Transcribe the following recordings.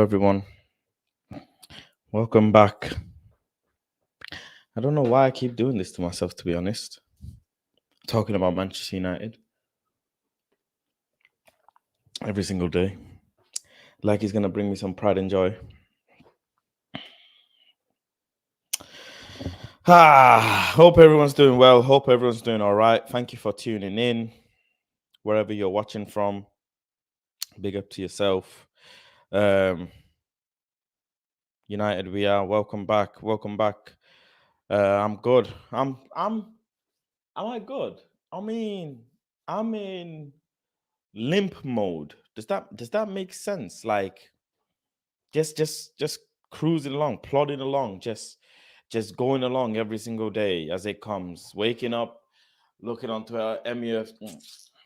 everyone. Welcome back. I don't know why I keep doing this to myself, to be honest. Talking about Manchester United every single day. Like he's going to bring me some pride and joy. Hope everyone's doing well. Hope everyone's doing all right. Thank you for tuning in. Wherever you're watching from, big up to yourself. United, we are. Welcome back. Welcome back. I'm good. Am I good? I mean, I'm in limp mode. Does that make sense? Like just cruising along, plodding along, just going along every single day as it comes. Waking up, looking onto MUF,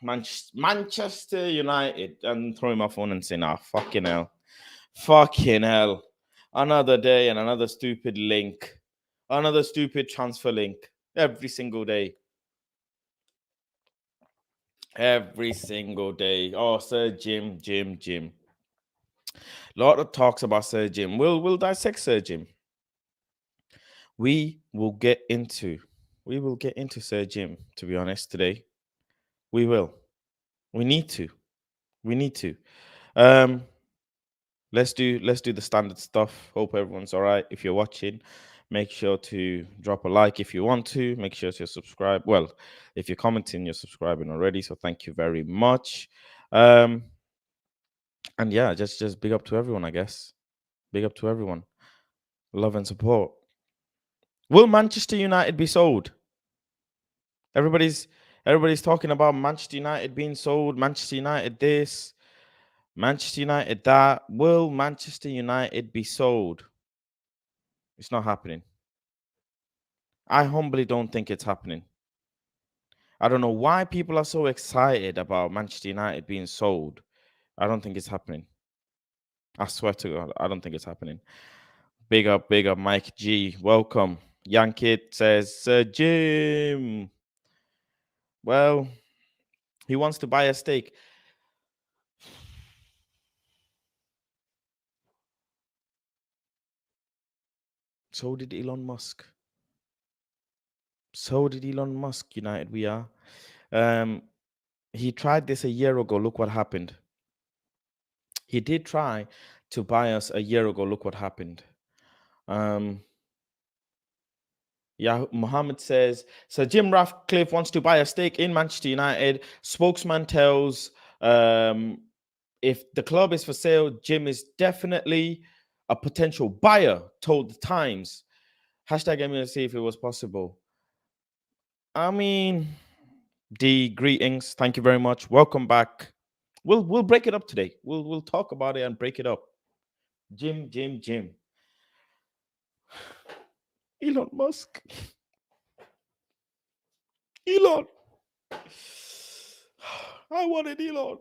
Manchester United, and throwing my phone and saying, fucking hell, another day and another stupid link, another stupid transfer link every single day. Every single day. Oh, Sir Jim. A lot of talks about Sir Jim. We'll dissect Sir Jim. We will get into Sir Jim, to be honest, today. We will. We need to. Let's do the standard stuff. Hope everyone's all right. If you're watching, make sure to drop a like if you want to. Make sure to subscribe. Well, if you're commenting, you're subscribing already. So thank you very much. And yeah, just big up to everyone, I guess. Big up to everyone. Love and support. Will Manchester United be sold? Everybody's talking about Manchester United being sold. Manchester United this. Manchester United that. Will Manchester United be sold? It's not happening. I humbly don't think it's happening. I don't know why people are so excited about Manchester United being sold. I don't think it's happening. I swear to God, I don't think it's happening. Big up, Mike G. Welcome. Yankit says, Sir Jim. Well, he wants to buy a stake. So did Elon Musk. United we are. He tried this a year ago. Look what happened. He did try to buy us a year ago. Look what happened. Yeah, Mohammed says, Sir Jim Ratcliffe wants to buy a stake in Manchester United. Spokesman tells if the club is for sale, Jim is definitely a potential buyer, told the Times. Hashtag MLC if it was possible. I mean, D, greetings. Thank you very much. Welcome back. We'll break it up today. We'll talk about it and break it up. Jim. Elon Musk. Elon. I wanted Elon.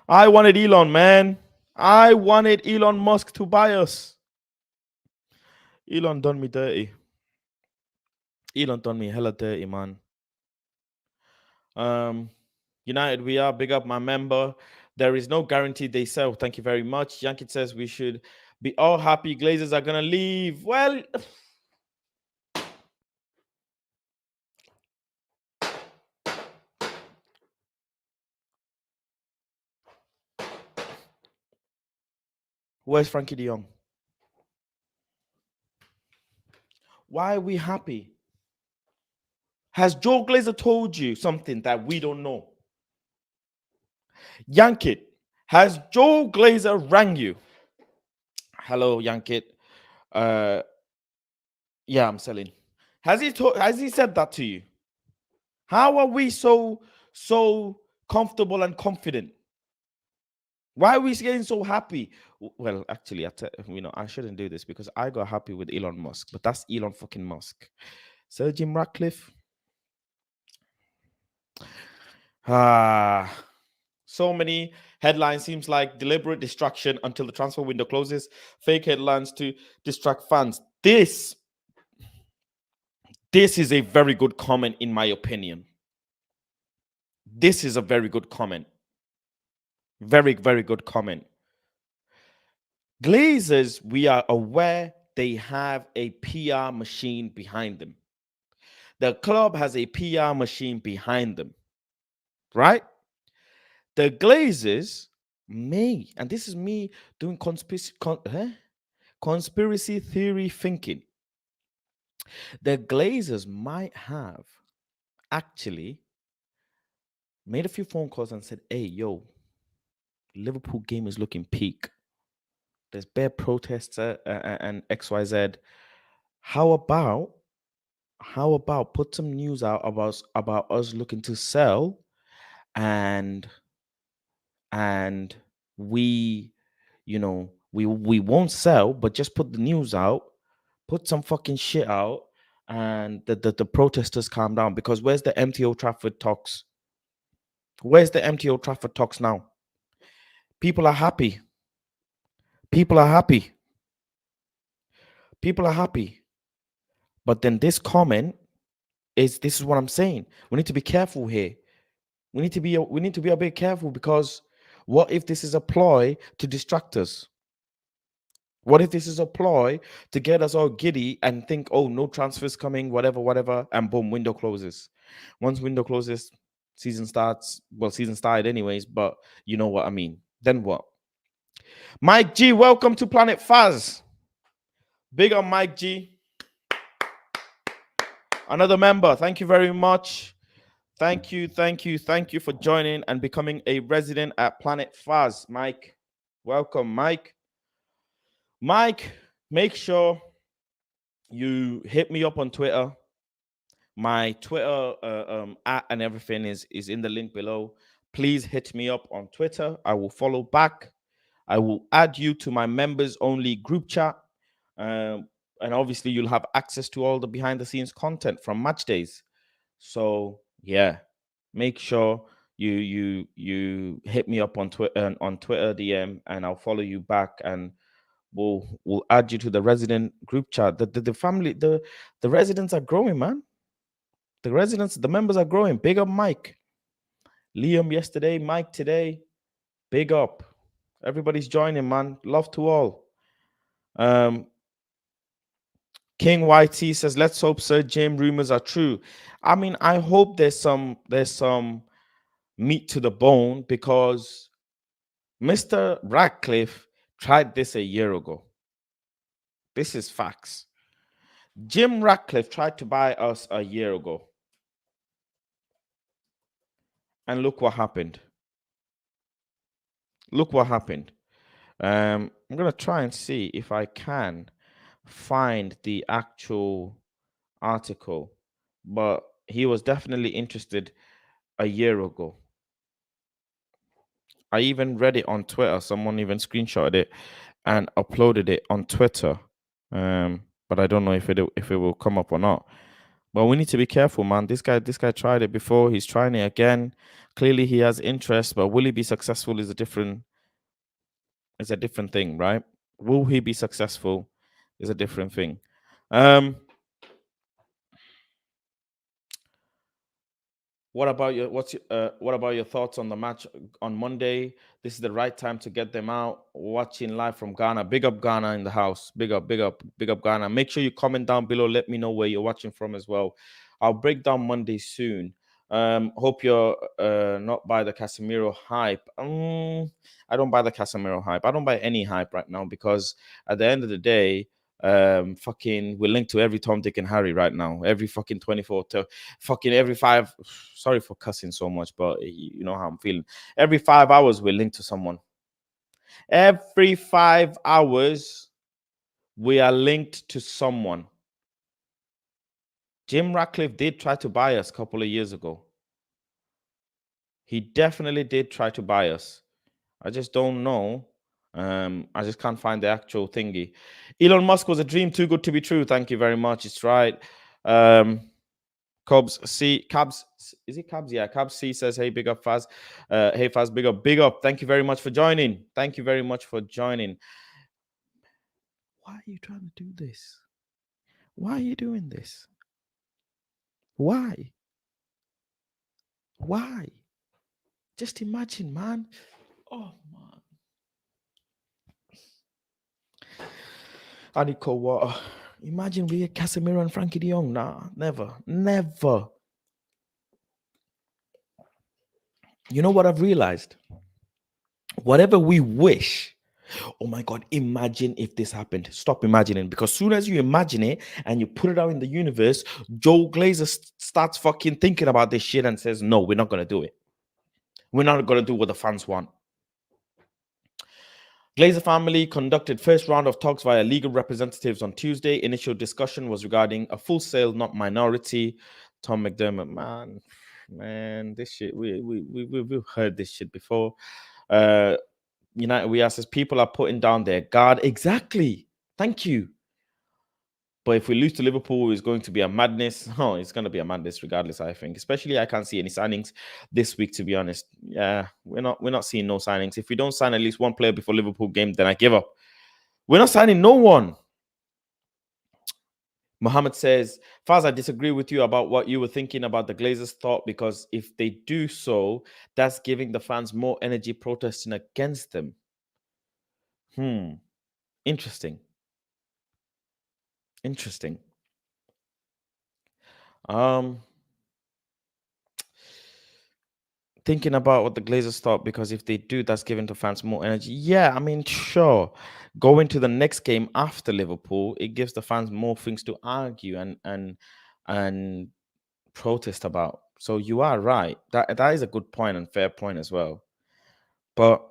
I wanted Elon, man. I wanted Elon Musk to buy us. Elon done me dirty. Elon done me hella dirty, man. United, we are. Big up my member. There is no guarantee they sell. Thank you very much. Yankit says we should be all happy. Glazers are going to leave. Well, where's Frankie de Jong? Why are we happy? Has Joe Glazer told you something that we don't know? Yankit, has Joe Glazer rang you? Hello, Yankit. Yeah, I'm selling. Has he said that to you? How are we so comfortable and confident? Why are we getting so happy? Well, actually, I shouldn't do this because I got happy with Elon Musk, but that's Elon fucking Musk. Sir Jim Ratcliffe. So many headlines. Seems like deliberate distraction until the transfer window closes. Fake headlines to distract fans. This is a very good comment, in my opinion. This is a very good comment. Very, very good comment. Glazers, we are aware they have a PR machine behind them. The club has a PR machine behind them, right? The Glazers may, and this is me doing conspiracy theory thinking. The Glazers might have actually made a few phone calls and said, "Hey, yo, Liverpool game is looking peak. There's bare protests and XYZ. How about put some news out about us looking to sell and and we we won't sell, but just put the news out, put some fucking shit out, and the protesters calm down. Because where's the empty Old Trafford talks? Where's the empty Old Trafford talks now? People are happy. People are happy. People are happy. But then this is what I'm saying. We need to be careful here. We need to be a bit careful, because what if this is a ploy to distract us? What if this is a ploy to get us all giddy and think, oh, no transfers coming, whatever, whatever, and boom, window closes. Once window closes, season starts. Well, season started anyways, but you know what I mean. Then what? Mike G, welcome to Planet Faz. Big on Mike G. Another member. Thank you very much. Thank you for joining and becoming a resident at Planet Faz, Mike. Welcome, Mike. Mike, make sure you hit me up on Twitter. My Twitter at and everything is in the link below. Please hit me up on Twitter. I will follow back. I will add you to my members only group chat. And obviously you'll have access to all the behind the scenes content from match days. So yeah, make sure you hit me up on Twitter DM, and I'll follow you back, and we'll add you to the resident group chat. The family, the residents are growing, man. The members are growing. Big up Mike. Liam yesterday, Mike today. Big up. Everybody's joining, man. Love to all. King YT says, let's hope Sir James rumors are true. I mean, I hope there's some meat to the bone, because Mr. Ratcliffe tried this a year ago. This is facts. Jim Ratcliffe tried to buy us a year ago. And look what happened. Look what happened. I'm going to try and see if I can find the actual article, but he was definitely interested a year ago. I even read it on Twitter. Someone even screenshotted it and uploaded it on Twitter. But I don't know if it will come up or not. But we need to be careful, man. This guy tried it before. He's trying it again. Clearly, he has interest, but will he be successful is a different thing, right? Will he be successful is a different thing. What about your thoughts on the match on Monday? This is the right time to get them out. Watching live from Ghana. Big up Ghana in the house. Big up Ghana. Make sure you comment down below. Let me know where you're watching from as well. I'll break down Monday soon. Hope you're not by the Casemiro hype. I don't buy the Casemiro hype. I don't buy any hype right now, because at the end of the day, fucking we're linked to every Tom, Dick, and Harry right now. Every fucking 24 to fucking every 5. Sorry for cussing so much, but you know how I'm feeling. Every 5 hours we're linked to someone. Every 5 hours we are linked to someone. Jim Ratcliffe did try to buy us a couple of years ago. He definitely did try to buy us. I just don't know. I just can't find the actual thingy. Elon Musk was a dream too good to be true. Thank you very much. It's right. Cabs, is it Cabs? Yeah, Cabs C says, hey, big up Faz. Hey Faz, big up. Thank you very much for joining. Thank you very much for joining. Why are you trying to do this? Why are you doing this? Why? Just imagine, man. Oh man, I need cold water. Imagine we had Casemiro and Frankie De Jong. Nah, never, never. You know what I've realized? Whatever we wish. Oh my God, imagine if this happened. Stop imagining, because soon as you imagine it and you put it out in the universe, Joe Glazer starts fucking thinking about this shit and says, no, we're not going to do it. We're not going to do what the fans want. Glazer family conducted first round of talks via legal representatives on Tuesday. Initial discussion was regarding a full sale, not minority. Tom McDermott, man, this shit, we've heard this shit before. United We Are says people are putting down their guard. Exactly. Thank you. But if we lose to Liverpool, it's going to be a madness. Oh, it's going to be a madness regardless, I think. Especially, I can't see any signings this week, to be honest. Yeah, we're not seeing no signings. If we don't sign at least one player before Liverpool game, then I give up. We're not signing no one. Mohammed says, Faz, I disagree with you about what you were thinking about the Glazers' thought, because if they do so, that's giving the fans more energy protesting against them. Interesting. Thinking about what the Glazers thought, because if they do, that's giving the fans more energy. Yeah, I mean, sure. Going to the next game after Liverpool, it gives the fans more things to argue and protest about. So you are right. That is a good point and fair point as well. But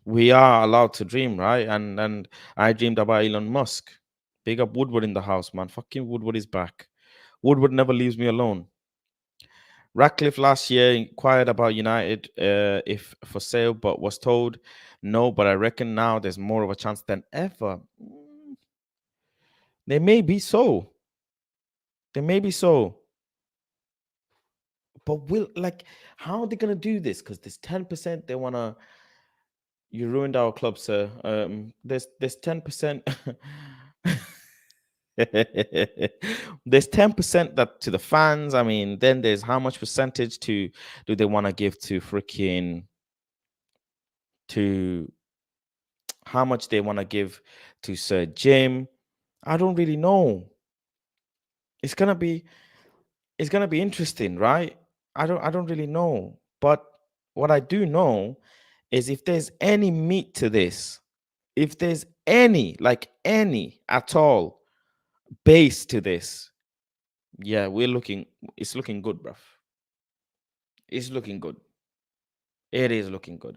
we are allowed to dream, right? And I dreamed about Elon Musk. Big up Woodward in the house, man. Fucking Woodward is back. Woodward never leaves me alone. Ratcliffe last year inquired about United if for sale, but was told no. But I reckon now there's more of a chance than ever. They may be so. But how are they gonna do this? Because there's 10%. They wanna. You ruined our club, sir. There's 10%. There's 10% that to the fans. I mean, then there's how much percentage do they want to give to how much they want to give to Sir Jim. I don't really know. It's gonna be interesting, right? I don't really know. But what I do know is if there's any meat to this, if there's any at all base to this, yeah, it's looking good, bruv. It's looking good. It is looking good.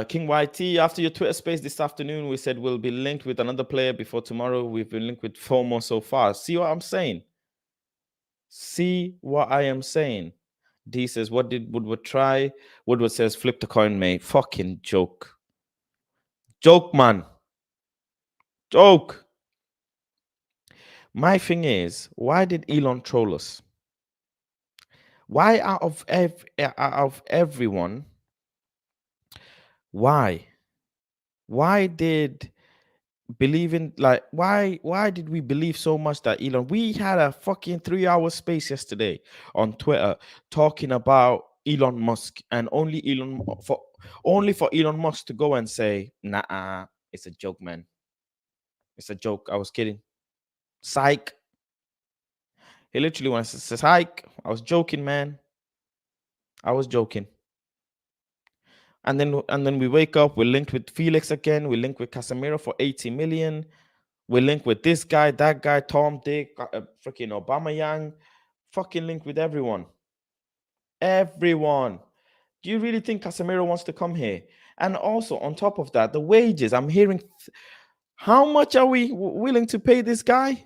King YT, after your Twitter space this afternoon, we said we'll be linked with another player before tomorrow. We've been linked with 4 more so far. See what I'm saying? D says, what did Woodward try? Woodward says, flip the coin, mate. Fucking joke. Joke, man. Joke. My thing is, why did Elon troll us? Why out of everyone? Why? Why did why did we believe so much that Elon? We had a fucking 3-hour space yesterday on Twitter talking about Elon Musk, and only for Elon Musk to go and say, nah, it's a joke, man. It's a joke. I was kidding. Psych. He literally wants to say, psych. I was joking, man. I was joking. And then we wake up, we're linked with Felix again, we're linked with Casemiro for 80 million. We're linked with this guy, that guy, Tom, Dick, freaking Aubameyang. Fucking linked with everyone. Everyone. Do you really think Casemiro wants to come here? And also, on top of that, the wages. I'm hearing, how much are we willing to pay this guy?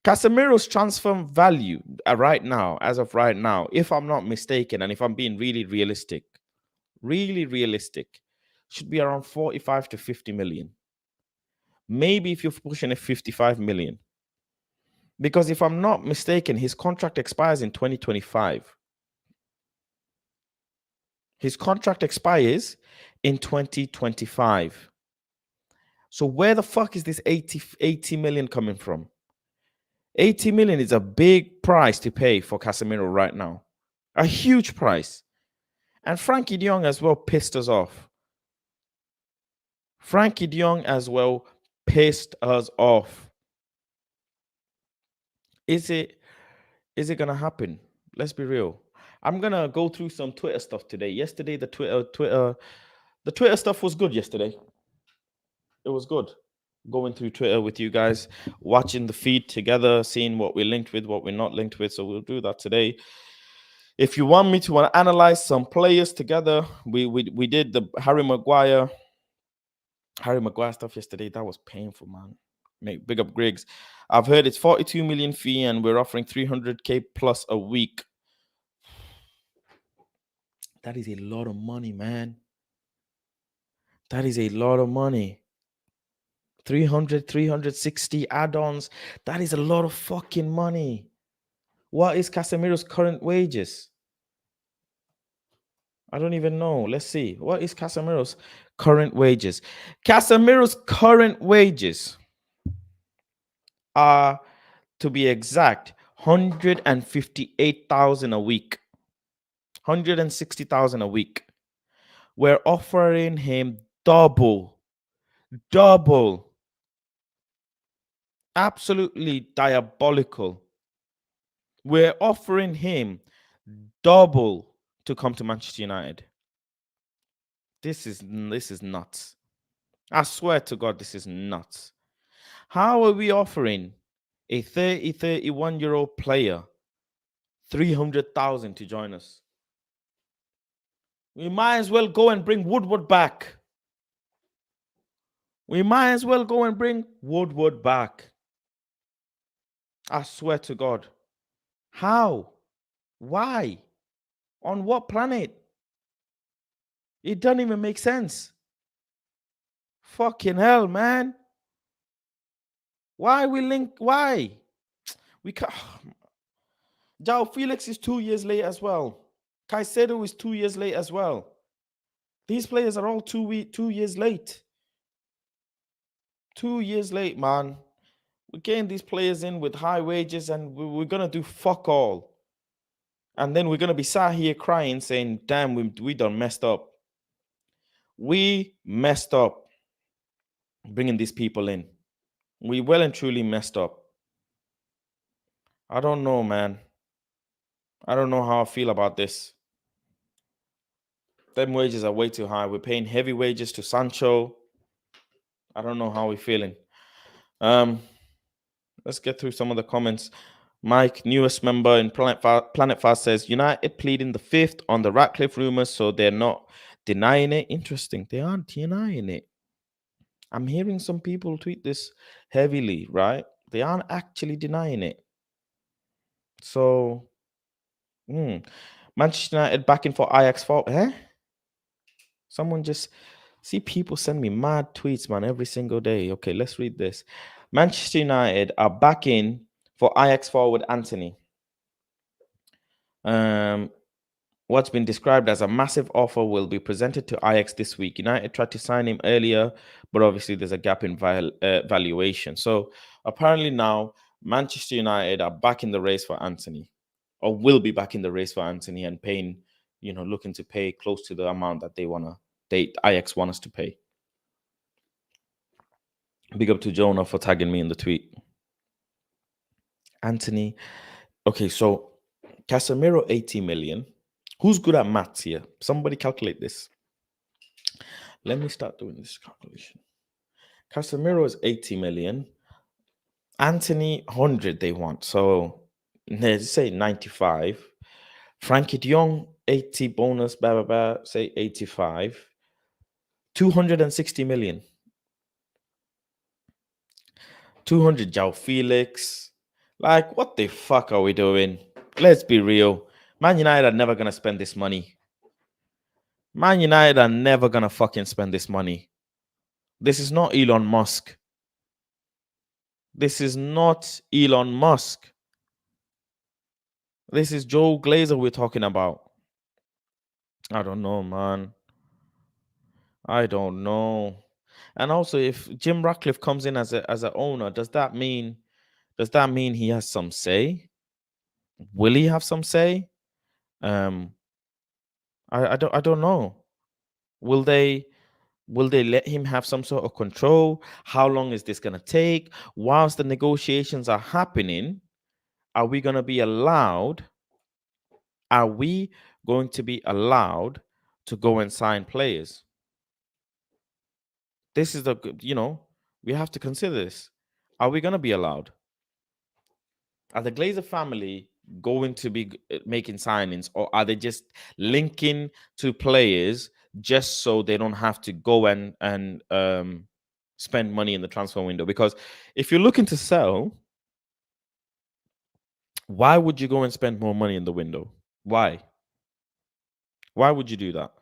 Casemiro's transfer value right now, as of right now, if I'm not mistaken, and if I'm being really realistic, should be around 45 to 50 million. Maybe if you're pushing it, 55 million. Because if I'm not mistaken, his contract expires in 2025. His contract expires in 2025. So where the fuck is this 80 million coming from? 80 million is a big price to pay for Casemiro right now. A huge price. And Frankie de Jong as well pissed us off. Frankie de Jong as well pissed us off. Is it gonna happen? Let's be real. I'm gonna go through some Twitter stuff today. Yesterday, the Twitter stuff was good yesterday. It was good. Going through Twitter with you guys, watching the feed together, seeing what we're linked with, what we're not linked with. So we'll do that today. If you want me to analyze some players together, we did the Harry Maguire stuff yesterday. That was painful, man. Mate, big up Griggs. I've heard it's 42 million fee and we're offering 300k plus a week. That is a lot of money, man. That is a lot of money. 360 add-ons. That is a lot of fucking money. What is Casemiro's current wages? I don't even know. Let's see. What is Casemiro's current wages? Casemiro's current wages are, to be exact, 158,000 a week. 160,000 a week. We're offering him double. Absolutely diabolical. We're offering him double to come to Manchester United. This is nuts. I swear to God, this is nuts. How are we offering a 31-year-old player 300,000 to join us? We might as well go and bring Woodward back. I swear to God. How? Why? On what planet? It doesn't even make sense. Fucking hell, man. Why we link? Why? We can't. João Felix is 2 years late as well. Caicedo is 2 years late as well. These players are all 2 years late. 2 years late, man. We're getting these players in with high wages and we're going to do fuck all. And then we're going to be sat here crying saying, damn, we done messed up. We messed up bringing these people in. We well and truly messed up. I don't know, man. I don't know how I feel about this. Them wages are way too high. We're paying heavy wages to Sancho. I don't know how we're feeling. Let's get through some of the comments. Mike, newest member in Planet Fast, says United pleading the fifth on the Ratcliffe rumors, so they're not denying it. Interesting. They aren't denying it. I'm hearing some people tweet this heavily, right? They aren't actually denying it. So, Manchester United backing for Ajax for Someone just see people send me mad tweets, man, every single day. Okay, let's read this. Manchester United are backing for Ajax forward Anthony. What's been described as a massive offer will be presented to Ajax this week. United tried to sign him earlier, but obviously there's a gap in valuation. So apparently now Manchester United are back in the race for Anthony, or will be back in the race for Anthony and paying, looking to pay close to the amount that Ajax want us to pay. Big up to Jonah for tagging me in the tweet. Anthony. Okay, so Casemiro 80 million. Who's good at maths here? Somebody calculate this. Let me start doing this calculation. Casemiro is 80 million. Anthony 100 they want. So let's say 95. Frankie de Jong 80 bonus, blah, blah, blah, say 85. 260 million. 200 João Felix. Like, what the fuck are we doing? Let's be real. Man United are never going to spend this money. Man United are never going to fucking spend this money. This is not Elon Musk. This is not Elon Musk. This is Joe Glazer we're talking about. I don't know, man. I don't know. And also, if Jim Ratcliffe comes in as an owner, does that mean he has some say? Will he have some say? I don't know. Will they will they let him have some sort of control? How long is this gonna take? Whilst the negotiations are happening, are we gonna be allowed? Are we going to be allowed to go and sign players? This is we have to consider this. Are we gonna be allowed? Are the Glazer family going to be making signings, or are they just linking to players just so they don't have to go and spend money in the transfer window? Because if you're looking to sell, why would you go and spend more money in the window? Why? Why would you do that?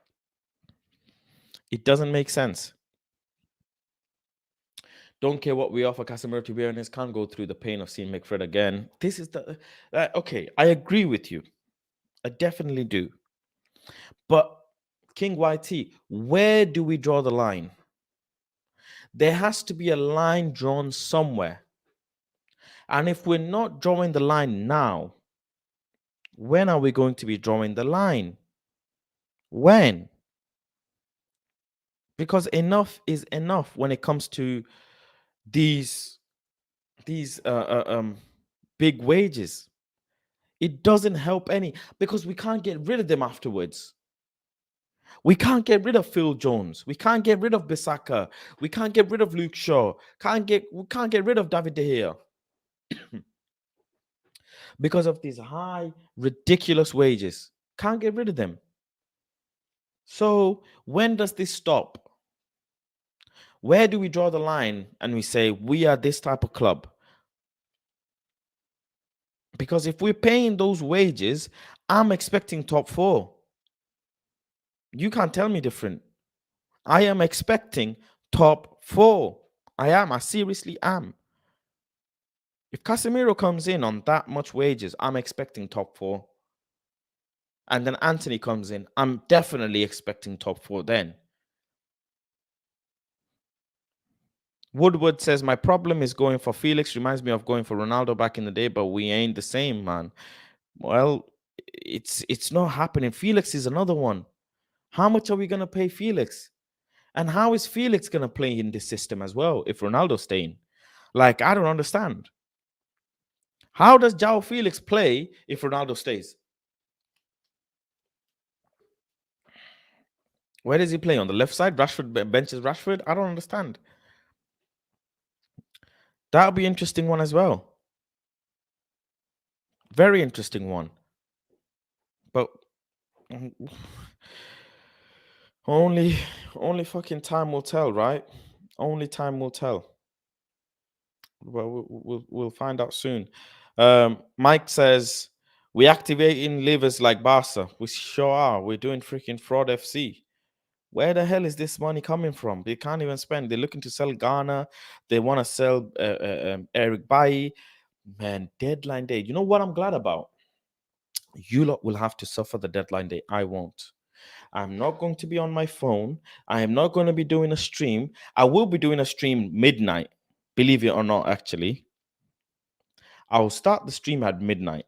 It doesn't make sense. Don't care what we offer Casemiro, to be honest. Can't go through the pain of seeing McFred again. This is the okay. I agree with you. I definitely do. But King YT, where do we draw the line? There has to be a line drawn somewhere. And if we're not drawing the line now, when are we going to be drawing the line? When? Because enough is enough when it comes to these these big wages. It doesn't help any because we can't get rid of them afterwards. We can't get rid of Phil Jones. We can't get rid of Bissaka. We can't get rid of Luke Shaw. We can't get rid of David De Gea because of these high, ridiculous wages. Can't get rid of them. So when does this stop? Where do we draw the line and we say we are this type of club? Because if we're paying those wages, I'm expecting top four. You can't tell me different. I am expecting top four. I am. I seriously am. If Casemiro comes in on that much wages, I'm expecting top four. And then Anthony comes in, I'm definitely expecting top four then. Woodward says, my problem is going for Felix. Reminds me of going for Ronaldo back in the day, but we ain't the same, man. Well, it's not happening. Felix is another one. How much are we going to pay Felix? And how is Felix going to play in this system as well if Ronaldo's staying? Like, I don't understand. How does João Felix play if Ronaldo stays? Where does he play? On the left side? Rashford benches Rashford? I don't understand. That'll be interesting one as well. Very interesting one. But only fucking time will tell, right? Only time will tell. Well, we'll find out soon. Mike says we activating levers like Barca. We sure are. We're doing freaking fraud FC. Where the hell is this money coming from? They can't even spend. They're looking to sell Ghana. They want to sell Eric Bailly. Man, deadline day. You know what I'm glad about? You lot will have to suffer the deadline day. I won't. I'm not going to be on my phone. I am not going to be doing a stream. I will be doing a stream midnight. Believe it or not, actually. I'll start the stream at midnight.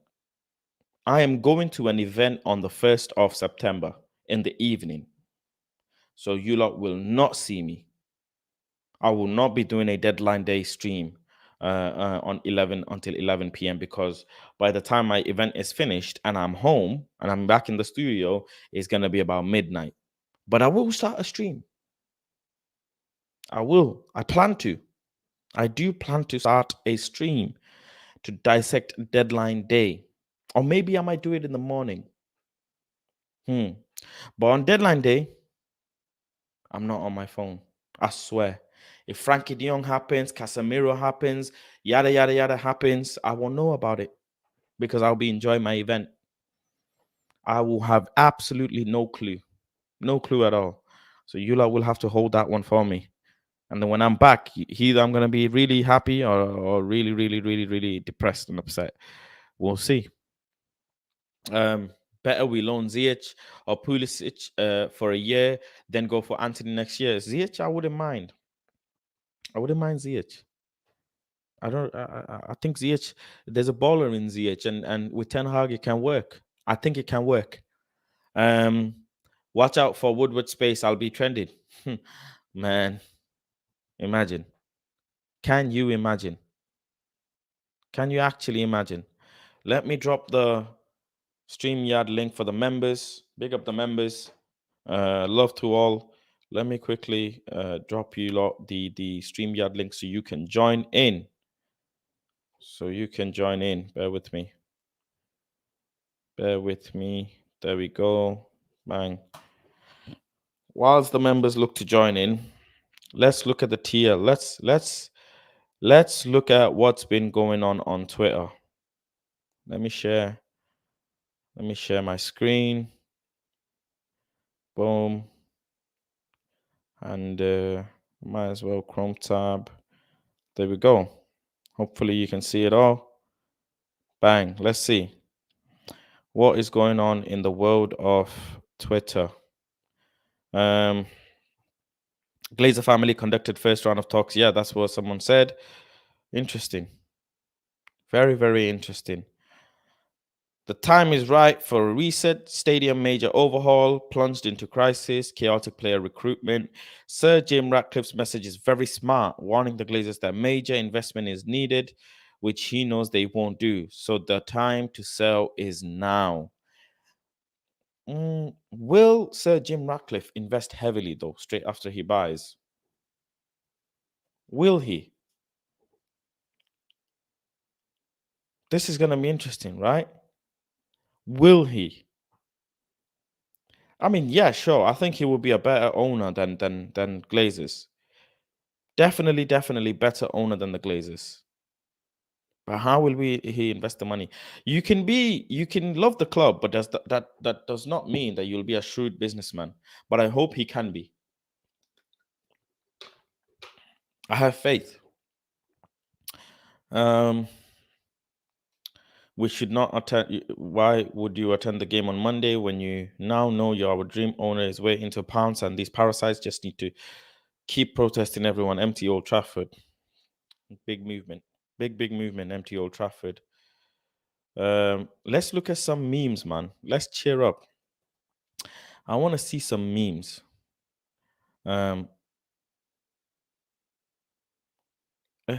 I am going to an event on the 1st of September in the evening. So you lot will not see me. I will not be doing a deadline day stream on 11 until 11 p.m. because by the time my event is finished and I'm home and I'm back in the studio, it's going to be about midnight. But I will start a stream. I will. I plan to. I do plan to start a stream to dissect deadline day. Or maybe I might do it in the morning. But on deadline day, I'm not on my phone. I swear. If Frankie de Jong happens, Casemiro happens, yada, yada, yada happens, I will know about it because I'll be enjoying my event. I will have absolutely no clue. No clue at all. So you lot will have to hold that one for me. And then when I'm back, either I'm going to be really happy or really, really, really, really depressed and upset. We'll see. Better we loan Ziyech or Pulisic for a year, then go for Anthony next year. Ziyech, I wouldn't mind. I wouldn't mind Ziyech. I think Ziyech, there's a baller in Ziyech, and with Ten Hag, it can work. I think it can work. Watch out for Woodward space. I'll be trending. Man, imagine. Can you imagine? Can you actually imagine? Let me drop the StreamYard link for the members. Big up the members. Love to all. Let me quickly drop you lot the StreamYard link so you can join in. So you can join in. Bear with me. Bear with me. There we go. Bang. Whilst the members look to join in, let's look at the tier. Let's look at what's been going on Twitter. Let me share my screen. Boom. And might as well Chrome tab. There we go. Hopefully you can see it all. Bang. Let's see what is going on in the world of Twitter. Glazer family conducted first round of talks. Yeah, that's what someone said. Interesting. Very, very interesting. The time is right for a reset. Stadium major overhaul, plunged into crisis, chaotic player recruitment. Sir Jim Ratcliffe's message is very smart, warning the Glazers that major investment is needed, which he knows they won't do. So the time to sell is now. Will Sir Jim Ratcliffe invest heavily, though, straight after he buys? Will he? This is going to be interesting, right? Will he? I mean, yeah, sure. I think he will be a better owner than Glazers. Definitely better owner than the Glazers. But how will he invest the money? You can love the club, but that does not mean that you'll be a shrewd businessman. But I hope he can be. I have faith. We should not attend. Why would you attend the game on Monday when you now know your dream owner is waiting to pounce and these parasites just need to keep protesting everyone? Empty Old Trafford. Big movement. Big movement. Empty Old Trafford. Let's look at some memes, man. Let's cheer up. I want to see some memes. Let's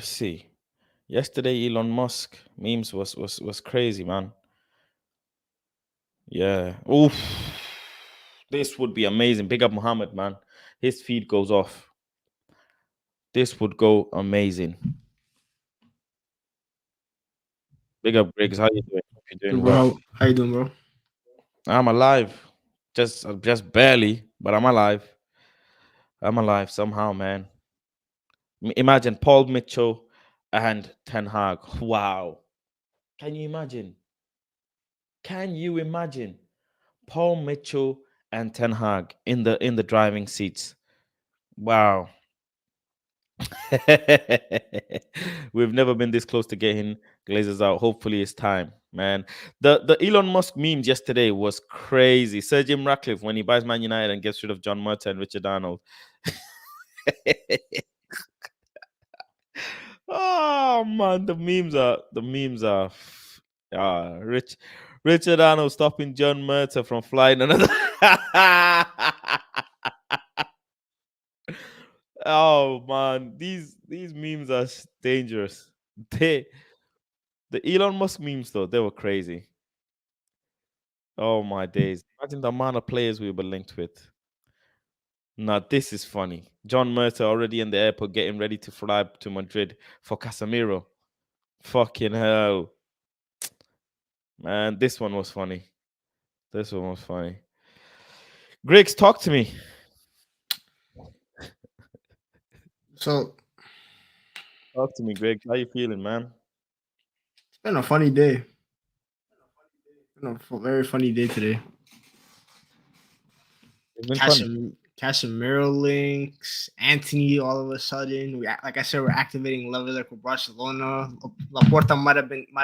see. Yesterday, Elon Musk memes was crazy, man. Yeah. Oof. This would be amazing. Big up Muhammad, man. His feed goes off. This would go amazing. Big up, Griggs. How you doing? Hope you're doing well. How you doing, bro? I'm alive. Just barely, but I'm alive. I'm alive somehow, man. Imagine Paul Mitchell and Ten Hag. Wow. Can you imagine? Can you imagine Paul Mitchell and Ten Hag in the driving seats? Wow. We've never been this close to getting Glazers out. Hopefully it's time, man. The Elon Musk memes yesterday was crazy. Sir Jim Ratcliffe when he buys Man United and gets rid of John Murta and Richard Arnold. Oh man, the memes are Richard Arnold stopping John Murta from flying another. Oh man, these memes are dangerous. They the Elon Musk memes though, they were crazy. Oh my days. Imagine the amount of players we were linked with. Now this is funny. John Murta already in the airport getting ready to fly to Madrid for Casemiro. Fucking hell. Man, this one was funny. This one was funny. Griggs, talk to me. So Talk to me, Greg. How you feeling, man? it's been a funny day. Very funny day today. It's been funny. Casemiro links, Anthony. All of a sudden, like I said, we're activating levels like with Barcelona. Laporta might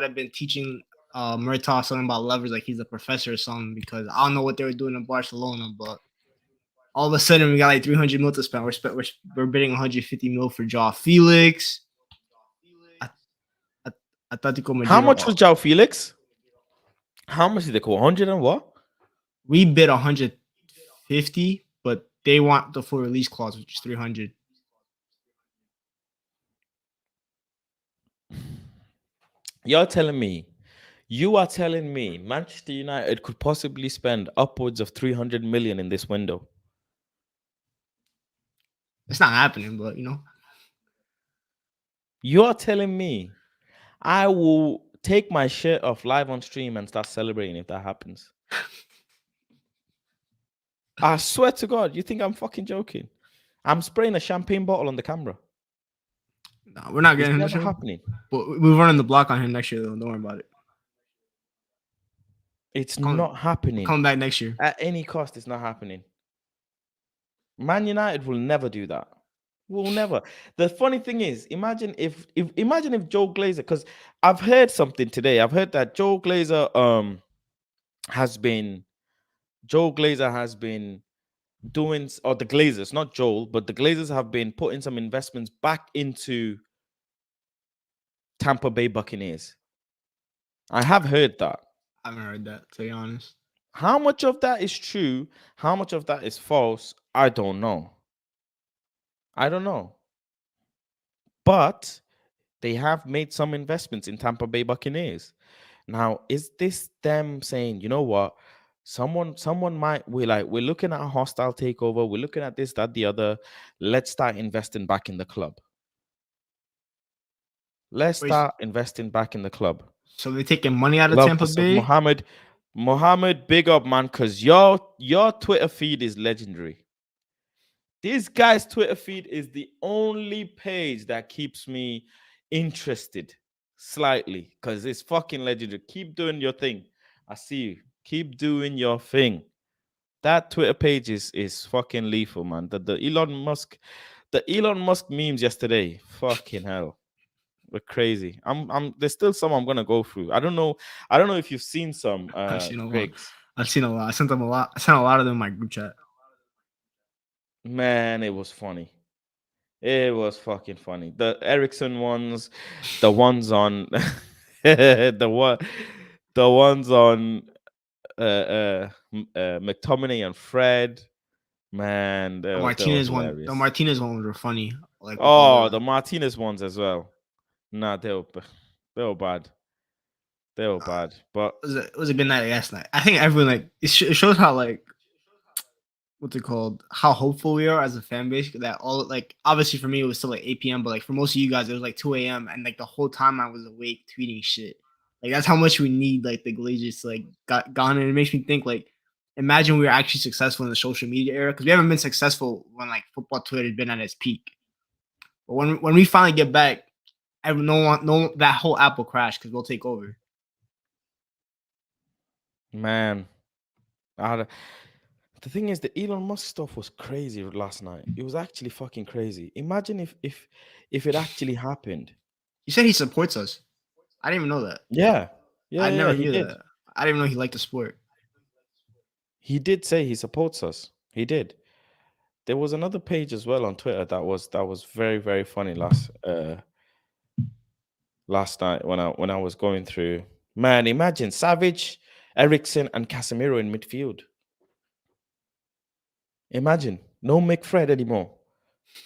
have been teaching Murtaugh something about leverage, like he's a professor or something. Because I don't know what they were doing in Barcelona, but all of a sudden we got like 300 mil to spend. We're bidding 150 mil for Joao Felix. Atletico Madrid. How much was Joao Felix? How much did they call? 100 and what? We bid 100 50, but they want the full release clause, which is 300. You're telling me, you are telling me Manchester United could possibly spend upwards of 300 million in this window. It's not happening, but You're telling me I will take my shirt off live on stream and start celebrating if that happens. I swear to God, you think I'm fucking joking? I'm spraying a champagne bottle on the camera. no, we're not It's getting him this never year. happening. But we're running the block on him next year, though. Don't worry about it. It's Coming, not we're happening. coming back next year. At any cost, it's not happening. Man United will never do that. Will never. The funny thing is, imagine if Joe Glazer, because I've heard something today. I've heard that has been Joe Glazer has been doing, or the Glazers, not Joel, but the Glazers have been putting some investments back into Tampa Bay Buccaneers. I have heard that. I haven't heard that, to be honest. How much of that is true? How much of that is false? I don't know. I don't know. But they have made some investments in Tampa Bay Buccaneers. Now, is this them saying, you know what? Someone might we're looking at a hostile takeover, we're looking at this, that, the other. Let's start investing back in the club. Let's Wait, start investing back in the club. so they're taking money out of Love Tampa this of Bay? Mohammed. Mohammed, big up, man, because your Twitter feed is legendary. This guy's Twitter feed is the only page that keeps me interested slightly because it's fucking legendary. Keep doing your thing. I see you. Keep doing your thing. That Twitter page is fucking lethal, man. The Elon Musk memes yesterday. Fucking hell. We're crazy. I'm there's still some I'm gonna go through. I don't know. I don't know if you've seen some I've seen a lot. Griggs. I've seen a lot. I sent them a lot. I sent a lot of them in my group chat. Man, it was funny. It was fucking funny. The Ericsson ones, the ones on the one the ones on McTominay and Fred. Man, that was The hilarious. Martinez one were funny. Like with Oh, the the Martinez ones as well. Nah, they were bad. They were uh, bad. But it was a good night last night. I think everyone like it shows how like what's it called? How hopeful we are as a fan base that all like obviously for me it was still like 8 p.m. but like for most of you guys it was like 2 a.m. and like the whole time I was awake tweeting shit. Like that's how much we need like the Glazers to like got gone and it makes me think like imagine we were actually successful in the social media era because we haven't been successful when like football Twitter has been at its peak. But when we finally get back, no that whole Apple crash because we'll take over. man, I, the thing is, the Elon Musk stuff was crazy last night. It was actually fucking crazy. Imagine if it actually happened. He said he supports us. I didn't even know that. Yeah, yeah, I yeah. never He knew did. that. I didn't even know he liked the sport. He did say he supports us. He did. There was another page as well on Twitter that was very very funny last night when I was going through. Man, imagine Savage, Ericsson, and Casemiro in midfield. Imagine no McFred anymore.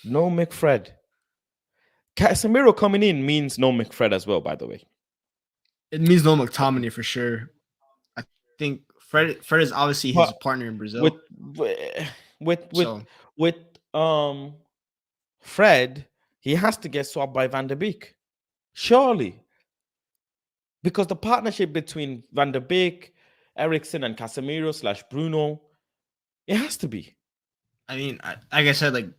No McFred. Casemiro coming in means no McFred as well. By the way, It means no McTominay for sure. I think Fred is obviously his but partner in with Brazil. with with So with Fred, he has to get swapped by Van der Beek. Surely, because the partnership between Van der Beek, Ericsson, and Casemiro slash Bruno, it has to be. I mean, like I said, like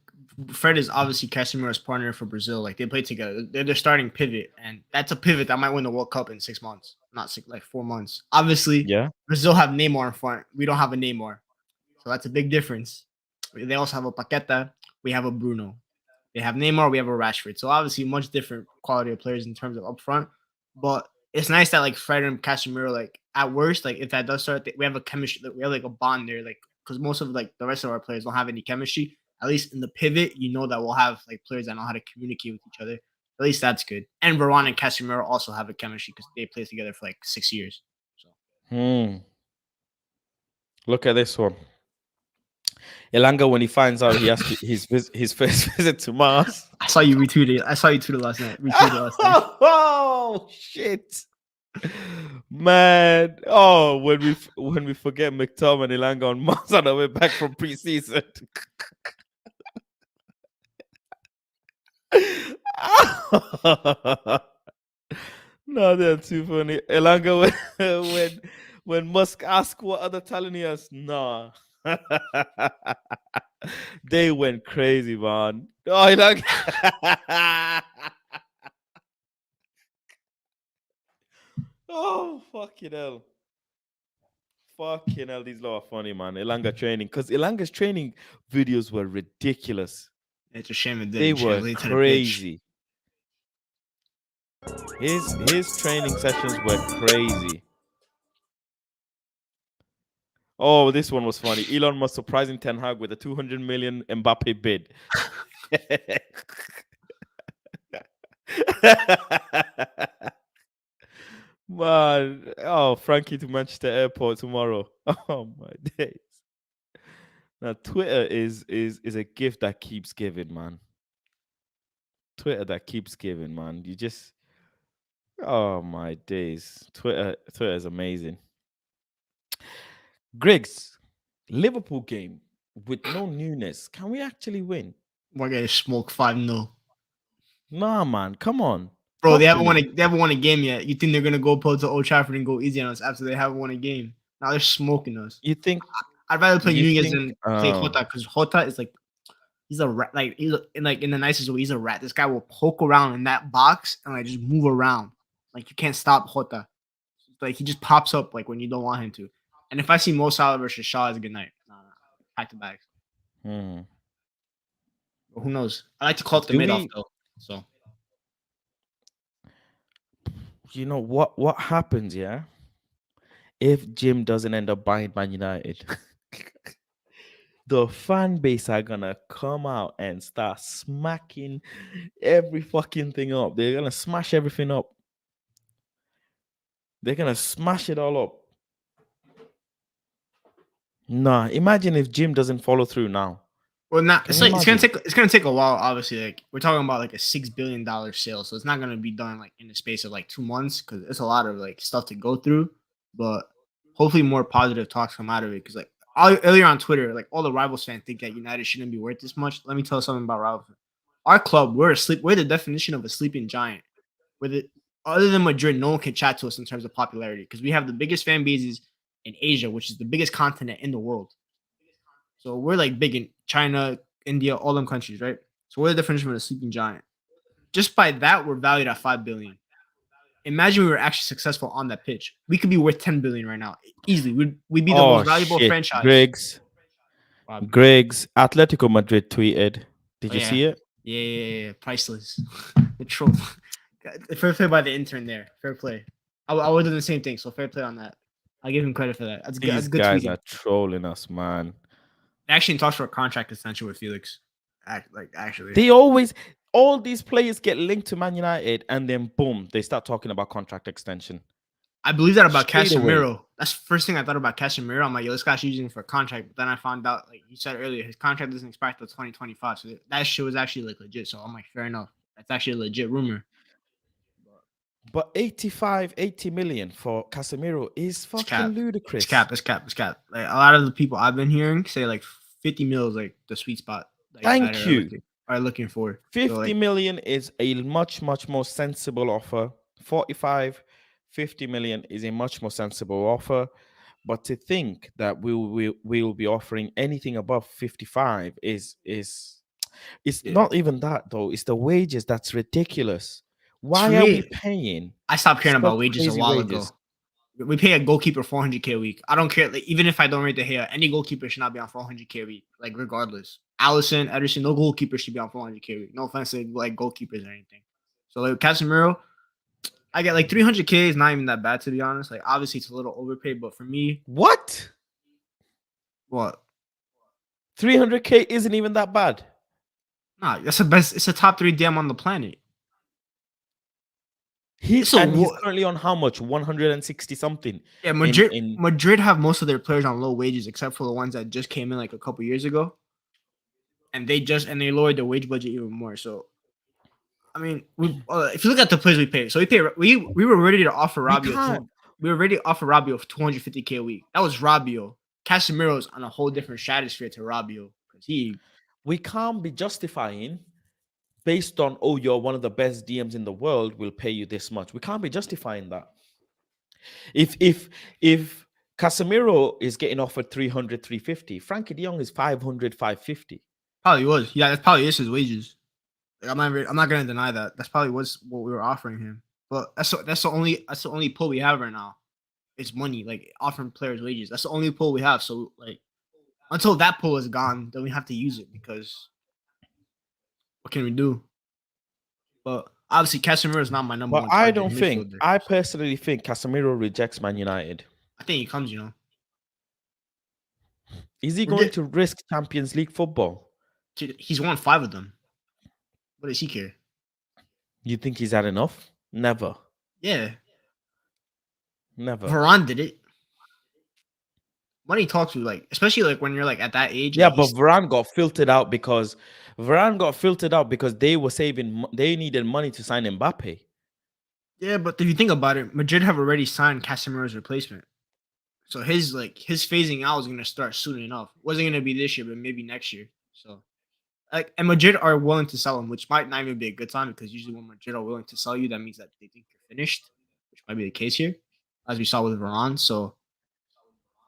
Fred is obviously Casemiro's partner for Brazil. Like they play together. They're their starting pivot, and that's a pivot that might win the World Cup in 6 months, not six, like 4 months. Obviously, Yeah. Brazil have Neymar in front. We don't have a Neymar, so that's a big difference. They also have a Paqueta. We have a Bruno. They have Neymar, we have a Rashford. So obviously much different quality of players in terms of upfront. But it's nice that like Fred and Casemiro, like at worst, like if that does start, we have a chemistry, we have like a bond there, like because most of like the rest of our players don't have any chemistry. At least in the pivot, you know that we'll have like players that know how to communicate with each other. At least that's good. And Varane and Casemiro also have a chemistry because they played together for like 6 years. So Hmm. Look at this one. Elanga, when he finds out he has to his first visit to Mars. I saw you retweeted. I saw you tweeted last night. Retweeted last night. Oh shit, man! Oh, when we forget McTominay and Elanga on Mars on the way back from preseason. No, they're too funny. Elanga when Musk asked what other talent he has, nah. They went crazy, man. Oh, Elanga. Oh, fucking hell. Fucking hell, these lot are funny, man. Elanga training. Because Elanga's training videos were ridiculous. It's a shame it They didn't were translate to the pitch. crazy. His training sessions were crazy. Oh, this one was funny. Elon Musk surprising Ten Hag with a 200 million Mbappe bid. Man, oh, Frankie to Manchester Airport tomorrow. Oh my days. Now Twitter is a gift that keeps giving, man. Twitter that keeps giving, man. You just oh my days. Twitter is amazing. Griggs, Liverpool game with no newness. Can we actually win? We're gonna smoke 5-0. Nah, man. Come on. Bro, Talk to me. they haven't won a game yet. You think they're gonna go pull to Old Trafford and go easy on us after they haven't won a game? Now they're smoking us. You think I'd rather play you Nunez think than play Jota because Jota is like he's a rat. Like in the nicest way, he's a rat. This guy will poke around in that box and like just move around. Like you can't stop Jota. Like he just pops up like when you don't want him to. And if I see Mo Salah versus Shaw, it's a good night. Nah, pack the bags. hmm, But who knows? I like to call it the do mid off we though. So you know what happens, yeah? If Jim doesn't end up buying Man United, the fan base are gonna come out and start smacking every fucking thing up. They're gonna smash everything up. They're gonna smash it all up. Nah, imagine if Jim doesn't follow through now. well, not Can you imagine? it's gonna take a while. Obviously, like we're talking about like a $6 billion sale, so it's not gonna be done like in the space of like 2 months because it's a lot of like stuff to go through. But hopefully, more positive talks come out of it. Because like earlier on Twitter, like all the rivals fans think that United shouldn't be worth this much. Let me tell you something about rivals. Our club, we're asleep. We're the definition of a sleeping giant. With it, other than Madrid, no one can chat to us in terms of popularity because we have the biggest fan bases in Asia, which is the biggest continent in the world. So we're like big in China, India, all them countries, right? So we're the definition of a sleeping giant. Just by that, we're valued at 5 billion. Imagine we were actually successful on that pitch. We could be worth 10 billion right now. Easily. We'd be the Oh most valuable shit, franchise. Griggs. Wow. Griggs, Atletico Madrid tweeted. Did Oh you yeah. see it? Yeah. Priceless. The troll. Fair play by the intern there. Fair play. I would do the same thing. So fair play on that. I give him credit for that. That's good. That's These good guys tweeting. are trolling us, man. Actually, in talks for a contract extension with Felix. Actually, They always, all these players get linked to Man United, and then boom, they start talking about contract extension I believe that about straight away. Casemiro. That's the first thing I thought about Casemiro. I'm like, yo, this guy's using him for a contract. But then I found out, like you said earlier, his contract doesn't expire until 2025. So that shit was actually like legit. So I'm like, fair enough. That's actually a legit rumor. But 85, 80 million for Casemiro is It's fucking cap. It's ludicrous. cap. It's cap. It's cap. Like a lot of the people I've been hearing say like 50 mil is like the sweet spot that Thank United you. are looking for. So 50 like, million is a much more sensible offer. 45, 50 million is a much more sensible offer. But to think that we'll be offering anything above 55 is it's yeah. not even that though. It's the wages that's ridiculous. To Why are we me, paying I stopped caring such about wages a crazy while wages? ago. We pay a goalkeeper 400K a week. I don't care. Like, even if I don't rate the hair, any goalkeeper should not be on 400K a week. Like regardless, Allison, Ederson, no goalkeeper should be on 400K a week. No offense to like goalkeepers or anything. So like Casemiro, I get like 300K is not even that bad to be honest. Like obviously it's a little overpaid, but for me, What? what? 300K isn't even that bad. Nah, that's the best. It's a top 3 DM on the planet. He's So and he's currently on how much? 160 something yeah, in Madrid in Madrid have most of their players on low wages, except for the ones that just came in like a couple years ago, and they lowered their wage budget even more. So I mean, if you look at the players we paid, so we were ready to offer we Rabiot can't we were ready to offer Rabiot 250K a week. That was Rabiot. Casemiro's on a whole different stratosphere to Rabiot because we can't be justifying based on, oh, you're one of the best DMs in the world, we'll pay you this much. We can't be justifying that. If Casemiro is getting offered 300, 350, Frankie de Jong is 500, 550. probably was. Yeah, that's probably is his wages. Like, I'm not gonna deny that. That's probably was what we were offering him. But that's the only pull we have right now. It's money, like offering players wages. That's the only pull we have. So like until that pull is gone, then we have to use it because what can we do? But obviously, Casemiro is not my number But one target midfielder. I personally think Casemiro rejects Man United. I think he comes, you know. Is he We're going get, to risk Champions League football? he's won 5 of them. What does he care? You think he's had enough? Never. Yeah, Never. Varane did it. Money talks to like, especially like when you're like at that age. Yeah, Like but he's Varane got filtered out because they were they needed money to sign Mbappe. yeah, but if you think about it, Madrid have already signed Casemiro's replacement. So his phasing out is gonna start soon enough. Wasn't gonna be this year, but maybe next year. So like, and Madrid are willing to sell him, which might not even be a good time because usually when Madrid are willing to sell you, that means that they think you're finished, which might be the case here, as we saw with Varane. So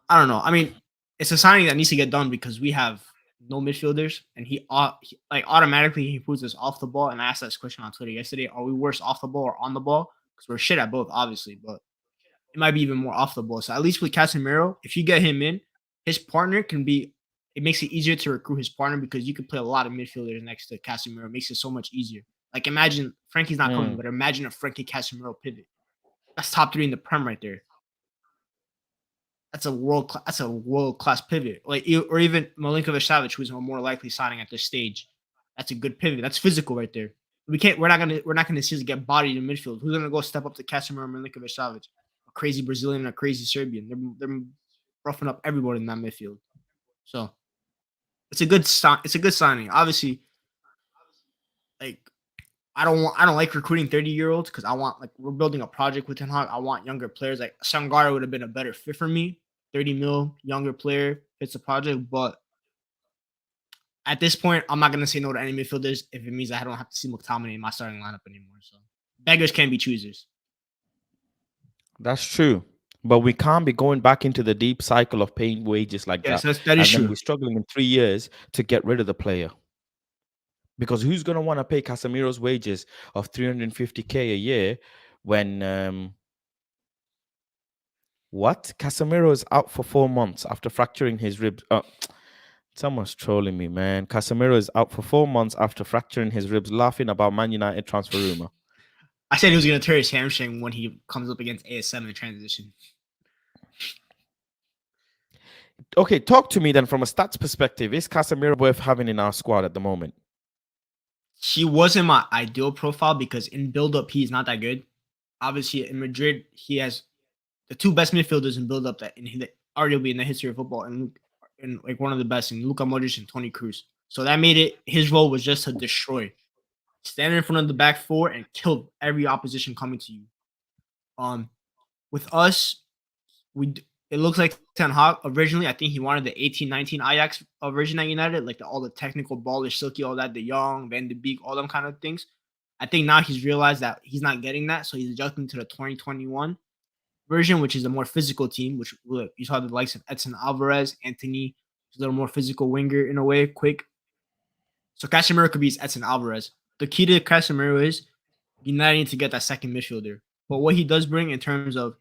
I don't know. I mean, it's a signing that needs to get done because we have no midfielders, and like automatically he puts us off the ball. And I asked that question on Twitter yesterday: Are we worse off the ball or on the ball? Because we're shit at both, obviously, but it might be even more off the ball. So at least with Casemiro, if you get him in, his partner can be. It makes it easier to recruit his partner because you can play a lot of midfielders next to Casemiro. It makes it so much easier. Like imagine Frankie's not coming, Mm. but imagine a Frankie Casemiro pivot. That's top 3 in the Prem right there. That's a world class pivot. Like or even Milinkovic Savic, who's a more likely signing at this stage. That's a good pivot. That's physical right there. We're not gonna see us get bodied in midfield. Who's gonna go step up to Casemiro and Milinkovic Savic? A crazy Brazilian, a crazy Serbian. They're roughing up everybody in that midfield. So it's a good signing. Obviously, like I don't like recruiting 30-year-olds because I want like we're building a project with Ten Hag. I want younger players. Like Sangara would have been a better fit for me. 30 mil, younger player, fits the project. But at this point, I'm not gonna say no to any midfielders if it means I don't have to see McTominay in my starting lineup anymore. So beggars can't be choosers. That's true. But we can't be going back into the deep cycle of paying wages like Yes, that. that is And then true. we're struggling in 3 years to get rid of the player. Because who's going to want to pay Casemiro's wages of 350K a year when what? Casemiro is out for 4 months after fracturing his ribs. Someone's trolling me, man. Casemiro is out for 4 months after fracturing his ribs, laughing about Man United transfer rumor. I said he was gonna tear his hamstring when he comes up against ASM in transition. Okay, talk to me then from a stats perspective. Is Casemiro worth having in our squad at the moment? He wasn't my ideal profile because in build-up he's not that good. Obviously, in Madrid, he has the 2 best midfielders in build-up that arguably in the history of football, and like one of the best in Luka Modric and Toni Kroos. So that made it his role was just to destroy, stand in front of the back 4 and kill every opposition coming to you. With us, it looks like Ten Hag originally. I think he wanted the 18-19 Ajax version at United, like all the technical ballish, silky, all that, De Jong, Van de Beek, all them kind of things. I think now he's realized that he's not getting that, so he's adjusting to the 2021 version, which is a more physical team. Which look, you saw the likes of Edson Alvarez, Anthony, a little more physical winger in a way, quick. So Casemiro could be Edson Alvarez. The key to Casemiro is United need to get that second midfielder. But what he does bring in terms of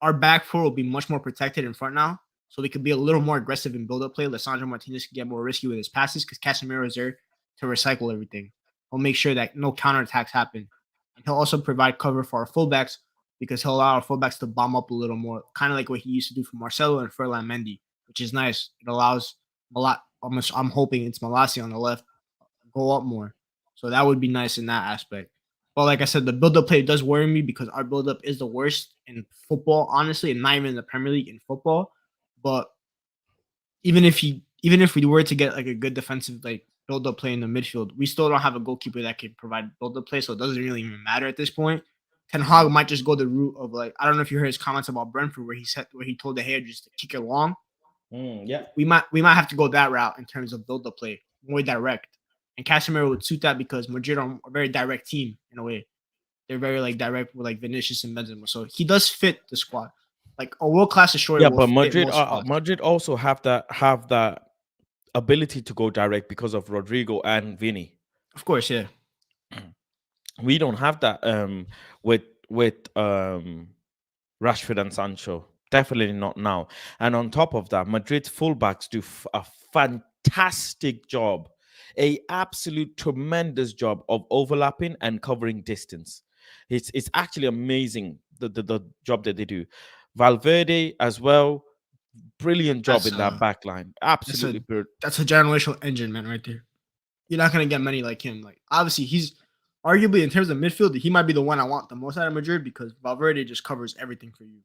our back 4 will be much more protected in front now. So we could be a little more aggressive in build-up play. Lissandro Martinez can get more risky with his passes because Casemiro is there to recycle everything. He'll make sure that no counterattacks happen. And he'll also provide cover for our fullbacks because he'll allow our fullbacks to bomb up a little more, kind of like what he used to do for Marcelo and Ferland Mendy, which is nice. It allows I'm hoping it's Malassi on the left go up more. So that would be nice in that aspect. But like I said, the build up play does worry me because our build up is the worst in football, honestly, and not even in the Premier League in football. But even if we were to get like a good defensive like build up play in the midfield, we still don't have a goalkeeper that can provide build up play, so it doesn't really even matter at this point. Ten Hag might just go the route of like I don't know if you heard his comments about Brentford where he told the hair just to kick it long. Yeah. We might have to go that route in terms of build up play, more direct. And Casemiro would suit that because Madrid are a very direct team in a way. They're very like direct with like Vinicius and Benzema, so he does fit the squad. Like a world class destroyer Yeah, will but fit most squads. Madrid also have that ability to go direct because of Rodrigo and Vinny. Of course, yeah. We don't have that with Rashford and Sancho. Definitely not now. And on top of that, Madrid's fullbacks do a fantastic job, a absolute tremendous job of overlapping and covering distance. It's actually amazing the job that they do. Valverde as well, brilliant job That's in that a back line. that's Absolutely a brilliant. that's a generational engine, man, right there. You're not gonna get many like him. Like obviously, he's arguably in terms of midfield, he might be the one I want the most out of Madrid because Valverde just covers everything for you.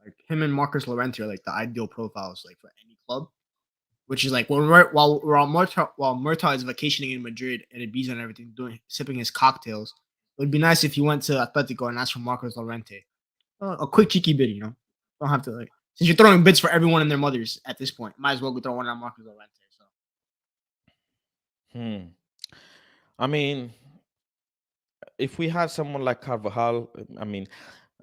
Like him and Marcus Llorente are like the ideal profiles like for any club. Which is like while Murtaugh is vacationing in Madrid and Ibiza and everything, doing sipping his cocktails, it would be nice if he went to Atletico and asked for Marcos Llorente. A quick cheeky bid, you know. Don't have to like since you're throwing bids for everyone and their mothers at this point, might as well go throw one on Marcos Llorente. So Hmm. I mean, if we had someone like Carvajal, I mean,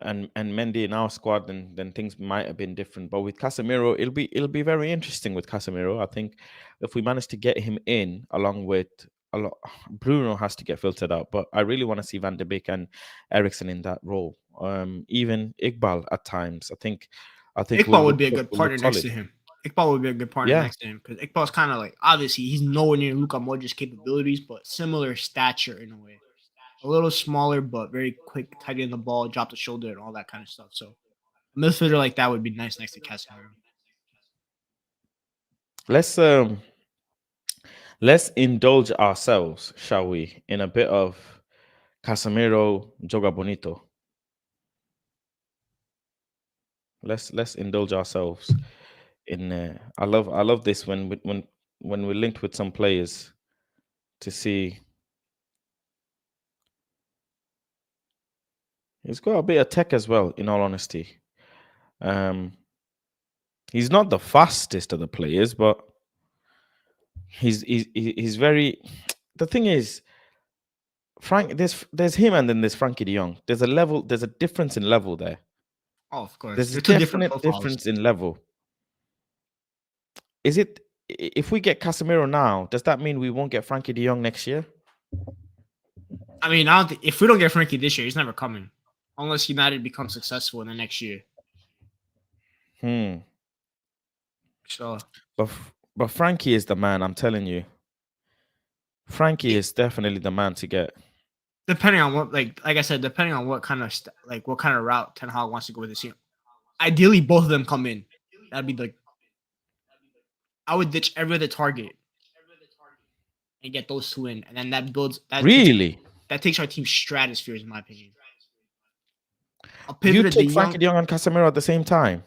and Mendy in our squad, then things might have been different. But with Casemiro, it'll be very interesting with Casemiro. I think if we manage to get him in along with a lot, Bruno has to get filtered out. But I really want to see Van de Beek and Ericsson in that role. Even Iqbal at times. I think Iqbal would be a will good look partner next solid. to him. Iqbal would be a good partner Yeah. next to him because Iqbal's kind of like obviously he's nowhere near Luka Modric's capabilities, but similar stature in a way. A little smaller, but very quick, tight in the ball, drop the shoulder, and all that kind of stuff. So a midfielder like that would be nice next to Casemiro. Let's um let's indulge ourselves, shall we, in a bit of Casemiro Joga Bonito. Let's indulge ourselves in I love this when we're linked with some players to see he's got a bit of tech as well, in all honesty. Um he's not the fastest of the players, but he's very the thing is Frank there's him and then there's Frankie de Jong. There's a difference in level there. Oh, of course. There's a They're two different definite profiles. difference in level. Is it if we get Casemiro now, does that mean we won't get Frankie de Jong next year? I mean, I don't if we don't get Frankie this year, he's never coming. Unless United becomes successful in the next year. Hmm. So But Frankie is the man. I'm telling you, Frankie it, is definitely the man to get. depending on what like I said, depending on what kind of what kind of route Ten Hag wants to go with this year. Ideally both of them come in. That'd be like I would ditch every other target and get those two in. And then Really, that takes our team stratospheres, in my opinion. A you pivot at the take Frankie young De Jong and Casemiro at the same time.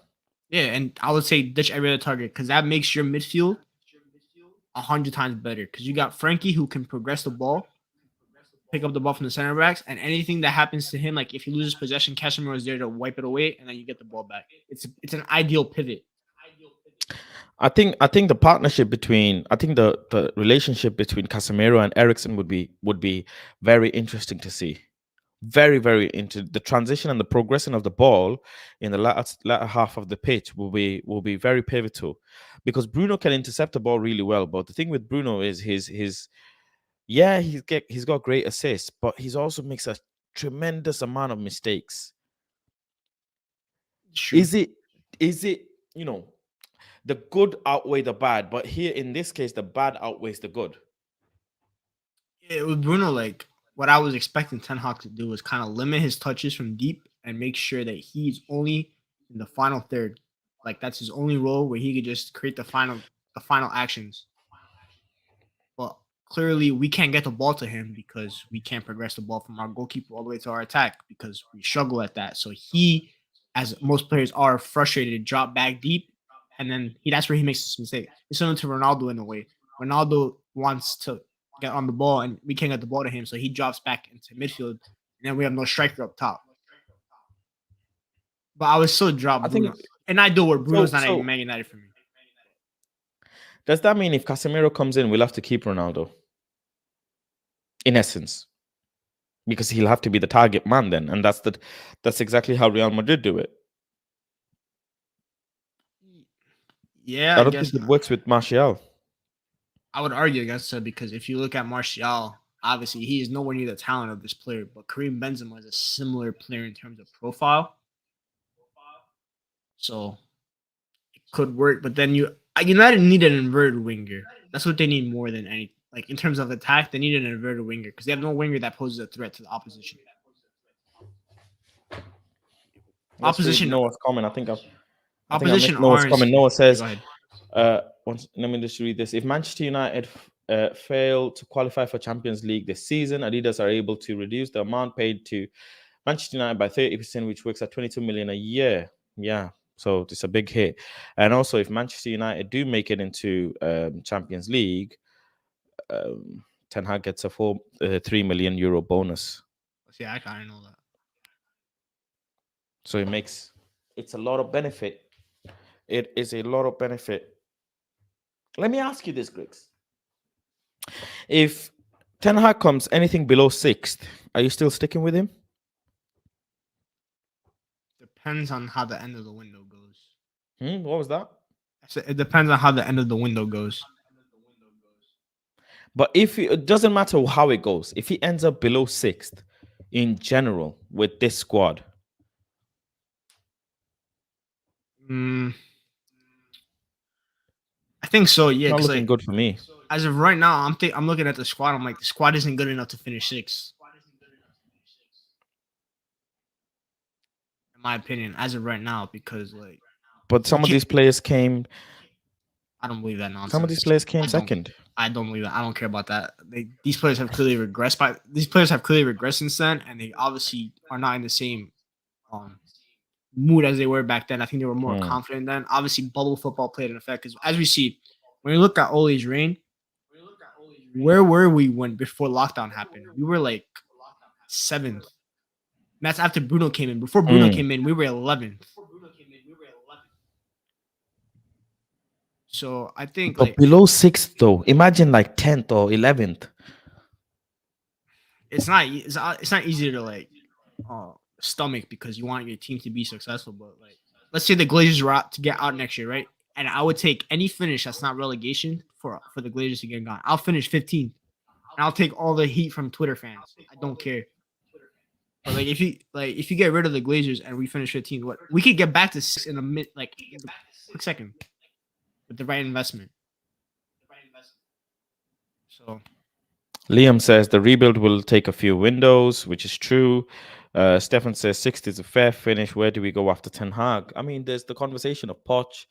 yeah, and I would say ditch every other target because that makes your midfield 100 times better. Because you got Frankie who can progress the ball, pick up the ball from the center backs, and anything that happens to him, like if he loses possession, Casemiro is there to wipe it away, and then you get the ball back. It's an ideal pivot. I think the partnership between I think the relationship between Casemiro and Ericsson would be very interesting to see. Very very into the transition and the progression of the ball in the latter half of the pitch will be very pivotal because Bruno can intercept the ball really well. But the thing with Bruno is his yeah he's got great assists, but he's also makes a tremendous amount of mistakes. It's true. Is it you know the good outweigh the bad, but here in this case the bad outweighs the good. Yeah, with Bruno, like what I was expecting Ten Hag to do was kind of limit his touches from deep and make sure that he's only in the final third. Like that's his only role where he could just create the final actions. But clearly we can't get the ball to him because we can't progress the ball from our goalkeeper all the way to our attack because we struggle at that. So he, as most players are, frustrated, drop back deep, and then that's where he makes his mistake. It's similar to Ronaldo in a way. Ronaldo wants to get on the ball and we can't get the ball to him, so he drops back into midfield, and then we have no striker up top. But I would still drop I think Bruno, and I do where so. Bruno's not a So Man United for me. does that mean if Casemiro comes in, we'll have to keep Ronaldo? In essence, because he'll have to be the target man then, and that's exactly how Real Madrid do it. Yeah, I I don't guess think it works with Martial. I would argue against it because if you look at Martial, obviously he is nowhere near the talent of this player, but Kareem Benzema is a similar player in terms of profile, so it could work. But then United need an inverted winger. That's what they need more than any. Like in terms of attack, they need an inverted winger because they have no winger that poses a threat to the opposition. Let's read Opposition, Noah's comment. I think I opposition missed Noah's orange. comment. Noah Yeah, says, go ahead. let me just read this. If Manchester United fail to qualify for Champions League this season, Adidas are able to reduce the amount paid to Manchester United by 30%, which works at 22 million a year. Yeah, so it's a big hit. And also, if Manchester United do make it into Champions League, Ten Hag gets a full 3 million euro bonus. Yeah, I kind of know that. So it's a lot of benefit. It is a lot of benefit. Let me ask you this, Griggs. If Ten Hag comes anything below sixth, are you still sticking with him? Depends on how the end of the window goes. What was that? It depends on how the end of the window goes. But if it doesn't matter how it goes, if he ends up below sixth in general with this squad, Mm, I think so. it's Yeah, not because looking like good for me. as of right now, I'm looking at the squad. I'm like the squad isn't good enough to finish sixth, in my opinion, as of right now. Because like But we some of can't. these players came. I don't believe that Some of these nonsense. players came I don't. second. I don't believe that. I don't care about that. These players have clearly regressed. These players have clearly regressed since then, and they obviously are not in the same um mood as they were back then. I think they were more Hmm. confident then. Obviously, bubble football played an effect because as we see, when you look at Ole's reign, where were we when before lockdown happened? We were like seventh. And that's after Bruno came in. Before Bruno Hmm. came in, we were 11th. So I think But like below sixth, though, imagine like 10th or 11th. it's not easy to like stomach because you want your team to be successful. But like, let's say the Glazers were out to get out next year, right? And I would take any finish that's not relegation for the Glazers to get gone. I'll finish 15th, and I'll take all the heat from Twitter fans. I don't care. But like if you get rid of the Glazers and we finish 15th, what we could get back to six in a in a quick second with the right investment. So Liam says the rebuild will take a few windows, which is true. Stefan says sixth is a fair finish. Where do we go after Ten Hag? I mean, there's the conversation of Poch,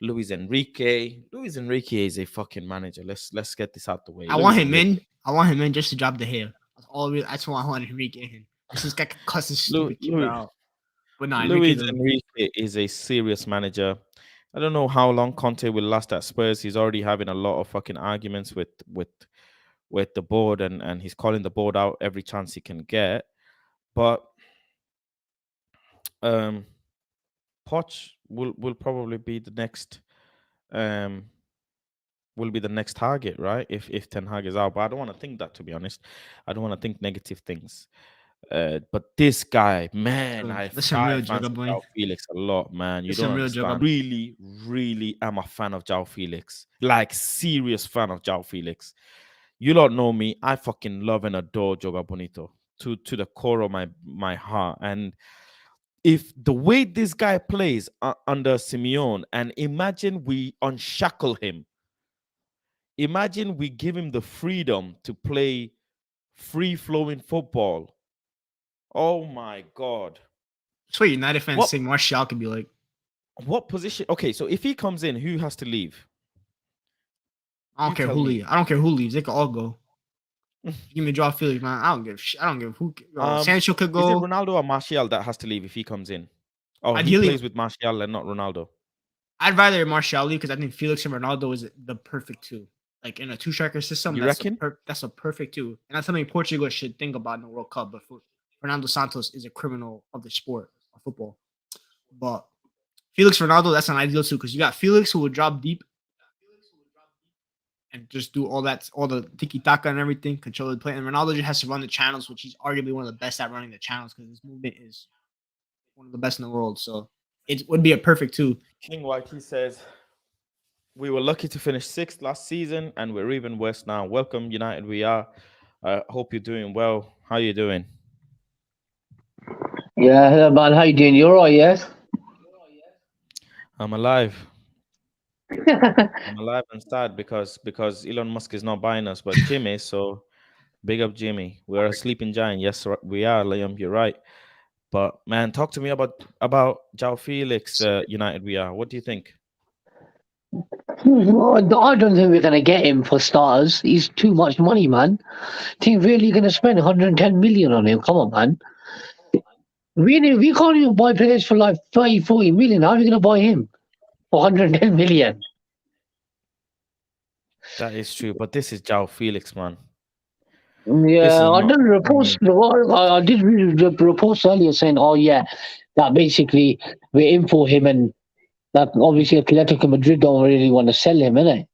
Luis Enrique. Luis Enrique is a fucking manager. Let's get this out the way. I want Luis him Enrique. in. I want him in just to drop the hair. That's why I want Enrique in. Just this guy can cuss this stupid keeper Louis, out. But nah, Luis Enrique's a Enrique is a serious manager. I don't know how long Conte will last at Spurs. He's already having a lot of fucking arguments with the board, and he's calling the board out every chance he can get. But um, Poch will probably be the next um will be the next target, right? If Ten Hag is out, but I don't want to think that, to be honest. I don't want to think negative things. But this guy, man, that's some real I jugger fancy boy. João Felix a lot, man. You That's don't some real understand. jugger. Really, really am a fan of João Felix. Like serious fan of João Felix. You don't know me. I fucking love and adore Joga Bonito to the core of my heart. And if the way this guy plays under Simeone, and imagine we unshackle him, imagine we give him the freedom to play free flowing football. Oh my God. That's what United fans What say Martial could be like. what position? Okay, so if he comes in, who has to leave? I You don't care tell who me. leaves. I don't care who leaves. They could all go. Give me Joao Felix, man. I don't give who. Sancho could Is it go. Ronaldo or Martial that has to leave if he comes in? Oh, he Ideally, plays with Martial and not Ronaldo. I'd rather Martial leave because I think Felix and Ronaldo is the perfect two. Like in a two striker system, You reckon? that's a perfect two, and that's something Portugal should think about in the World Cup. But for Fernando Santos is a criminal of the sport of football. But Felix Ronaldo, that's an ideal two because you got Felix who will drop deep and just do all the tiki taka and everything, control the play. And Ronaldo just has to run the channels, which he's arguably one of the best at running the channels because his movement is one of the best in the world. So it would be a perfect two. King White, he says, we were lucky to finish sixth last season and we're even worse now. Welcome, United. We are. I hope you're doing well. How you doing? Yeah, hello man, how you doing? You alright, yes? I'm alive. I'm alive and sad because Elon Musk is not buying us, but Jimmy. So big up, Jimmy. We're a sleeping giant. Yes, we are, Liam. You're right. But man, talk to me about Jao Felix. United. We are. What do you think? I don't think we're gonna get him for starters. He's too much money, man. Think really gonna spend 110 million on him? Come on, man. We can't even buy players for like 30, 40 million. How are we gonna buy him for 110 million? That is true. But this is Jao Felix, man. This Yeah, is I not. did reports. I did read the reports earlier saying, "Oh yeah, that basically we're in for him," and that obviously Atletico Madrid don't really want to sell him, innit?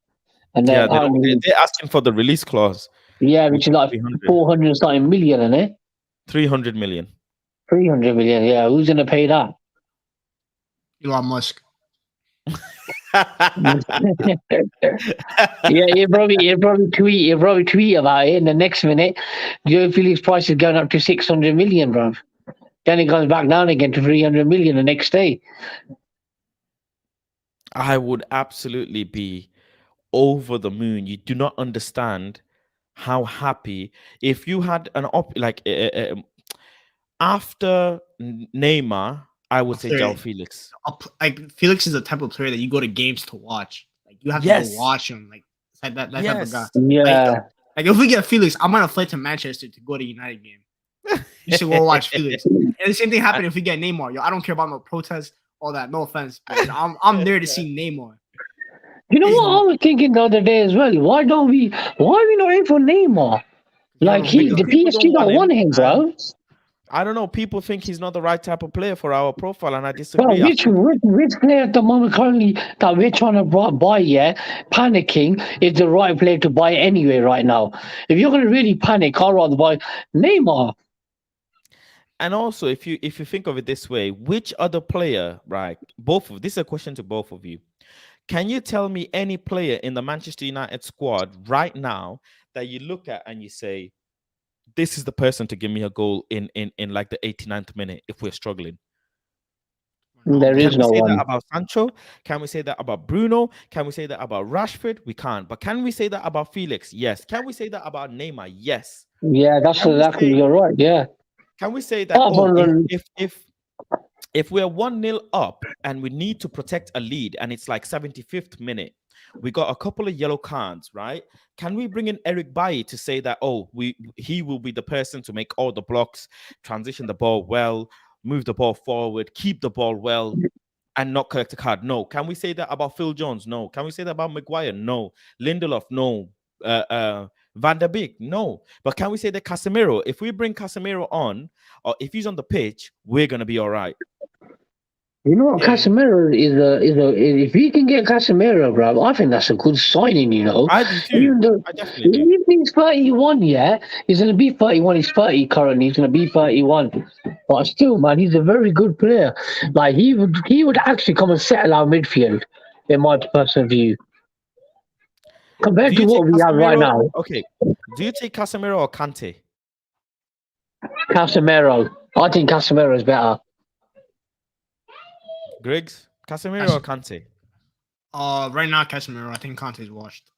And Yeah, they don't. apparently, They're asking for the release clause, yeah, which which is is like 300, 400 something million, innit? 300 million. 300 million. Yeah, who's gonna pay that? Elon Musk. Yeah, you probably tweet about it. In the next minute, Joe Felix price is going up to 600 million, bro. Then it comes back down again to 300 million the next day. I would absolutely be over the moon. You do not understand how happy if you had an after Neymar, I A would say Jao player, Felix. like Felix is the type of player that you go to games to watch. Like you have to go Yes, watch him. Like it's like that type of guy. yes. Like Yeah, like if we get Felix, I'm on a flight to Manchester to go to United game. You should go watch Felix. And the same thing I- happened if we get Neymar. Yo, I don't care about no protests, all that. No offense, but I'm there to see Neymar. you know He's what I was thinking the other day as well. Why are we not in for Neymar? we don't Like know who he the because are. people PSG don't want don't want him, him, and bro. I don't know. People think he's not the right type of player for our profile, and I Bro, disagree. I think which player at the moment currently that we're trying to buy, yeah, panicking is the right player to buy anyway right now. If you're gonna really panic, I'd rather buy Neymar. and also if you think of it this way, which other player, right? Both of this is a question to both of you. Can you tell me any player in the Manchester United squad right now that you look at and you say, this is the person to give me a goal in like the 89th minute if we're struggling? There Ronaldo. Can is we no say that one. about Sancho? Can we say that about Bruno? Can we say that about Rashford? We can't. But can we say that about Felix? Yes. Can we say that about Neymar? Yes. Yeah, that's Can we exactly. say You're right. Yeah. can we say that, Apart oh, from if we're 1-0 up and we need to protect a lead and it's like 75th minute, we got a couple of yellow cards, right? Can we bring in Eric Bailly to say that, oh, he will be the person to make all the blocks, transition the ball well, move the ball forward, keep the ball well, and not collect a card? No. Can we say that about Phil Jones? No. Can we say that about Maguire? No. Lindelof? No. Van der Beek? No. But can we say that Casemiro, if we bring Casemiro on, or if he's on the pitch, we're gonna be all right? you know what, Yeah, Casemiro if we can get Casemiro, bro, I think that's a good signing. You know, I do too. even though I definitely do. if he's 31, yeah, he's gonna be 31. He's 30 currently. He's gonna be 31. But still, man, he's a very good player. Like he would actually come and settle our midfield, in my personal view, Do compared to you take what we have right Casemiro? now. Okay. Do you take Casemiro or Kante? Casemiro, I think Casemiro is better. Griggs? Casemiro Cas- or Kante? right now Casemiro. I think Conte's washed.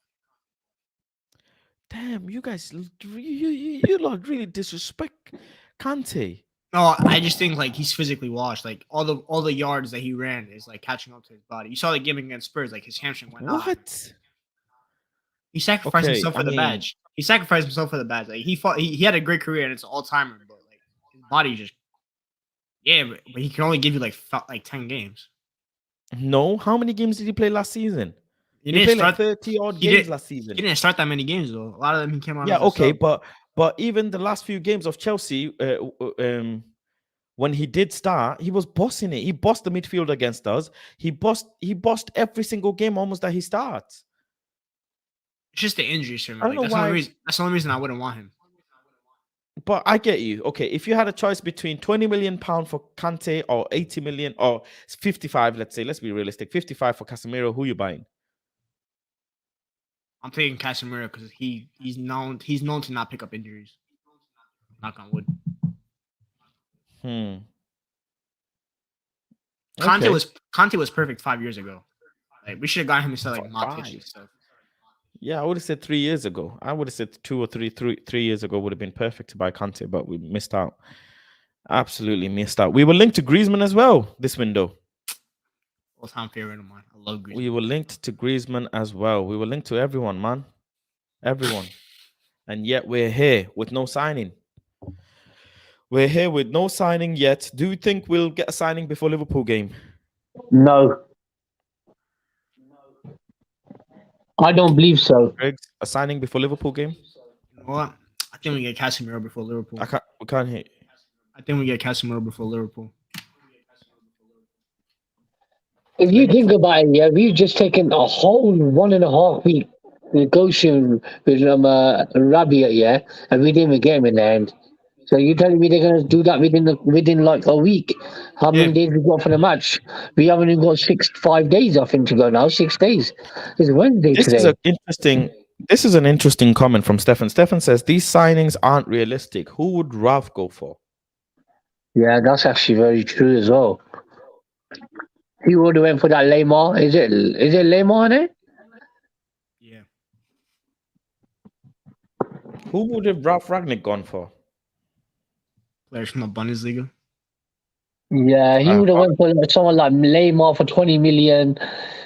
Damn, you guys, you lot really disrespect Kante. No, I just think like he's physically washed. Like all the yards that he ran is like catching up to his body. You saw the game against Spurs, like his hamstring went out. What? He sacrificed Okay, himself I for the mean, badge. He sacrificed himself for the badge. Like he fought. He had a great career and it's all timer, but like his body just but he can only give you like 10 games. no. How many games did he play last season? He He didn't played like start. 30 odd He games didn't. last He season. didn't start that many games though. A lot of them he came on Yeah, as a okay, sub. but even the last few games of Chelsea, when he did start, he was bossing it. He bossed the midfield against us. He bossed every single game almost that he starts. It's just the injuries for me. I don't Like know that's the only why, reason. That's the only reason I wouldn't want him. but I get you. Okay, if you had a choice between 20 million pound for Kante or 80 million or 55, let's say, let's be realistic, 55 for Casemiro, who you buying? I'm taking Casemiro because he's known to not pick up injuries. Knock on wood. Hmm. Conte Okay. was perfect 5 years ago. Like we should have gotten him instead of like Matic and Five. stuff. Yeah, I would have said 3 years ago. I would have said 2 or 3 years ago would have been perfect to buy Kante, but we missed out. Absolutely missed out. We were linked to Griezmann as well this window. All time favorite of mine. I love Griezmann. We were linked to Griezmann as well. We were linked to everyone, man. Everyone. And yet we're here with no signing. We're here with no signing yet. Do you think we'll get a signing before Liverpool game? No, I don't believe so. Griggs, a signing before Liverpool game? You know what? I think we get Casemiro before Liverpool. We can't hear. I think we get Casemiro before Liverpool. If Let you me think about it, yeah, we've just taken a whole 1.5 week negotiation with Rabiot, yeah, and we didn't even get him in the end. So you're telling me they're gonna do that within like a week? How Yeah. many days we got for the match? We haven't even got 5 days I think to go now. 6 days. It's Wednesday This is today. an interesting. This is an interesting comment from Stefan. Stefan says these signings aren't realistic. Who would Rav go for? Yeah, that's actually very true as well. He would have went for that Lamar. Is it Lamar in it? Yeah. Who would have Ralph Ragnick gone for? Players from the Bundesliga. Yeah, he would have went for someone like Lamar for 20 million.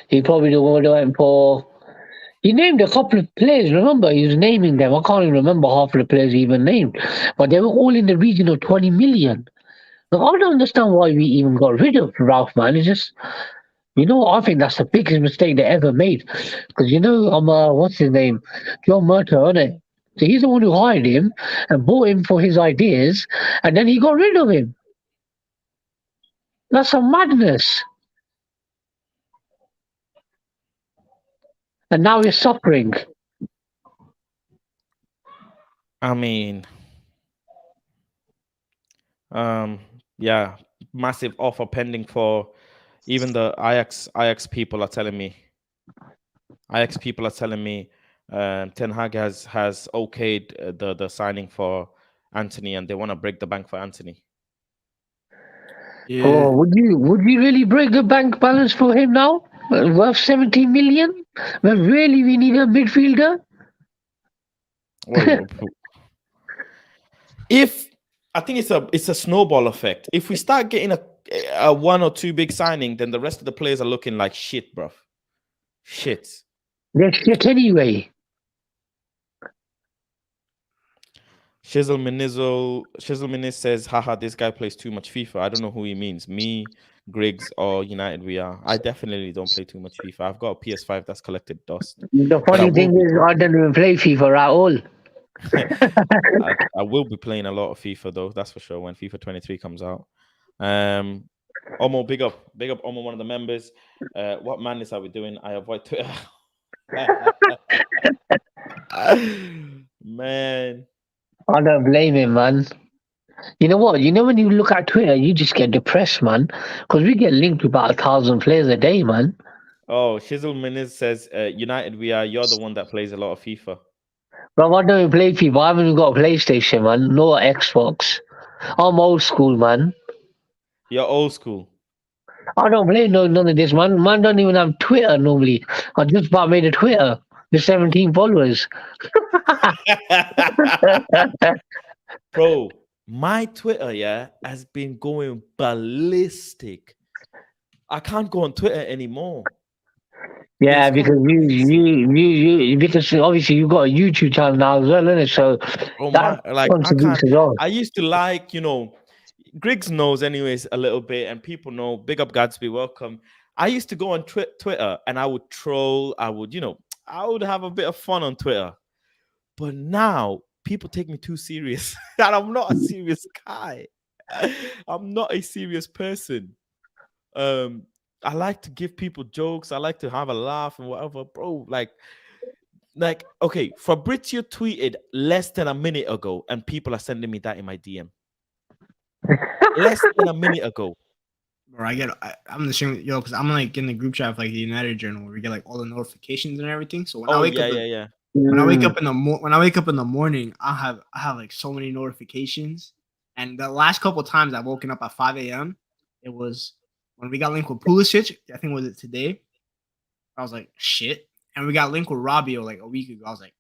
He probably would have went for. He named a couple of players. Remember, he was naming them. I can't even remember half of the players he even named, but they were all in the region of 20 million. Now, I don't understand why we even got rid of Ralph, man. It's just, I think that's the biggest mistake they ever made. Because what's his name, John Murtaugh, isn't it? So he's the one who hired him and bought him for his ideas, and then he got rid of him. That's some madness. And now he's suffering. I mean, yeah, massive offer pending for even the Ajax people are telling me. Ten Hag has okayed the signing for Anthony, and they want to break the bank for Anthony. Yeah. Oh, would you really break the bank balance for him now? Worth 17 million? When really we need a midfielder? Well, if I think it's a snowball effect. If we start getting a one or two big signing, then the rest of the players are looking like shit, bruv. Shit. They're shit anyway. Shizzle Miniz says, haha, this guy plays too much FIFA. I don't know who he means. Me, Griggs, or United we are. I definitely don't play too much FIFA. I've got a PS5 that's collected dust. The But I funny will thing be is, I don't even play FIFA at all. I will be playing a lot of FIFA though, that's for sure, when FIFA 23 comes out. Omo, big up Omo, one of the members. What madness are we doing? I avoid Twitter. Man. I don't blame him, man. You know what? When you look at Twitter, you just get depressed, man. Because we get linked to about 1,000 players a day, man. Oh, Shizzle Miniz says, United we are, you're the one that plays a lot of FIFA. But I don't even play FIFA. I haven't even got a PlayStation, man. No Xbox. I'm old school, man. You're old school. I don't play none of this, man. Man don't even have Twitter normally. I just about made a Twitter with 17 followers. Bro, my Twitter, yeah, has been going ballistic. I can't go on Twitter anymore. Yeah, It's gonna because be crazy. because obviously you've got a YouTube channel now as well, innit? So Oh that my, like I contributes can't. as well. I used to like, Griggs knows anyways a little bit, and people know. Big up Gadsby, welcome. I used to go on Twitter and I would troll. I would, I would have a bit of fun on Twitter. But now people take me too serious, and I'm not a serious guy. I'm not a serious person. Um, I like to give people jokes. I like to have a laugh and whatever, bro. Like, okay, Fabrizio tweeted less than a minute ago, and people are sending me that in my DM. Less than a minute ago. Or I'm the same, yo, because I'm like in the group chat of like the United Journal where we get like all the notifications and everything. So Oh yeah, yeah, yeah. Mm. when I wake up in the morning, I have like so many notifications. And the last couple of times I've woken up at 5 a.m. It was when we got linked with Pulisic. I think was it today. I was like, shit. And we got linked with Rabio like a week ago. God damn,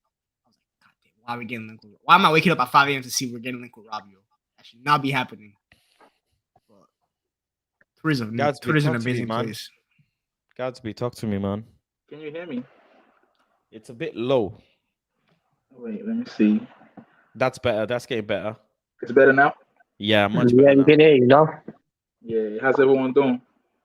why are we getting linked with? Why am I waking up at 5 a.m. to see we're getting linked with Rabio? That should not be happening. But Gadsby, Twitter's an talk to me, amazing man. place. Gadsby, talk to me, man. Can you hear me? It's a bit low. Wait, let me see. That's better. That's getting better. It's better now? Yeah, much Yeah, better you now. can hear, Yeah. How's everyone doing?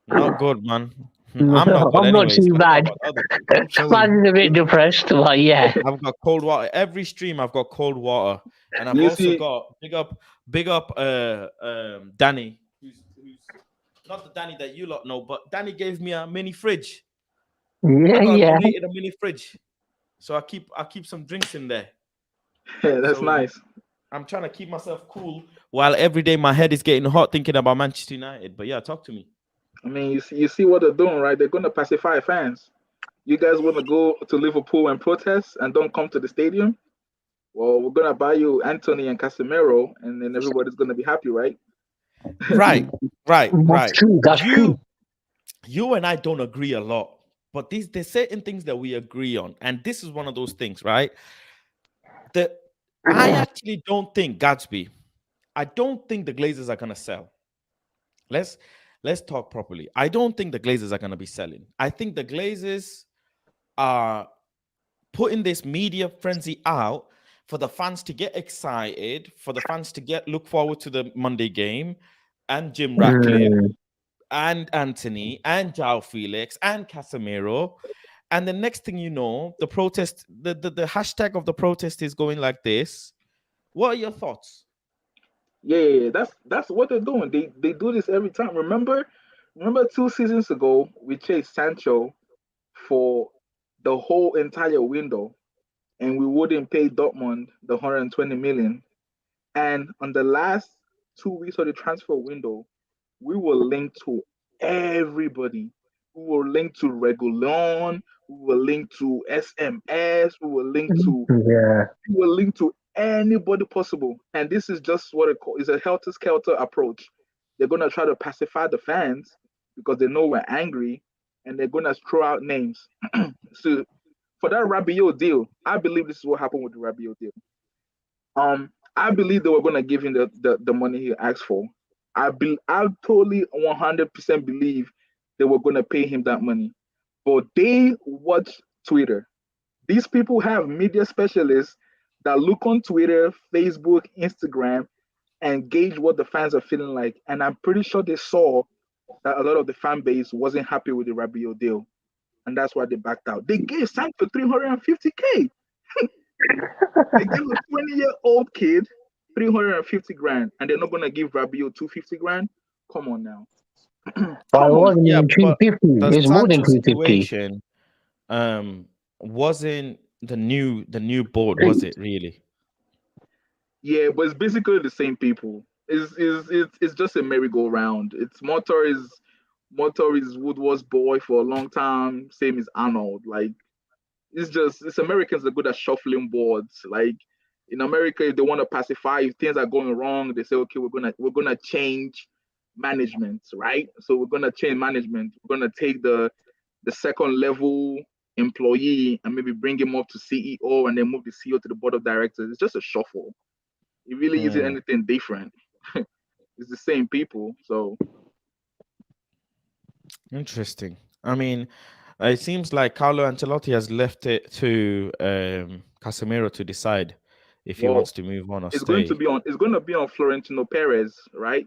Not good, man. I'm not good I'm not anyways. too I don't know bad. about other I'm people. chilling. Man's a bit depressed, but yeah. I've got cold water. Every stream I've got cold water. And I've You also see, got big up Danny, who's not the Danny that you lot know, but Danny gave me a mini fridge. I Yeah, got yeah. donated a mini fridge. So I keep some drinks in there. that's So nice. I'm trying to keep myself cool while every day my head is getting hot thinking about Manchester United. But yeah, talk to me. I mean, you see what they're doing, right? They're going to pacify fans. You guys want to go to Liverpool and protest and don't come to the stadium? Well, we're going to buy you Anthony and Casemiro, and then everybody's going to be happy, right? Right, right, That's right. true. That's true. You and I don't agree a lot, but there's certain things that we agree on, and this is one of those things, right? That I actually don't think Gatsby. I don't think the Glazers are gonna sell. Let's let's talk properly. I don't think the Glazers are gonna be selling. I think the Glazers are putting this media frenzy out for the fans to get excited, for the fans to get look forward to the Monday game, and Jim Ratcliffe Mm. and Anthony and Jao Felix and Casemiro. And the next thing you know, the protest, the hashtag of the protest is going like this. What are your thoughts? Yeah. That's what they're doing. They do this every time. Remember 2 seasons ago we chased Sancho for the whole entire window, and we wouldn't pay Dortmund the 120 million. And on the last 2 weeks of the transfer window, we were linked to everybody. We were linked to Regulon. We were linked to SMS. Yeah. We were linked to anybody possible. And this is just what it is a helter skelter approach. They're gonna try to pacify the fans because they know we're angry, and they're gonna throw out names. So for that Rabiot deal, I believe this is what happened with the Rabiot deal. I believe they were gonna give him the money he asked for. I totally 100% believe they were gonna pay him that money. But they watch Twitter. These people have media specialists that look on Twitter, Facebook, Instagram, and gauge what the fans are feeling like. And I'm pretty sure they saw that a lot of the fan base wasn't happy with the Rabiot deal, and that's why they backed out. They gave Sancho 350K. They give a 20-year-old kid 350 grand, and they're not gonna give Rabiot 250 grand. Come on now. But it Come on. wasn't Yeah, even but 250. the It's more than Sancho 250. situation wasn't the new board, was it really? Yeah, but it's basically the same people. It's just a merry-go-round. Motor is Woodward's boy for a long time, same as Arnold. Like it's Americans that are good at shuffling boards. Like in America, if they want to pacify, if things are going wrong, they say, okay, we're gonna change management, right? So we're gonna change management. We're gonna take the second level employee and maybe bring him up to CEO and then move the CEO to the board of directors. It's just a shuffle. It really isn't Hmm, anything different. It's the same people. So interesting. I mean, It seems like Carlo Ancelotti has left it to Casemiro to decide if he Well, wants to move on or it's going to stay. be on. It's going to be on Florentino Perez, right?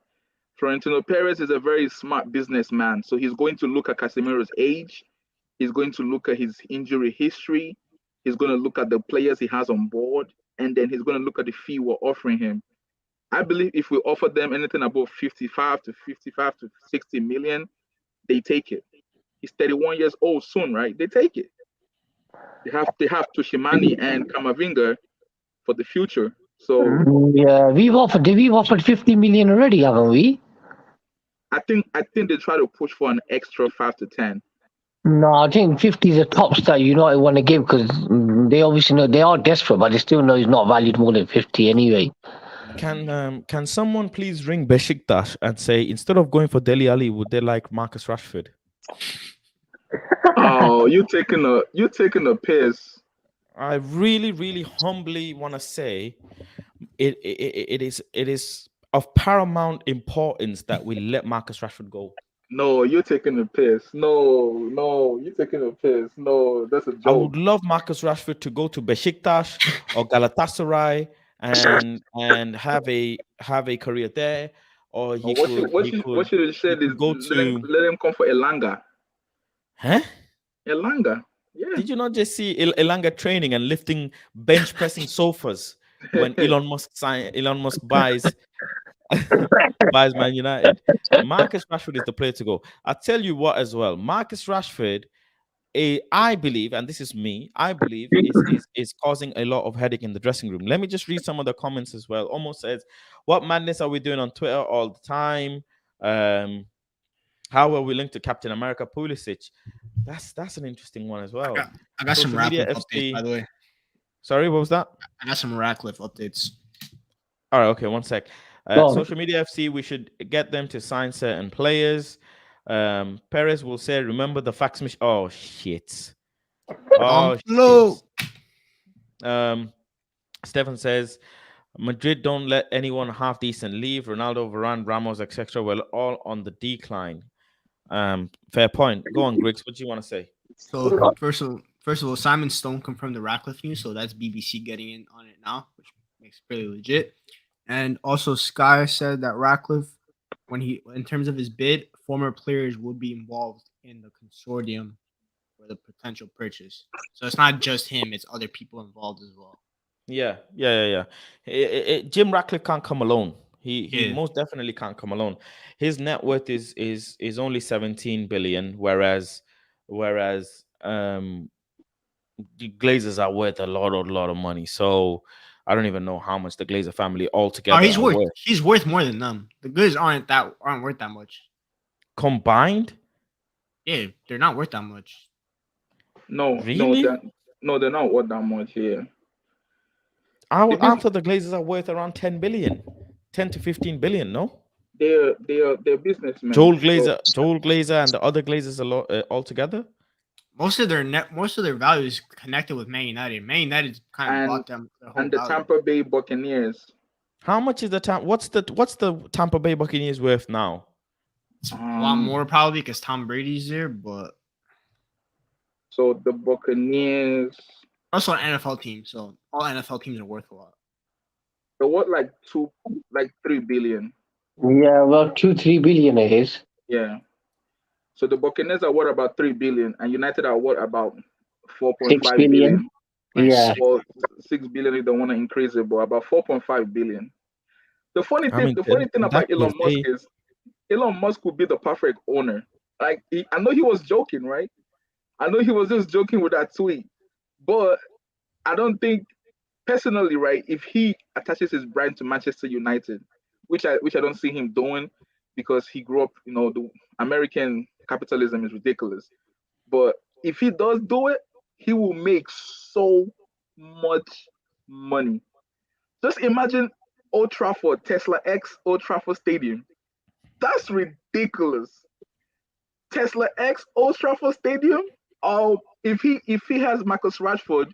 Florentino Perez is a very smart businessman, so he's going to look at Casemiro's age. He's going to look at his injury history. He's going to look at the players he has on board, and then he's going to look at the fee we're offering him. I believe if we offer them anything above 55 to 60 million, they take it. He's 31 years old soon, right? They take it. They have Tushimani and Kamavinga for the future. So Yeah, we've offered 50 million already, haven't we? I think they try to push for an extra 5 to 10. No, I think 50 is the tops that United want to give because they obviously know they are desperate, but they still know he's not valued more than 50 anyway. Can someone please ring Besiktas and say instead of going for Deli Ali, would they like Marcus Rashford? Oh, you taking a piss. I really, really humbly want to say it is of paramount importance that we let Marcus Rashford go. No, you're taking a piss. No, no, you're taking a piss. No, that's a I would joke. love Marcus Rashford to go to Besiktas or Galatasaray and have a career there, or Or he what you could what he you could what you he said is could go let him to let him come for Elanga. huh? Elanga. Yeah. Did you not just see Elanga training and lifting bench pressing sofas when Elon Musk buys Man United? Marcus Rashford is the player to go. I tell you what as well, Marcus Rashford, I believe, and this is me, I believe is causing a lot of headache in the dressing room. Let me just read some of the comments as well. Almost says, "What madness are we doing on Twitter all the time? Um, how are we linked to Captain America Pulisic?" That's an interesting one as I well. got I got some Social media Ratcliffe updates, by FC. the way. Sorry, what was that? I got some Ratcliffe updates. All right, okay, one sec. Well, Social media FC, we should get them to sign certain players. Perez will say, "Remember the fax machine." Oh shit! Oh Low. shit! Um, Stefan says, "Madrid don't let anyone half decent leave. Ronaldo, Varane, Ramos, etc. We're all on the decline." Fair point. Go on, Griggs. What do you want to say? So first of all, Simon Stone confirmed the Ratcliffe news, so that's BBC getting in on it now, which makes it pretty legit. And also Sky said that Ratcliffe, when he in terms of his bid, former players would be involved in the consortium for the potential purchase. So it's not just him; it's other people involved as well. Yeah. Jim Ratcliffe can't come alone. He Yeah. most definitely can't come alone. His net worth is only 17 billion, whereas the Glazers are worth a lot of money. So I don't even know how much the Glazer family Oh, altogether are worth he's worth more than them. The goods aren't worth that much. combined. Yeah, they're not worth that much. No, no, Really? they're not worth that much here. The I bus thought the Glazers are worth around 10 billion, 10 to 15 billion. No, they're businessmen. So Joel Glazer, and the other Glazers a lot altogether. Most of their value is connected with Man United. Man United kind of and bought them their whole and the value. Tampa Bay Buccaneers. How much is the what's the Tampa Bay Buccaneers worth now? It's a lot Um, more probably because Tom Brady's there, but so the Buccaneers, also an NFL team. So all NFL teams are worth a lot. they're what like 3 billion. yeah, well, 2-3 billion it is. Yeah. So the Buccaneers are what about 3 billion, and United are what about four point Six five billion. billion. Like Yeah. six. Well, 6 billion if they want to increase it, but about 4.5 billion. The funny I thing, mean, the funny thing in that about case, Elon Musk is Elon Musk would be the perfect owner. Like I know he was joking, right? I know he was just joking with that tweet, but I don't think personally, right? If he attaches his brand to Manchester United, which I don't see him doing, because he grew up, the American capitalism is ridiculous. But if he does do it, he will make so much money. Just imagine Old Trafford, Tesla X Old Trafford Stadium. That's ridiculous. Tesla X Old Trafford Stadium. Oh, if he has Marcus Rashford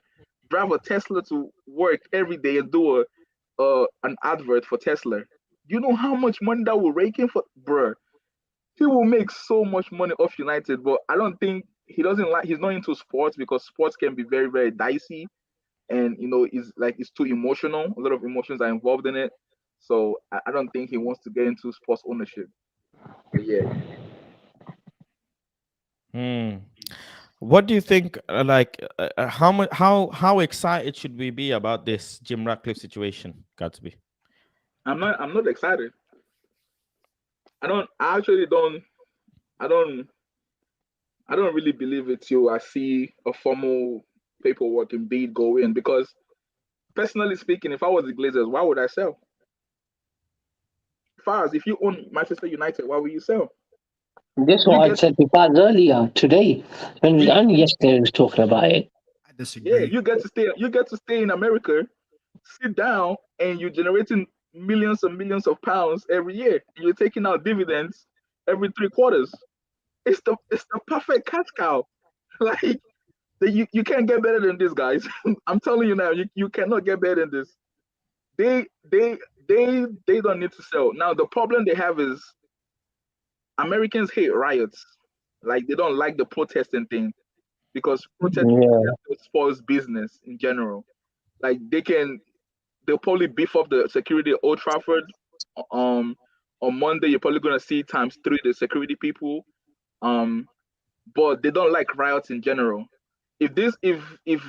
drive a Tesla to work every day and do an advert for Tesla, you know how much money that will rake in for, bruh. He will make so much money off United, but I don't think he doesn't like. He's not into sports because sports can be very very dicey, and it's too emotional. A lot of emotions are involved in it. So I don't think he wants to get into sports ownership. But yeah, Hmm. What do you think? How much? How excited should we be about this Jim Ratcliffe situation, Gatsby? I'm not excited. I don't. I actually don't. I don't. I don't really believe it till I see a formal paperwork and bid go in. Because personally speaking, if I was the Glazers, why would I sell? Fars, if you own Manchester United, why would you sell? This is You what I get said to Baz earlier today. When you and yesterday I was talking about it. I yeah, disagree. you get to stay in America, sit down, and you're generating millions and millions of pounds every year. You're taking out dividends every 3 quarters. It's the perfect cash cow. Like you can't get better than this, guys. I'm telling you now, you cannot get better than this. They they they don't need to sell. Now the problem they have is Americans hate riots. Like they don't like the protesting thing because Yeah. protest spoils business in general. Like they'll probably beef up the security at Old Trafford. Um, on Monday you're probably gonna see times three the security people. Um, but they don't like riots in general. If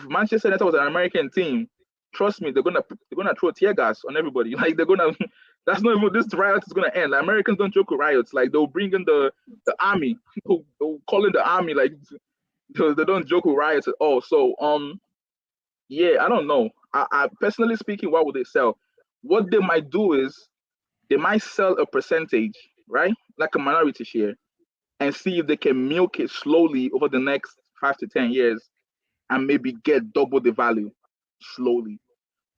Manchester United was an American team, trust me, they're gonna throw tear gas on everybody. Like they're gonna that's not even this riot is gonna end. Like, Americans don't joke with riots. Like they'll bring in the army, they'll call in the army. Like they don't joke with riots at all. So yeah, I don't know. I personally speaking, what would they sell? What they might do is they might sell a percentage, right? Like a minority share, and see if they can milk it slowly over the next 5 to 10 years and maybe get double the value slowly.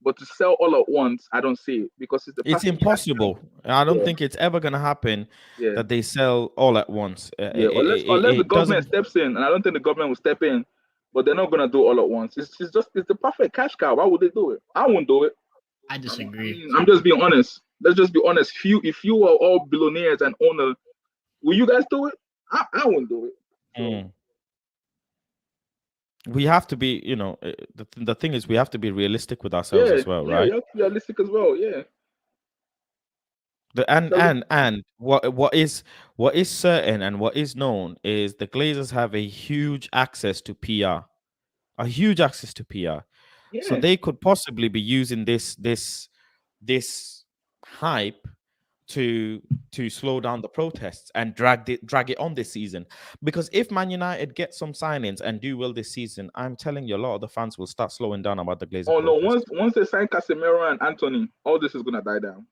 But to sell all at once, I don't see it because it's the It's perfect cash cow. impossible. I don't Yeah, think it's ever gonna happen yeah, that they sell all at once. yeah. Unless the It government doesn't. steps in, and I don't think the government will step in, but they're not gonna do all at once. It's the perfect cash cow. Why would they do it? I won't do it. I I disagree. mean, I'm just being honest. Let's just be honest. If you are all billionaires and owner, will you guys do it? I won't do it. So Mm. We have to be, the thing is, we have to be realistic with ourselves yeah, as well, yeah, you right? have to be realistic as well. Yeah. The and So and what is certain and what is known is the Glazers have a huge access to PR, a huge access to PR. So yeah. they could possibly be using this hype to slow down the protests and drag it on this season. Because if Man United get some signings and do well this season, I'm telling you, a lot of the fans will start slowing down about the Glazer Oh no, once protest. once they sign Casemiro and Anthony, all this is gonna die down.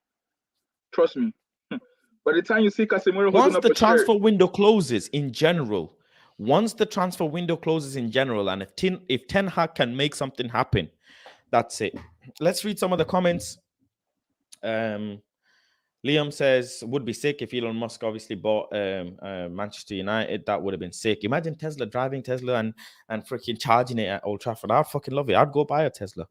Trust me. By the time you see Casemiro holding Once up the a shirt, transfer window closes in general, once the transfer window closes in general, and if Ten Hag can make something happen, that's it. Let's read some of the comments. Um, Liam says, would be sick if Elon Musk obviously bought Manchester United. That would have been sick. Imagine Tesla driving Tesla and freaking charging it at Old Trafford. I'd fucking love it. I'd go buy a Tesla.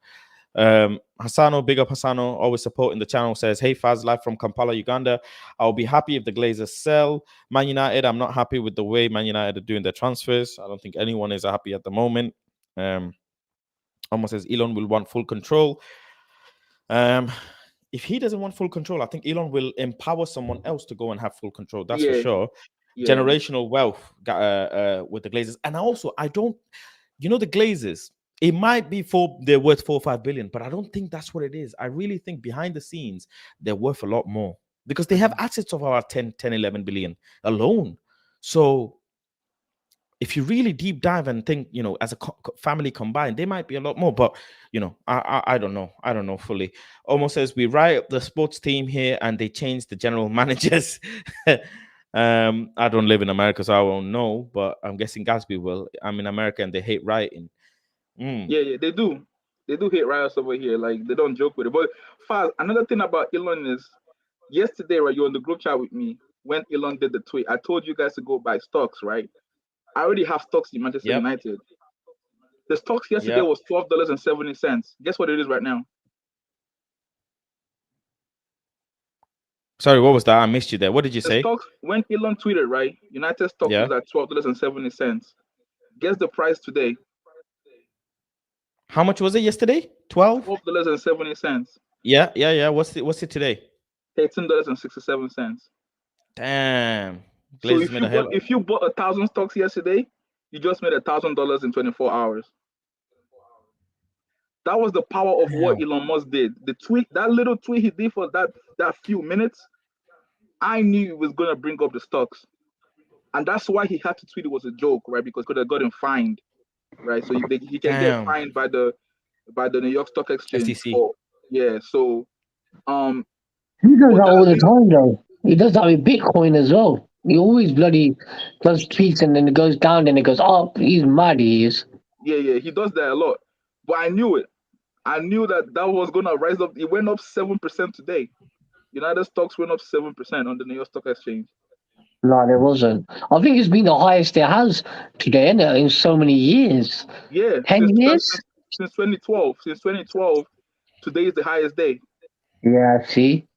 Hassano, big up Hassano, always supporting the channel, says, hey Faz, live from Kampala, Uganda. I'll be happy if the Glazers sell. Man United, I'm not happy with the way Man United are doing their transfers. I don't think anyone is happy at the moment. Almost says Elon will want full control. If he doesn't want full control, I think Elon will empower someone else to go and have full control. That's for yeah, sure. yeah. Generational wealth with the Glazers. And also, I don't, the Glazers, it might be they're worth 4 or 5 billion, but I don't think that's what it is. I really think behind the scenes, they're worth a lot more because they have assets of about 11 billion alone. So if you really deep dive and think, as a family combined, they might be a lot more. But I don't know. I don't know fully. Almost says we write up the sports team here, and they change the general managers. I don't live in America, so I won't know. But I'm guessing Gatsby will. I'm in America, and they hate writing. Yeah, yeah, they do. They do hate riots over here. Like they don't joke with it. But Faz, another thing about Elon is yesterday, right, you're on the group chat with me when Elon did the tweet. I told you guys to go buy stocks, right? I already have stocks in Manchester Yep. United. The stocks yesterday Yep. was $12.70. Guess what it is right now? Sorry, what was that? I missed you there. What did you The say? stocks when Elon tweeted, right? United stock Yeah. was at $12.70. Guess the price today. How much was it yesterday? 12? $12.70. Yeah, yeah, yeah. What's it today? $13.67. Damn. So Glazers made a hell. if you bought 1,000 stocks yesterday, you just made $1,000 in 24 hours. That was the power of what Damn. Elon Musk did. The tweet, that little tweet he did for that few minutes, I knew it was gonna bring up the stocks, and that's why he had to tweet it was a joke, right? Because could have gotten fined, right? So he can get Damn. fined by the New York Stock Exchange SEC. for, yeah. So um He does for that that all the little, time, though. He does that with Bitcoin as well. He always bloody does tweets and then it goes down, then it goes up. He's mad, he is. yeah, he does that a lot. But I knew it. I knew that was gonna rise up. It went up 7% today. United stocks went up 7% on the New York Stock Exchange. No, there wasn't. I think it's been the highest it has today, innit, in so many years. Yeah, 10 years? since 2012. Since 2012, today is the highest day. Yeah, see?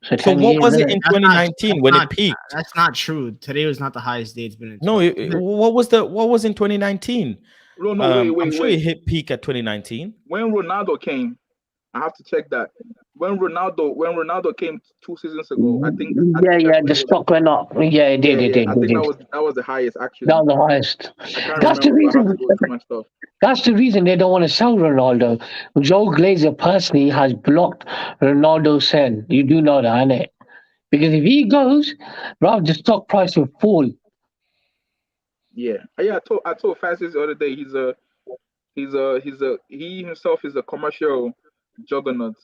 So So 10 what years, was it innit? in 2019 when it peaked? That's not true. Today was not the highest day it's been in No, 12. what was in 2019? No, no, wait, I'm wait, sure it wait. hit peak at 2019. When Ronaldo came, I have to check that. When Ronaldo came 2 seasons ago, I Yeah, think that's yeah, when the it was. stock went up. Yeah, it Yeah, did, it yeah. did, I it think did. that was the highest That actually. was the highest. I can't That's the remember, but I have reason. to go through my stuff. That's the reason they don't want to sell Ronaldo. Joe Glazer personally has blocked Ronaldo's sell. You do know that, innit? Because if he goes, bro, the stock price will fall. Yeah, yeah. I told Francis the other day he himself is a commercial juggernaut.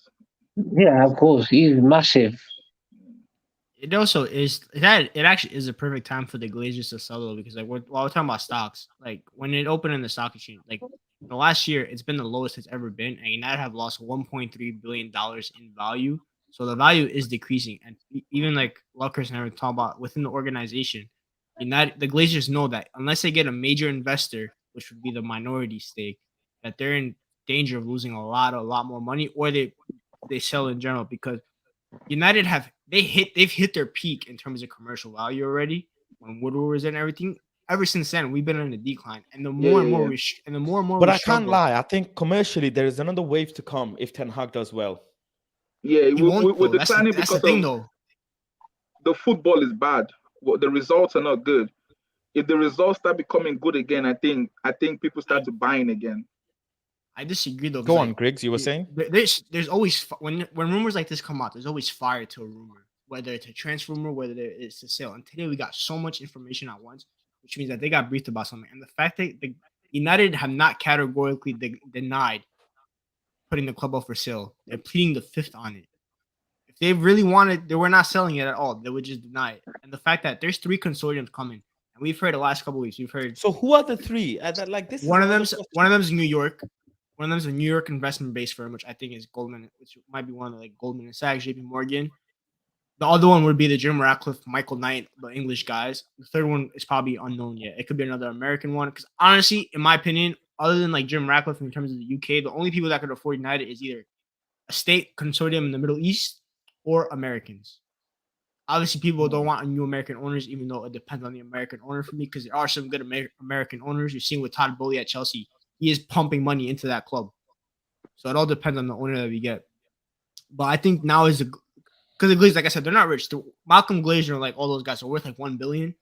Yeah, of course. He's massive. It also is that it actually is a perfect time for the Glazers to sell though, because like while we're talking about stocks, like when it opened in the stock exchange, like the last year it's been the lowest it's ever been, and United have lost $1.3 billion in value. So the value is decreasing, and even like Luckers and I were talking about within the organization, United the Glazers know that unless they get a major investor, which would be the minority stake, that they're in danger of losing a lot more money, or they sell in general because United they've hit their peak in terms of commercial value already when Woodward was in everything. Ever since then, we've been on a decline, and Yeah, yeah, yeah. the more and more But we I can't struggle, lie. I think commercially there is another wave to come if Ten Hag does well. Yeah, he won't we're though. declining That's the because thing of though. the football is bad. Well, the results are not good. If the results start becoming good again, I think people start I to buying again. I disagree though because Go on, like Griggs. You were saying? there's always when rumors like this come out, there's always fire to a rumor, whether it's a transfer rumor, whether it's a sale. And today we got so much information at once, which means that they got briefed about something. And the fact that the United have not categorically denied putting the club up for sale. They're pleading the fifth on it. If they really wanted, they were not selling it at all. They would just deny it. And the fact that there's three consortiums coming, and we've heard the last couple of weeks, we've heard So who are the three? This is another one of question. them's New York, one of them's a New York investment based firm, which I think is Goldman, which might be one of the like Goldman and Sachs, JP Morgan. The other one would be the Jim Ratcliffe, Michael Knight, the English guys. The third one is probably unknown yet. It could be another American one. Because honestly, in my opinion, other than like Jim Ratcliffe in terms of the UK, the only people that could afford United is either a state consortium in the Middle East or Americans. Obviously, people don't want new American owners, even though it depends on the American owner for me, because there are some good American owners. You're seeing with Todd Bowley at Chelsea, he is pumping money into that club. So it all depends on the owner that we get. But I think now is because the Glazers, like I said, they're not rich. Malcolm Glazer, like all those guys, are worth like $1 billion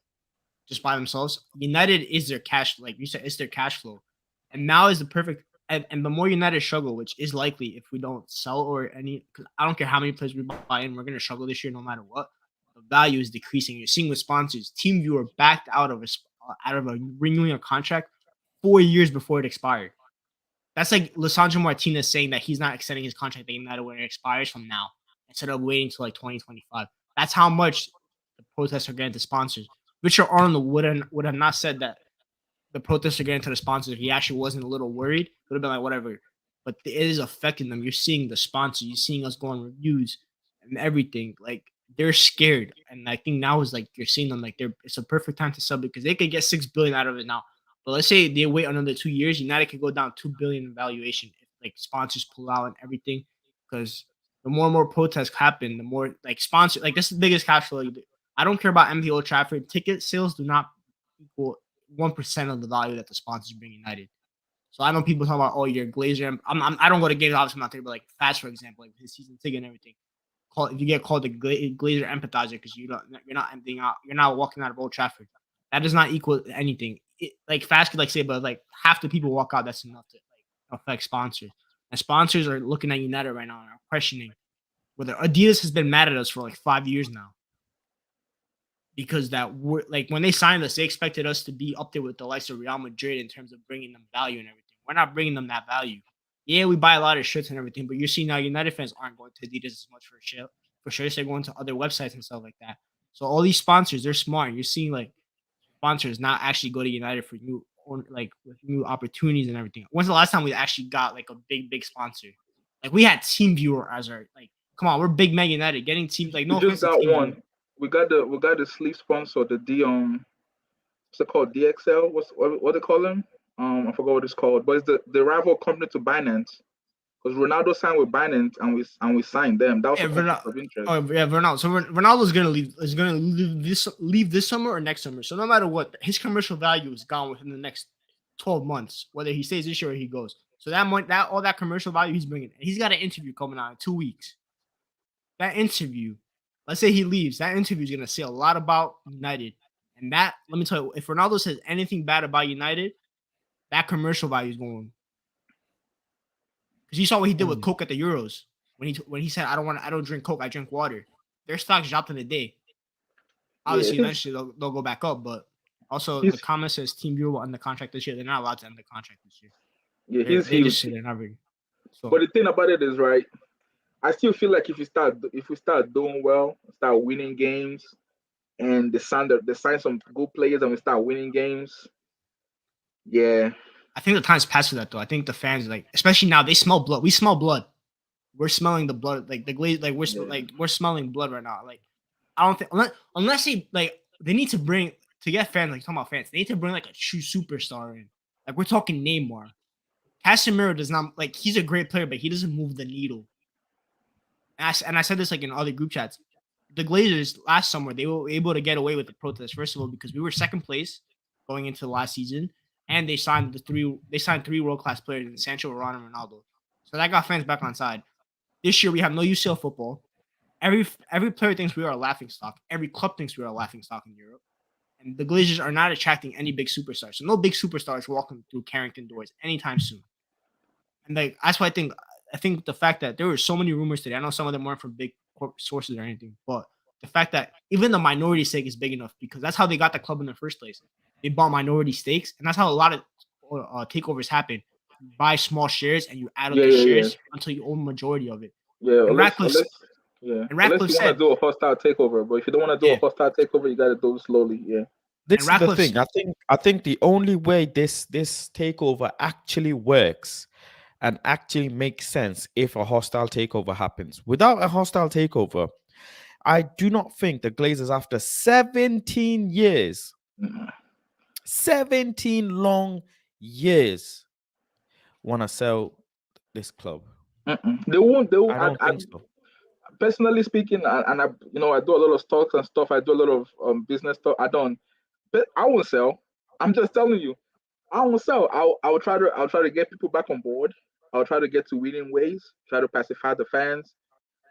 just by themselves. United is their cash, like you said, it's their cash flow, and now is the perfect. And the more United struggle, which is likely if we don't sell or any, because I don't care how many players we buy in, we're gonna struggle this year no matter what. The value is decreasing. You're seeing with sponsors, TeamViewer backed out of a renewing a contract 4 years before it expired. That's like Lisandro Martinez saying that he's not extending his contract at United when it expires from now instead of waiting until like 2025. That's how much the protests are getting to sponsors. Richard Arnold would have not said that the protests are getting to the sponsors. If he actually wasn't a little worried, it would have been like whatever. But it is affecting them. You're seeing the sponsors. You're seeing us go on reviews and everything. Like they're scared, and I think now is like you're seeing them like it's a perfect time to sell because they could get $6 billion out of it now. But let's say they wait another 2 years, United could go down $2 billion in valuation if like sponsors pull out and everything. Because the more and more protests happen, the more like sponsor like this is the biggest cash flow. I don't care about MPO Trafford. Ticket sales do not equal 1% of the value that the sponsors bring United. So I know people talk about, oh, you're Glazer. I don't go to games, obviously I'm not there, but like Fast, for example, like his season ticket and everything. If you get called a Glazer empathizer because you're not emptying out, you're not walking out of Old Trafford. That does not equal anything. Like Fast could like say, but like half the people walk out, that's enough to like affect sponsors. And sponsors are looking at United right now and are questioning whether Adidas has been mad at us for like 5 years now. Because that we're like when they signed us, they expected us to be up there with the likes of Real Madrid in terms of bringing them value and everything. We're not bringing them that value. Yeah, we buy a lot of shirts and everything, but you're seeing now United fans aren't going to Adidas as much for sure. For sure, they're going to other websites and stuff like that. So all these sponsors, they're smart. You're seeing like sponsors not actually go to United for new like with new opportunities and everything. When's the last time we actually got like a big sponsor? Like we had TeamViewer as our like. Come on, we're big Man United. Getting team like no We just offense to got TeamViewer. one. We got the sleeve sponsor, the D what's it called? DXL? What they call them? I forgot what it's called, but it's the rival company to Binance. Because Ronaldo signed with Binance and we signed them. That was Yeah, a conflict of interest. oh yeah, Ronaldo. So Ronaldo's gonna leave. Is gonna leave this summer or next summer. So no matter what, his commercial value is gone within the next 12 months. Whether he stays this year or he goes. So all that commercial value he's bringing. He's got an interview coming out in 2 weeks. That interview, let's say he leaves. That interview is gonna say a lot about United. And that, let me tell you, if Ronaldo says anything bad about United, that commercial value is going. Because you saw what he did with Coke at the Euros when he said, I don't drink Coke, I drink water. Their stocks dropped in a day. Obviously, eventually they'll go back up, but also the comment says Team Viewer will end the contract this year. They're not allowed to end the contract this year. Yeah, they just say they're not ready. So, but the thing about it is, right, I still feel like if we start doing well, start winning games, and they sign some good players and we start winning games, yeah. I think the time's passed for that though. I think the fans like, especially now, they smell blood. We smell blood. We're smelling the blood, like the glaze, like we're smelling blood right now. Like I don't think unless they need to bring to get fans, like talking about fans, they need to bring like a true superstar in. Like we're talking Neymar. Casemiro does not like he's a great player, but he doesn't move the needle. And I said this like in other group chats. The Glazers last summer, they were able to get away with the protest, first of all, because we were second place going into the last season, and they signed three world-class players in Sancho, Varane, and Ronaldo. So that got fans back on side. This year we have no UCL football. Every player thinks we are a laughing stock. Every club thinks we are a laughing stock in Europe. And the Glazers are not attracting any big superstars. So no big superstars walking through Carrington doors anytime soon. And like that's why I think the fact that there were so many rumors today, I know some of them weren't from big corporate sources or anything, but the fact that even the minority stake is big enough because that's how they got the club in the first place. They bought minority stakes, and that's how a lot of takeovers happen. You buy small shares and you add up the shares until you own the majority of it. Yeah, and Ratcliffe said, unless you want to do a hostile takeover, but if you don't want to do a hostile takeover, you got to do it slowly. Yeah. This is the thing. I think the only way this takeover actually works and actually makes sense if a hostile takeover happens. Without a hostile takeover, I do not think the Glazers, after 17 years, 17 long years, want to sell this club. They won't. I don't think so. Personally speaking, and I do a lot of stocks and stuff. I do a lot of business stuff. But I won't sell. I'm just telling you, I won't sell. I'll try to get people back on board. I'll try to get to winning ways. Try to pacify the fans.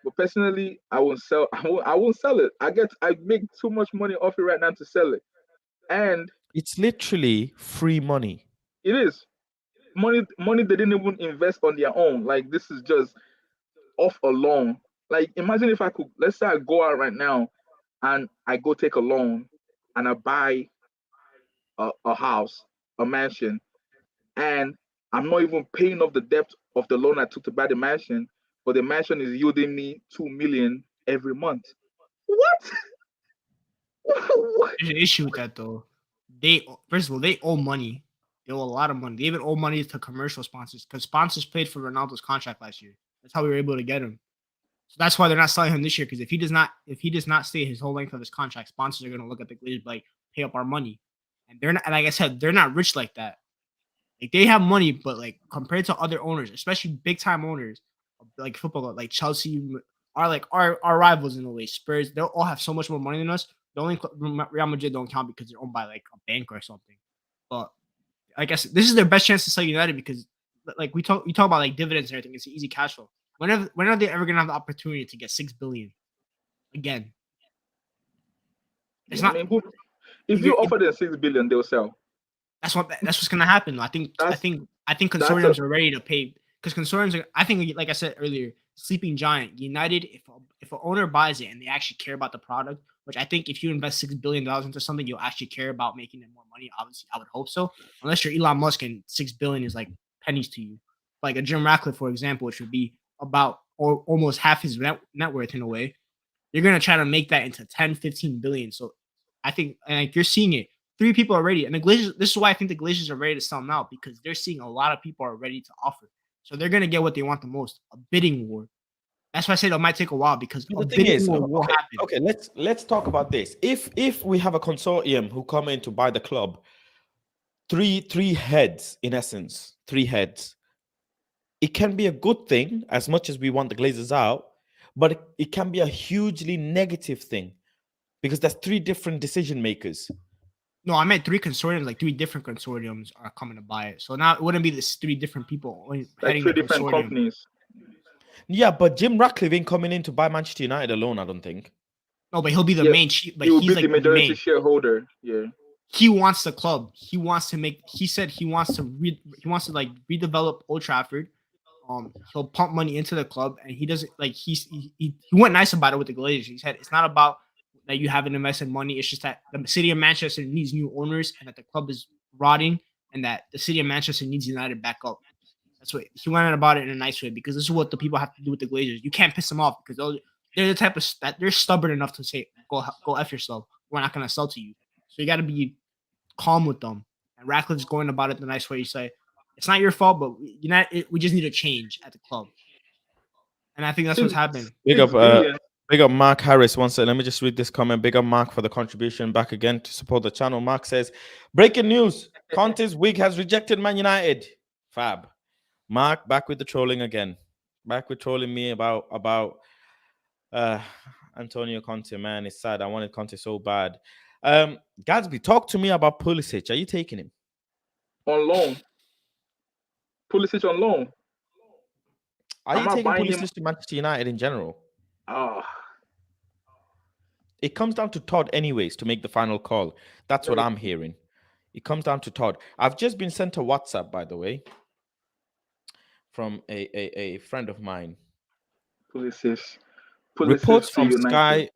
But personally, I won't sell. I won't sell it. I make too much money off it right now to sell it, and it's literally free money. It is money they didn't even invest on their own. Like this is just off a loan. Like imagine if I could, let's say I go out right now and I go take a loan and I buy a house, a mansion, and I'm not even paying off the debt of the loan I took to buy the mansion, but the mansion is yielding me 2 million every month. What? There's an issue with that though. First of all, they owe money. They owe a lot of money. They even owe money to commercial sponsors because sponsors paid for Ronaldo's contract last year. That's how we were able to get him. So that's why they're not selling him this year. Because if he does not stay his whole length of his contract, sponsors are going to look at the Glazers like pay up our money, and they're not. Like I said, they're not rich like that. Like they have money, but like compared to other owners, especially big time owners like football, like Chelsea, are like our rivals in a way. Spurs, they'll all have so much more money than us. The only Real Madrid don't count because they're owned by like a bank or something. But I guess this is their best chance to sell United because, like we talk about like dividends and everything. It's an easy cash flow. When are they ever gonna have the opportunity to get 6 billion again? It's I not. mean, if you offer them 6 billion, they'll sell. That's what's gonna happen. I think That's consortiums are ready to pay because consortiums are. I think, like I said earlier, sleeping giant. United, if an owner buys it and they actually care about the product, which I think if you invest $6 billion into something, you'll actually care about making it more money. Obviously, I would hope so. Unless you're Elon Musk and 6 billion is like pennies to you, like a Jim Ratcliffe, for example, which would be about or almost half his net worth in a way. You're gonna try to make that into 10, 15 billion. So I think, and like you're seeing it. 3 people are ready, and the Glazers. This is why I think the Glazers are ready to sell now because they're seeing a lot of people are ready to offer. So they're gonna get what they want the most: a bidding war. That's why I said it might take a while because The a thing bidding is, war will okay, happen. okay, let's talk about this. If we have a consortium who come in to buy the club, three heads in essence, three heads. It can be a good thing as much as we want the Glazers out, but it can be a hugely negative thing because there's three different decision makers. No, I meant 3 consortiums, like 3 different consortiums are coming to buy it. So now it wouldn't be this 3 different people Like heading 3 the different consortium. companies. Yeah, but Jim Ratcliffe ain't coming in to buy Manchester United alone, I don't think. No, but he'll be the Yeah, main chief. But he will he's be the like the majority main. shareholder. Yeah. He wants the club. He wants to make. He said he wants to like redevelop Old Trafford. He'll pump money into the club, and he doesn't like. He went nice about it with the Glazers. He said it's not about that you haven't invested money. It's just that the city of Manchester needs new owners, and that the club is rotting, and that the city of Manchester needs United back up. That's what he went about it in a nice way because this is what the people have to do with the Glazers. You can't piss them off because they're the type of that they're stubborn enough to say go f yourself. We're not gonna sell to you. So you got to be calm with them. And Ratcliffe's going about it the nice way. You say it's not your fault, but we just need a change at the club. And I think that's what's happened. Big 6 up, billion. big up Mark Harris. One second, let me just read this comment. Big up Mark for the contribution back again to support the channel. Mark says, breaking news: Conte's wig has rejected Man United. Fab. Mark back with the trolling again. Back with trolling me about uh Antonio Conte. Man, it's sad. I wanted Conte so bad. Gadsby, talk to me about Pulisic. Are you taking him On loan. Pulisic on loan. Are I'm you not taking buying him. Pulisic to Manchester United in general? Ah, It comes down to Todd, anyways, to make the final call. That's what I'm hearing. It comes down to Todd. I've just been sent a WhatsApp, by the way, from a friend of mine. Pulisic Reports to from United.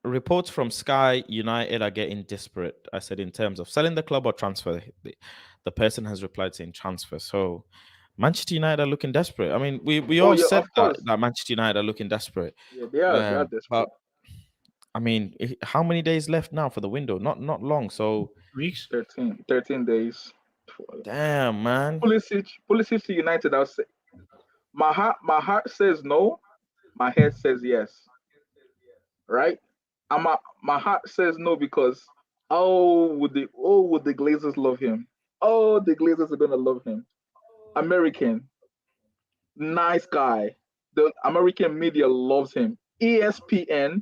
Reports from Sky United are getting desperate. I said in terms of selling the club or transfer. The person has replied saying transfer. So Manchester United are looking desperate. I mean, we Oh all yeah, said of course. that Manchester United are looking desperate. Yeah, they are But desperate. I mean, how many days left now for the window? Not long. So 3 weeks. 13 days. damn, man. Pulisic to United. I'll say my heart says no. My head says yes. Right? My heart says no because would the Glazers love him? Oh, the Glazers are gonna love him. American, nice guy. The American media loves him. ESPN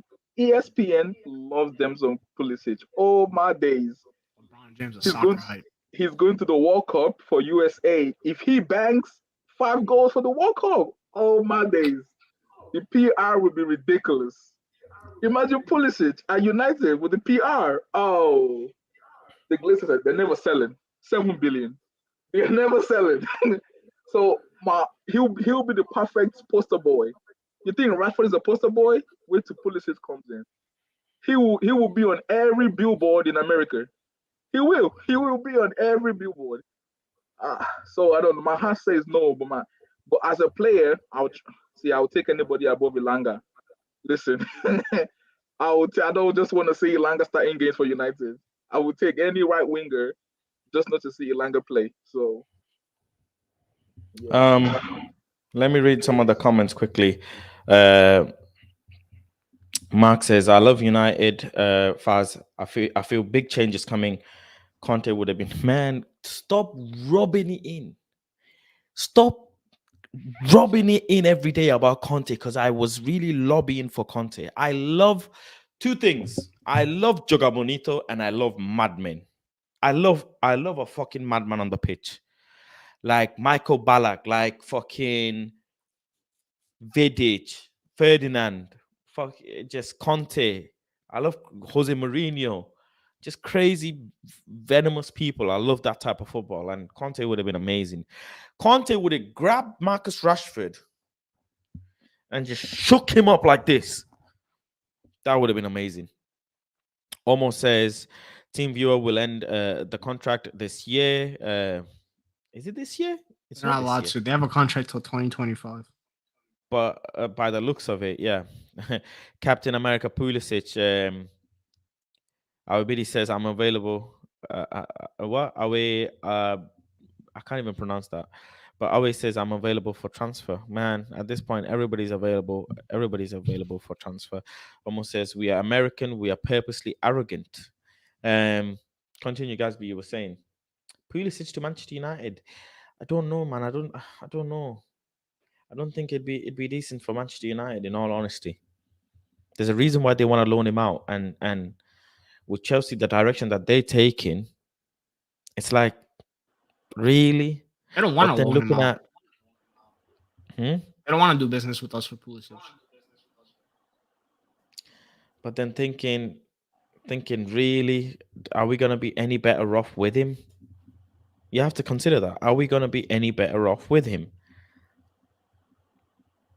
loves them some Pulisic. Oh my days. LeBron James is He's soccer going hype. he's going to the World Cup for USA. If he banks 5 goals for the World Cup, oh my days. The PR would be ridiculous. Imagine Pulisic at United with the PR. Oh, the Glazers, they're never selling. 7 billion. They're never selling. So he'll be the perfect poster boy. You think Rashford is a poster boy? Wait till Pulisic comes in. He will be on every billboard in America. He will. He will be on every billboard. So I don't know. My heart says no, but as a player, I would take anybody above Ilanga. Listen, I don't just want to see Ilanga starting games for United. I would take any right winger just not to see Ilanga play. So yeah. Let me read some of the comments quickly. Uh, Mark says, "I love United. Faz, I feel big changes coming. Conte would have been man. Stop rubbing it in. Stop rubbing it in every day about Conte because I was really lobbying for Conte. I love two things. I love Joga Bonito and I love Mad Men. I love a fucking madman on the pitch, like Michael Ballack, like fucking Vidic, Ferdinand, fuck, just Conte. I love Jose Mourinho, just crazy, venomous people. I love that type of football, and Conte would have been amazing. Conte would have grabbed Marcus Rashford and just shook him up like this. That would have been amazing. Almost says Team Viewer will end the contract this year. Is it this year? It's They're not not this allowed year. to. They have a contract till 2025. But by the looks of it, yeah. Captain America Pulisic, Awabidi says, I'm available. What? I can't even pronounce that. But Awe says, I'm available for transfer. Man, at this point, everybody's available. Everybody's available for transfer. Almost says, we are American. We are purposely arrogant. Um, Continue, Gasby. You were saying Pulisic to Manchester United. I don't know, man. I don't know. I don't think it'd be decent for Manchester United. In all honesty, there's a reason why they want to loan him out, and with Chelsea, the direction that they're taking, it's like really. They don't want But to then loan him looking out. at, hmm? They don't want to do business with us for Pulisic. But then thinking really, are we gonna be any better off with him? You have to consider that. Are we gonna be any better off with him?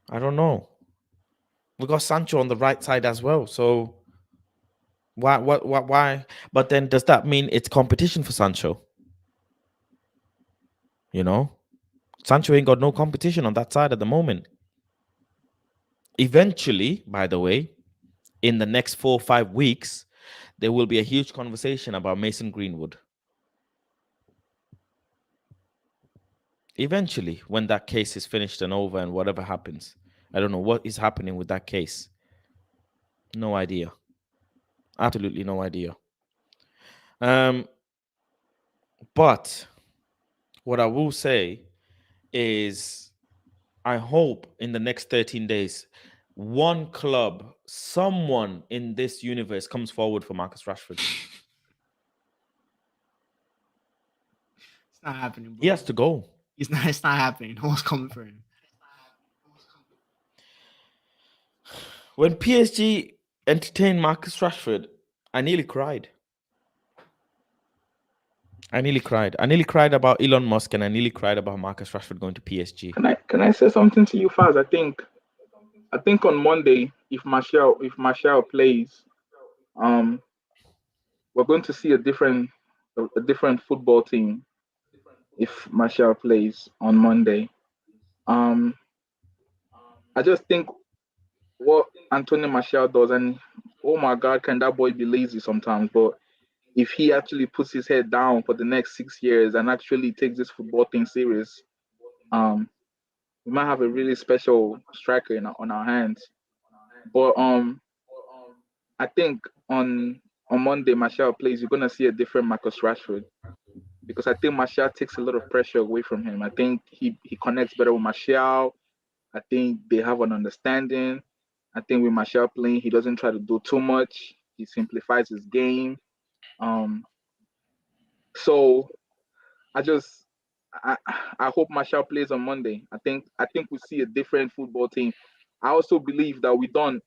I don't know. We got Sancho on the right side as well. So why? But then does that mean it's competition for Sancho? You know, Sancho ain't got no competition on that side at the moment. Eventually, by the way, in the next 4 or 5 weeks, there will be a huge conversation about Mason Greenwood. Eventually, when that case is finished and over and whatever happens, I don't know what is happening with that case. No idea. Absolutely no idea. Um, but what I will say is I hope in the next 13 days, one club, someone in this universe comes forward for Marcus Rashford. It's not happening, He bro. has to go. He's not. It's not happening. No one's coming for him. When PSG entertained Marcus Rashford, I nearly cried. I nearly cried. I nearly cried about Elon Musk, and I nearly cried about Marcus Rashford going to PSG. Can I say something to you, Faz? I think on Monday, if Martial plays, um, we're going to see a different football team if Martial plays on Monday. Um, I just think what Anthony Martial does, and oh my God, can that boy be lazy sometimes? But if he actually puts his head down for the next 6 years and actually takes this football thing serious, um, we might have a really special striker on our hands. But I think on Monday, Martial plays, you're gonna see a different Marcus Rashford because I think Martial takes a lot of pressure away from him. I think he connects better with Martial. I think they have an understanding. I think with Martial playing, he doesn't try to do too much. He simplifies his game. Um, so I just I I hope Martial plays on Monday. I think we see a different football team. I also believe that we don't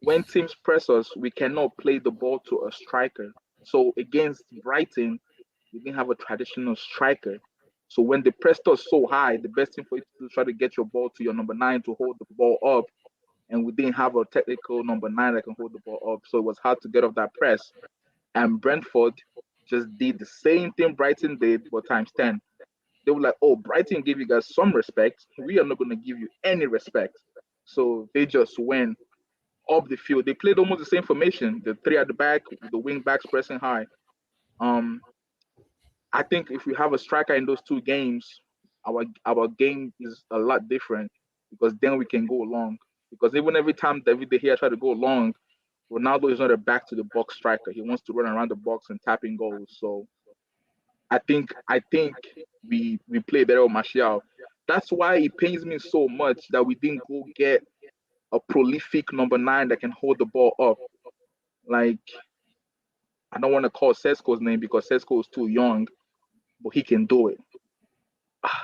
when teams press us, we cannot play the ball to a striker. So against Brighton, we didn't have a traditional striker. So when they pressed us so high, the best thing for you to do is try to get your ball to your number nine to hold the ball up. And we didn't have a technical number nine that can hold the ball up. So it was hard to get off that press. And Brentford just did the same thing Brighton did, but times 10. They were like, oh, Brighton gave you guys some respect. We are not going to give you any respect. So they just went up the field. They played almost the same formation, the three at the back, the wing backs pressing high. Um, I think if we have a striker in those two games, our game is a lot different because then we can go long. Because even every time David De Gea try to go long, Ronaldo is not a back to the box striker. He wants to run around the box and tap in goals. So I think we play better with Martial. That's why it pains me so much that we didn't go get a prolific number nine that can hold the ball up. Like I don't want to call Sesko's name because Sesko is too young, but he can do it.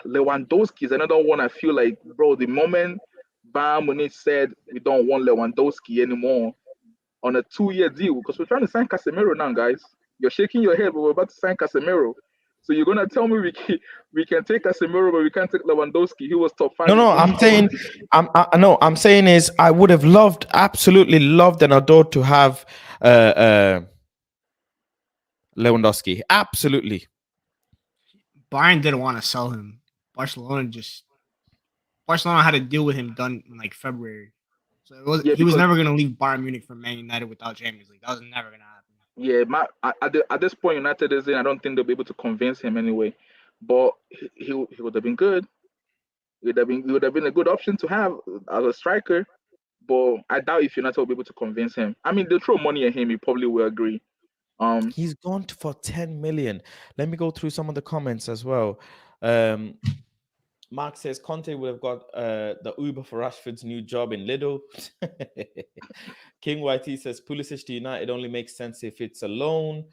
Lewandowski is another one. I feel like, bro, the moment Bayern Munich said we don't want Lewandowski anymore on a 2-year deal, because we're trying to sign Casemiro now, guys. You're shaking your head, but we're about to sign Casemiro. So you're gonna tell me we can take Casemiro, but we can't take Lewandowski? He was top five No, in no, I'm football. saying, I'm saying is I would have loved, absolutely loved and adored to have Lewandowski. Absolutely. Bayern didn't want to sell him. Barcelona had a deal with him done in like February. So Yeah, he was because never gonna leave Bayern Munich for Man United without Champions League. That was never gonna happen. yeah, at this point, United is in. I don't think they'll be able to convince him anyway. But he would have been good. He would have been a good option to have as a striker. But I doubt if United will be able to convince him. I mean, they'll throw money at him. He probably will agree. He's gone for 10 million. Let me go through some of the comments as well. Mark says Conte would have got the Uber for Rashford's new job in Lidl. King YT says Pulisic to United only makes sense if it's a loan.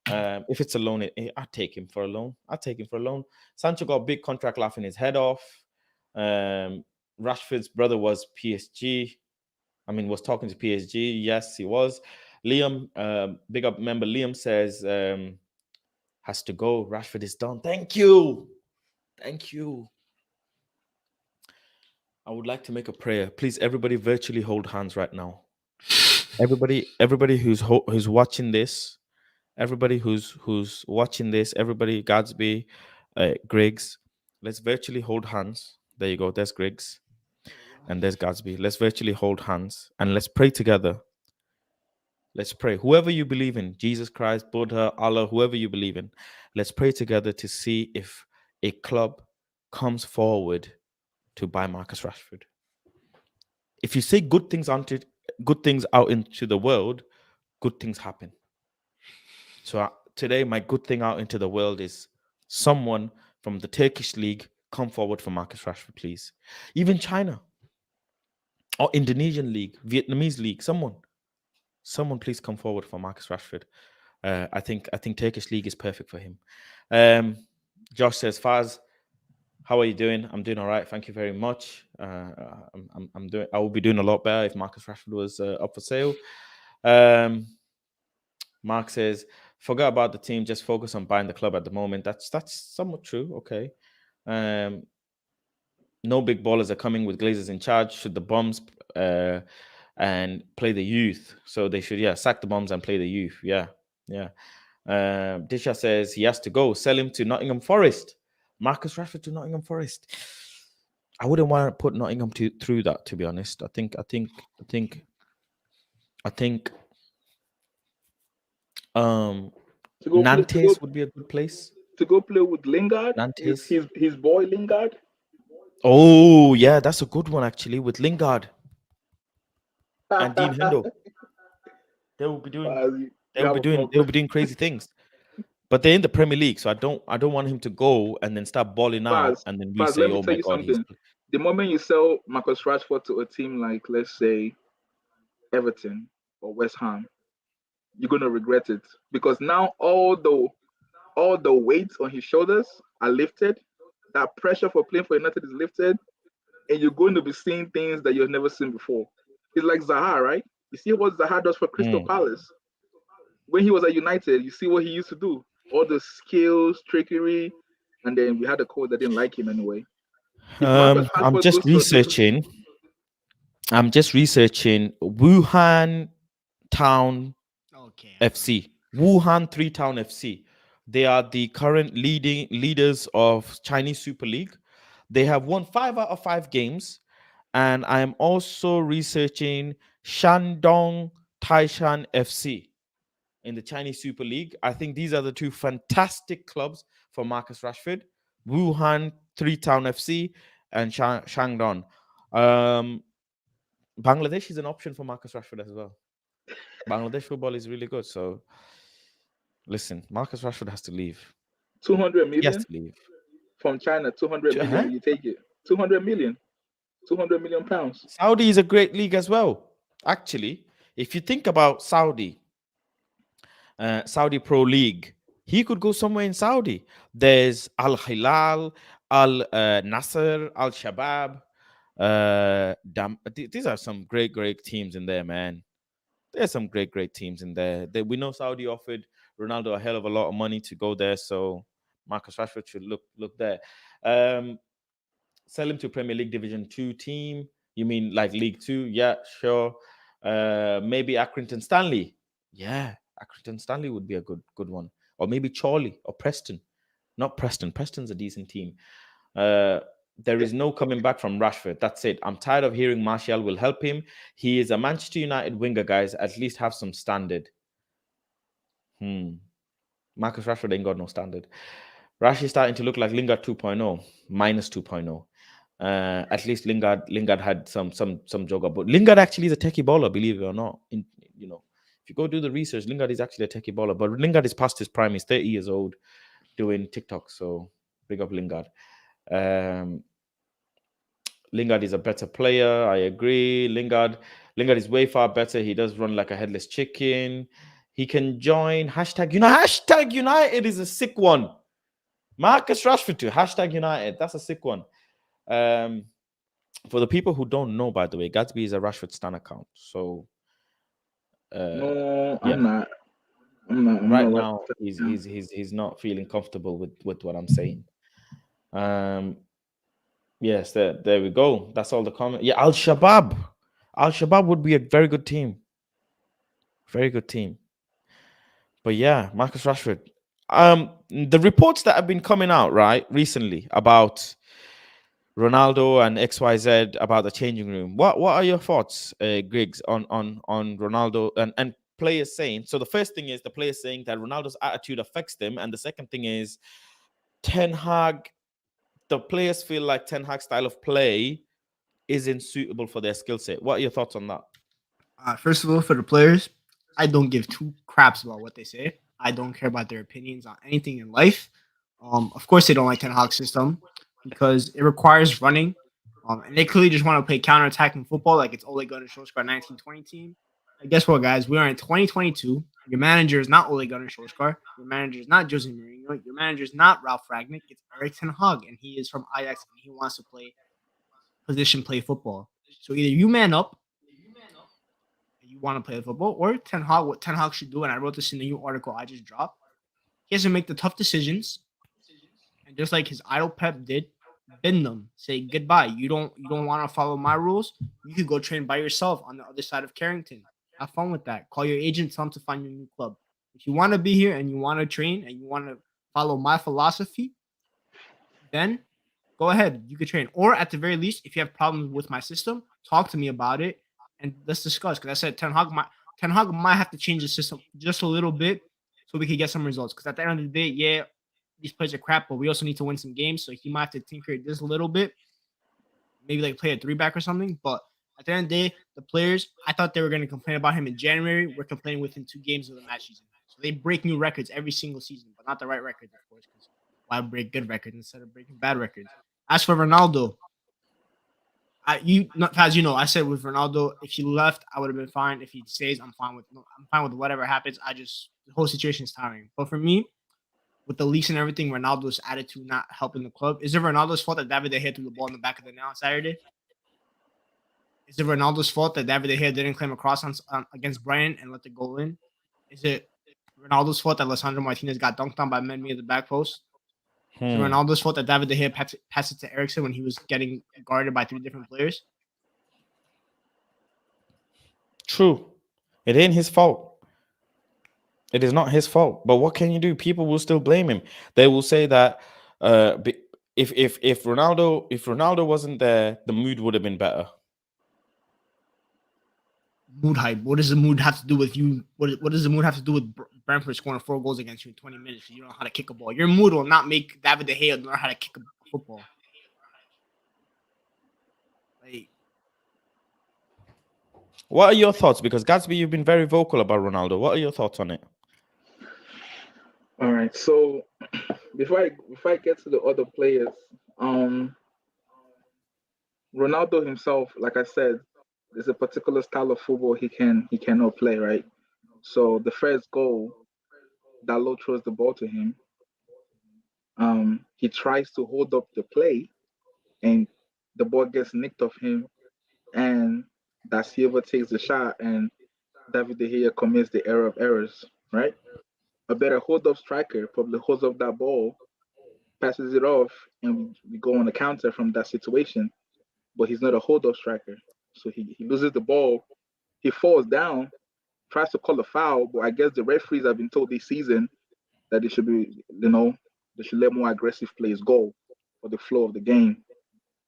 If it's a loan, I'd take him for a loan. I'd take him for a loan. Sancho got a big contract laughing his head off. Rashford's brother was PSG. I mean, was talking to PSG. Yes, he was. Liam, big up member Liam says has to go. Rashford is done. Thank you. Thank you. I would like to make a prayer. Please, everybody, virtually hold hands right now. Everybody who's watching this, everybody who's watching this, everybody, Gadsby, Griggs, let's virtually hold hands. There you go. There's Griggs, and there's Gadsby. Let's virtually hold hands and let's pray together. Let's pray. Whoever you believe in, Jesus Christ, Buddha, Allah, whoever you believe in, let's pray together to see if a club comes forward to buy Marcus Rashford. If you say good things out into the world, good things happen. So today, my good thing out into the world is someone from the Turkish league come forward for Marcus Rashford, please. Even China or Indonesian league, Vietnamese league, someone please come forward for Marcus Rashford. I think Turkish league is perfect for him. Josh says, Faz, how are you doing? I'm doing all right. Thank you very much. I'm doing. I will be doing a lot better if Marcus Rashford was up for sale. Mark says, forget about the team. Just focus on buying the club at the moment. That's somewhat true. Okay. No big ballers are coming with Glazers in charge. Should the bombs and play the youth? So they should, sack the bombs and play the youth. Yeah. Disha says he has to go. Sell him to Nottingham Forest. Marcus Rashford to Nottingham Forest. I wouldn't want to put Nottingham through that, to be honest. I think Nantes would be a good place. To go play with Lingard, Nantes. his boy Lingard. Oh yeah, that's a good one actually with Lingard and Dean Hendo. They will be doing crazy things. But they're in the Premier League, so I don't want him to go and then start balling out, and then we say, let me "Oh tell my you God, something. The moment you sell Marcus Rashford to a team like, let's say, Everton or West Ham, you're gonna regret it, because now all the weight on his shoulders are lifted. That pressure for playing for United is lifted, and you're going to be seeing things that you've never seen before. It's like Zaha, right? You see what Zaha does for Crystal Palace when he was at United. You see what he used to do, all the skills, trickery, and then we had a coach that didn't like him anyway. I'm just researching Wuhan Town FC. Wuhan 3 Town FC. They are the current leaders of Chinese Super League. They have won 5 out of 5 games. And I am also researching Shandong Taishan FC in the Chinese Super League. I think these are the 2 fantastic clubs for Marcus Rashford. Wuhan 3 Town FC and Shandong. Bangladesh is an option for Marcus Rashford as well. Bangladesh football is really good. So, listen, Marcus Rashford has to leave. 200 million? He has to leave. From China, 200 million. Will you take it? 200 million. 200 million pounds. Saudi is a great league as well. Actually, if you think about Saudi, Saudi Pro League. He could go somewhere in Saudi. There's Al Hilal, Al Nasser, Al Shabab. These are some great teams in there, man. There's some great teams in there. We know Saudi offered Ronaldo a hell of a lot of money to go there, so Marcus Rashford should look there. Sell him to Premier League Division 2 team. You mean like League 2? Yeah, sure. Maybe Accrington Stanley. Yeah, Accrington Stanley would be a good one. Or maybe Chorley or Preston. Not Preston. Preston's a decent team. There is no coming back from Rashford. That's it. I'm tired of hearing Martial will help him. He is a Manchester United winger, guys. At least have some standard. Marcus Rashford ain't got no standard. Rash is starting to look like Lingard 2.0, minus 2.0. At least Lingard had some jogger, but Lingard actually is a techie baller, believe it or not. If you go do the research, Lingard is actually a techie baller, but Lingard is past his prime. He's 30 years old, doing TikTok. So big up Lingard. Lingard is a better player. I agree. Lingard is way far better. He does run like a headless chicken. He can join hashtag United. Hashtag United is a sick one. Marcus Rashford to hashtag United. That's a sick one. For the people who don't know, by the way, Gatsby is a Rashford Stan account. So No, yeah. I'm not. I'm right not now, he's not feeling comfortable with what I'm saying. Yes, there we go. That's all the comment. Yeah, Al Shabab. Al Shabab would be a very good team. Very good team. But yeah, Marcus Rashford. The reports that have been coming out right recently about Ronaldo and XYZ about the changing room. What are your thoughts, Griggs, on Ronaldo and players saying? So the first thing is the players saying that Ronaldo's attitude affects them, and the second thing is Ten Hag. The players feel like Ten Hag's style of play isn't suitable for their skill set. What are your thoughts on that? First of all, for the players, I don't give two craps about what they say. I don't care about their opinions on anything in life. Of course, they don't like Ten Hag's system because it requires running. And they clearly just want to play counter-attacking football like it's Ole Gunnar Solskjaer 1920 team. And guess what, guys? We are in 2022. Your manager is not Ole Gunnar Solskjaer. Your manager is not Jose Mourinho. Your manager is not Ralph Ragnick. It's Erik Ten Hag, and he is from Ajax, and he wants to play play football. So either you man up you want to play football, or Ten Hag, what Ten Hag should do, and I wrote this in the new article I just dropped, he has to make the tough decisions, and just like his idol Pep did, bend them, say goodbye. You don't want to follow my rules. You could go train by yourself on the other side of Carrington. Have fun with that. Call your agent, tell him to find your new club. If you want to be here and you want to train and you want to follow my philosophy, then go ahead. You could train. Or at the very least, if you have problems with my system, talk to me about it and let's discuss. Because I said Ten Hag might have to change the system just a little bit so we could get some results. Because at the end of the day, yeah, these players are crap, but we also need to win some games. So he might have to tinker it just a little bit. Maybe like play a 3-back or something. But at the end of the day, the players, I thought they were going to complain about him in January. We're complaining within 2 games of the match season. So they break new records every single season, but not the right records, of course. Because why break good records instead of breaking bad records? As for Ronaldo, as you know, I said with Ronaldo, if he left, I would have been fine. If he stays, I'm fine with whatever happens. The whole situation is tiring. But for me, with the leaks and everything, Ronaldo's attitude not helping the club. Is it Ronaldo's fault that David De Gea threw the ball in the back of the net on Saturday? Is it Ronaldo's fault that David De Gea didn't claim a cross against Brian and let the goal in? Is it Ronaldo's fault that Lisandro Martinez got dunked on by Mendy at the back post? Is it Ronaldo's fault that David De Gea passed it to Eriksen when he was getting guarded by 3 different players? True. It ain't his fault. It is not his fault. But what can you do? People will still blame him. They will say that if Ronaldo wasn't there, the mood would have been better. Mood hype. What does the mood have to do with you? What does the mood have to do with Brentford scoring 4 goals against you in 20 minutes if you don't know how to kick a ball? Your mood will not make David De Gea learn how to kick a football. What are your thoughts? Because Gatsby, you've been very vocal about Ronaldo. What are your thoughts on it? All right. So before I get to the other players, Ronaldo himself, like I said, there's a particular style of football he cannot play, right? So the first goal Dalot throws the ball to him. He tries to hold up the play, and the ball gets nicked off him, and Da Silva takes the shot, and David De Gea commits the error of errors, right? A better hold up striker probably holds up that ball, passes it off, and we go on a counter from that situation. But he's not a hold up striker. So he loses the ball, he falls down, tries to call a foul, but I guess the referees have been told this season that they should be, they should let more aggressive plays go for the flow of the game.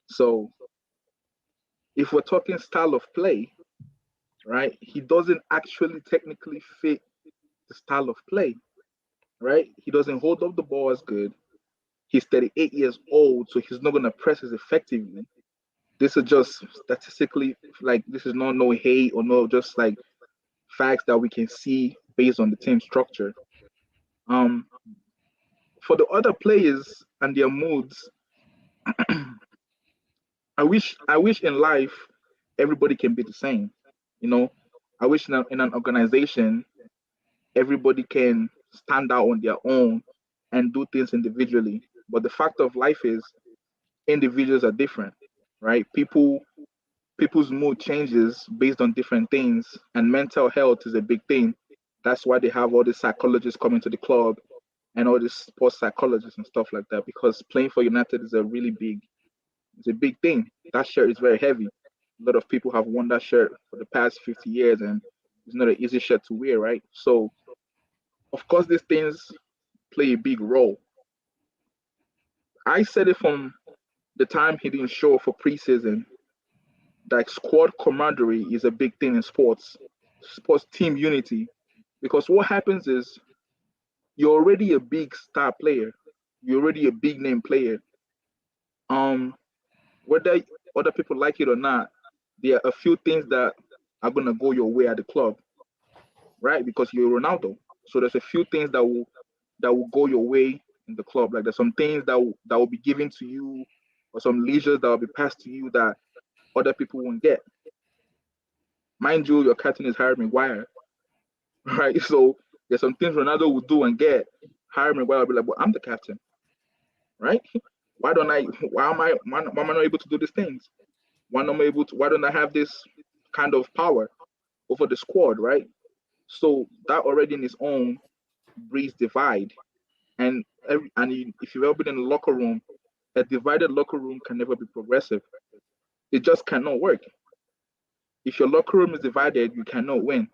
So if we're talking style of play, right, he doesn't actually technically fit the style of play, right? He doesn't hold up the ball as good. He's 38 years old, so he's not going to press as effectively. This is just statistically, like, this is not no hate or no, just like facts that we can see based on the team structure. Um, for the other players and their moods, I wish in life everybody can be the same. You know, I wish in an organization everybody can stand out on their own and do things individually. But the fact of life is individuals are different, right? People's mood changes based on different things, and mental health is a big thing. That's why they have all these psychologists coming to the club and all these sports psychologists and stuff like that. Because playing for United is it's a big thing. That shirt is very heavy. A lot of people have worn that shirt for the past 50 years, and it's not an easy shirt to wear, right? So, of course, these things play a big role. I said it from the time he didn't show up for preseason. Like squad camaraderie is a big thing in sports team unity. Because what happens is you're already a big star player, you're already a big name player. Um, whether other people like it or not, there are a few things that are gonna go your way at the club, right? Because you're Ronaldo. So there's a few things that will go your way in the club. Like there's some things that will be given to you, or some leisures that will be passed to you that other people won't get. Mind you, your captain is Harry Maguire, right? So there's some things Ronaldo will do and get. Harry Maguire will be like, "Well, I'm the captain, right? Why don't I? Why am I not able to do these things? Why not am I able to? Why don't I have this kind of power over the squad, right?" So that already in its own breeds divide. And if you've ever been in a locker room, a divided locker room can never be progressive. It just cannot work. If your locker room is divided, you cannot win.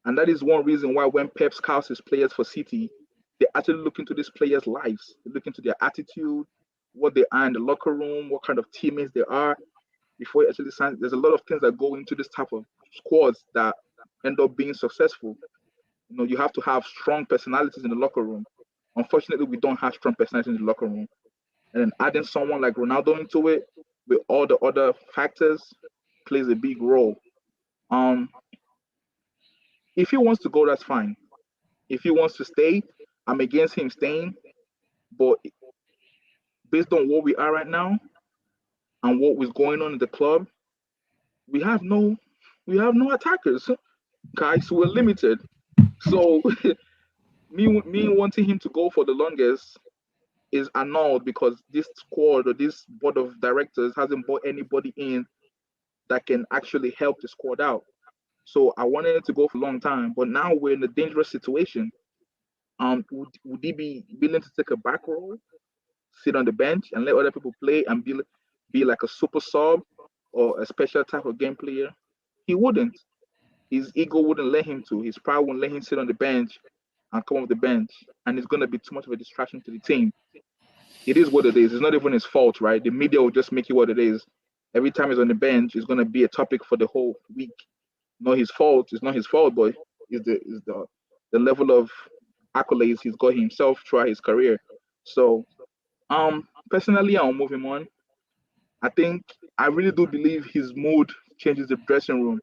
And that is one reason why when Pep scouts his players for City, they actually look into these players' lives. They look into their attitude, what they are in the locker room, what kind of teammates they are before he actually signs. There's a lot of things that go into this type of squads that end up being successful. You have to have strong personalities in the locker room. Unfortunately, we don't have strong personalities in the locker room. And then adding someone like Ronaldo into it with all the other factors plays a big role. Um, if he wants to go, that's fine. If he wants to stay, I'm against him staying. But based on what we are right now and what was going on in the club, we have no we have no attackers, guys. We're limited. So me wanting him to go for the longest is annulled because this squad or this board of directors hasn't brought anybody in that can actually help the squad out. So I wanted him to go for a long time, but now we're in a dangerous situation. Would he be willing to take a back role, sit on the bench, and let other people play and be like a super sub or a special type of game player? He wouldn't. His ego wouldn't let him to. His pride wouldn't let him sit on the bench and come off the bench, and it's gonna be too much of a distraction to the team. It is what it is. It's not even his fault, right? The media will just make it what it is. Every time he's on the bench, it's gonna be a topic for the whole week. Not his fault. It's not his fault, but it's the level of accolades he's got himself throughout his career. So, personally, I'll move him on. I think I really do believe his mood changes the dressing room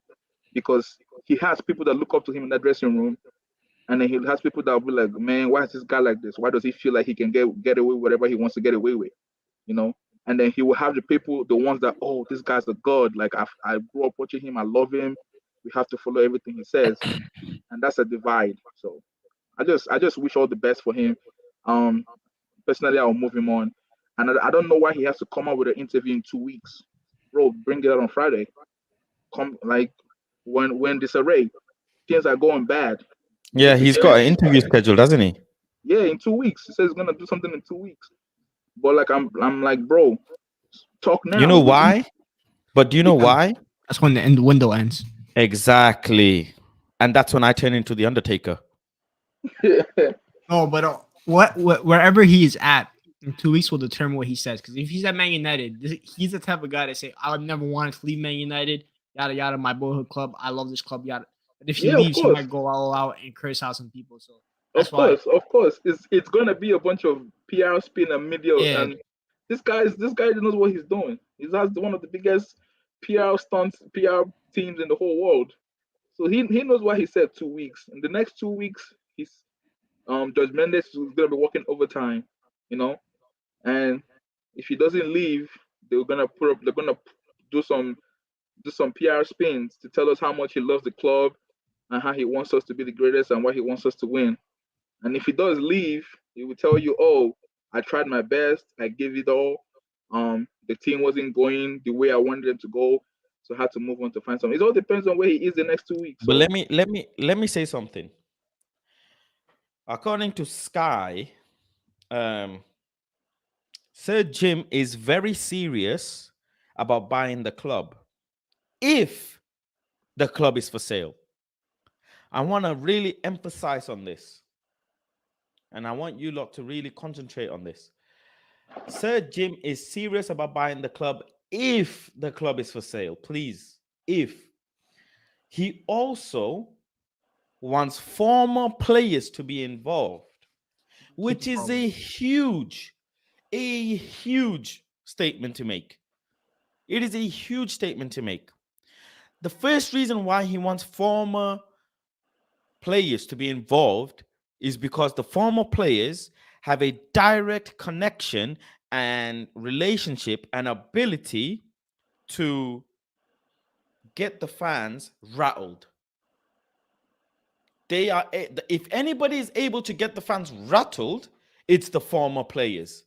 because he has people that look up to him in that dressing room, and then he has people that will be like, "Man, why is this guy like this? Why does he feel like he can get away with whatever he wants to get away with?" You know. And then he will have the people, the ones that, "Oh, this guy's a god. Like I grew up watching him. I love him. We have to follow everything he says," and that's a divide. So I just wish all the best for him. Um, Personally, I'll move him on, and I don't know why he has to come out with an interview in 2 weeks, bro. Bring it out on Friday. Come like when disarray, things are going bad. Yeah, If you he's get got an interview scheduled, hasn't he? yeah, in 2 weeks, he says he's gonna do something in 2 weeks. But like I'm like, bro, talk You now. know why? But do you know Because why? that's when the end window ends. Exactly. And that's when I turn into the Undertaker. No, but wherever he is at in 2 weeks will determine what he says. Because if he's at Man United, he's the type of guy that say, "I would never want to leave Man United." Yada yada, my boyhood club. I love this club. Yada. But if he Yeah, of leaves, he course. might go all out and curse out some people. So that's Of why. course, of course. It's gonna be a bunch of PR spin and media, Yeah, and this guy knows what he's doing. He has one of the biggest PR stunts, PR teams in the whole world. So he knows why he said 2 weeks. In the next 2 weeks, he's Judge Mendes is gonna be working overtime, you know. And if he doesn't leave, they're gonna do some PR spins to tell us how much he loves the club and how he wants us to be the greatest and why he wants us to win. And if he does leave, he will tell you, "Oh, I tried my best. I gave it all. The team wasn't going the way I wanted them to go, so I had to move on to find something." It all depends on where he is the next 2 weeks. But So let me say something. According to Sky, um, Sir Jim is very serious about buying the club if the club is for sale. I want to really emphasize on this. And I want you lot to really concentrate on this. Sir Jim is serious about buying the club if the club is for sale. Please. If. He also wants former players to be involved, which is a huge statement to make. It is a huge statement to make. The first reason why he wants former players to be involved is because the former players have a direct connection and relationship and ability to get the fans rattled. They are, if anybody is able to get the fans rattled, it's the former players.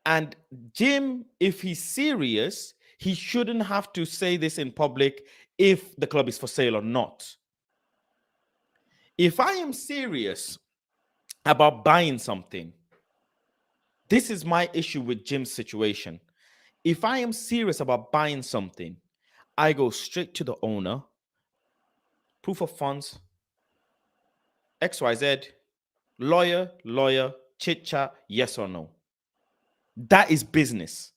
And Jim, if he's serious, he shouldn't have to say this in public if the club is for sale or not. If I am serious about buying something, this is my issue with Jim's situation. If I am serious about buying something, I go straight to the owner, proof of funds, XYZ, lawyer, chit chat, yes or no. That is business.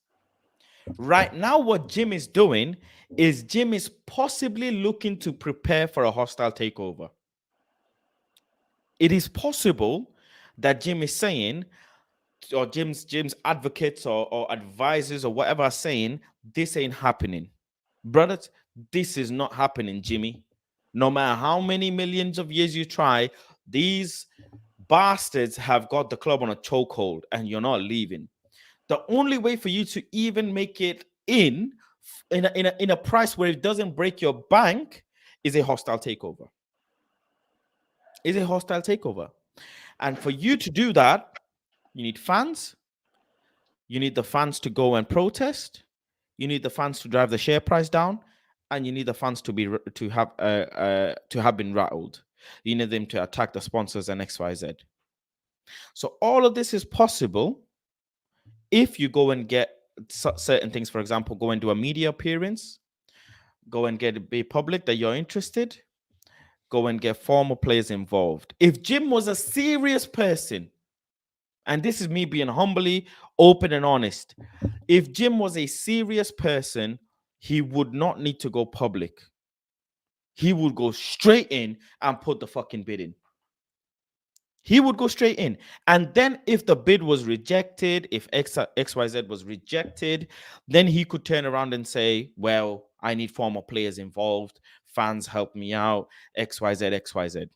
Right now, what Jim is doing is Jim is possibly looking to prepare for a hostile takeover. It is possible that Jim is saying, or Jim's advocates or advisors or whatever are saying, this ain't happening. Brothers, this is not happening, Jimmy. No matter how many millions of years you try, these bastards have got the club on a chokehold and you're not leaving. The only way for you to even make it in a price where it doesn't break your bank is a hostile takeover. Is a hostile takeover. And for you to do that, you need fans. You need the fans to go and protest. You need the fans to drive the share price down, and you need the fans to have been rattled. You need them to attack the sponsors and XYZ. So all of this is possible if you go and get certain things. For example, go and do a media appearance. Go and be public that you're interested. Go and get former players involved. If Jim was a serious person, and this is me being humbly open and honest, if Jim was a serious person, he would not need to go public. He would go straight in and put the fucking bid in. He would go straight in. And then if the bid was rejected, if XYZ was rejected, then he could turn around and say, well, I need former players involved. Fans help me out. XYZ.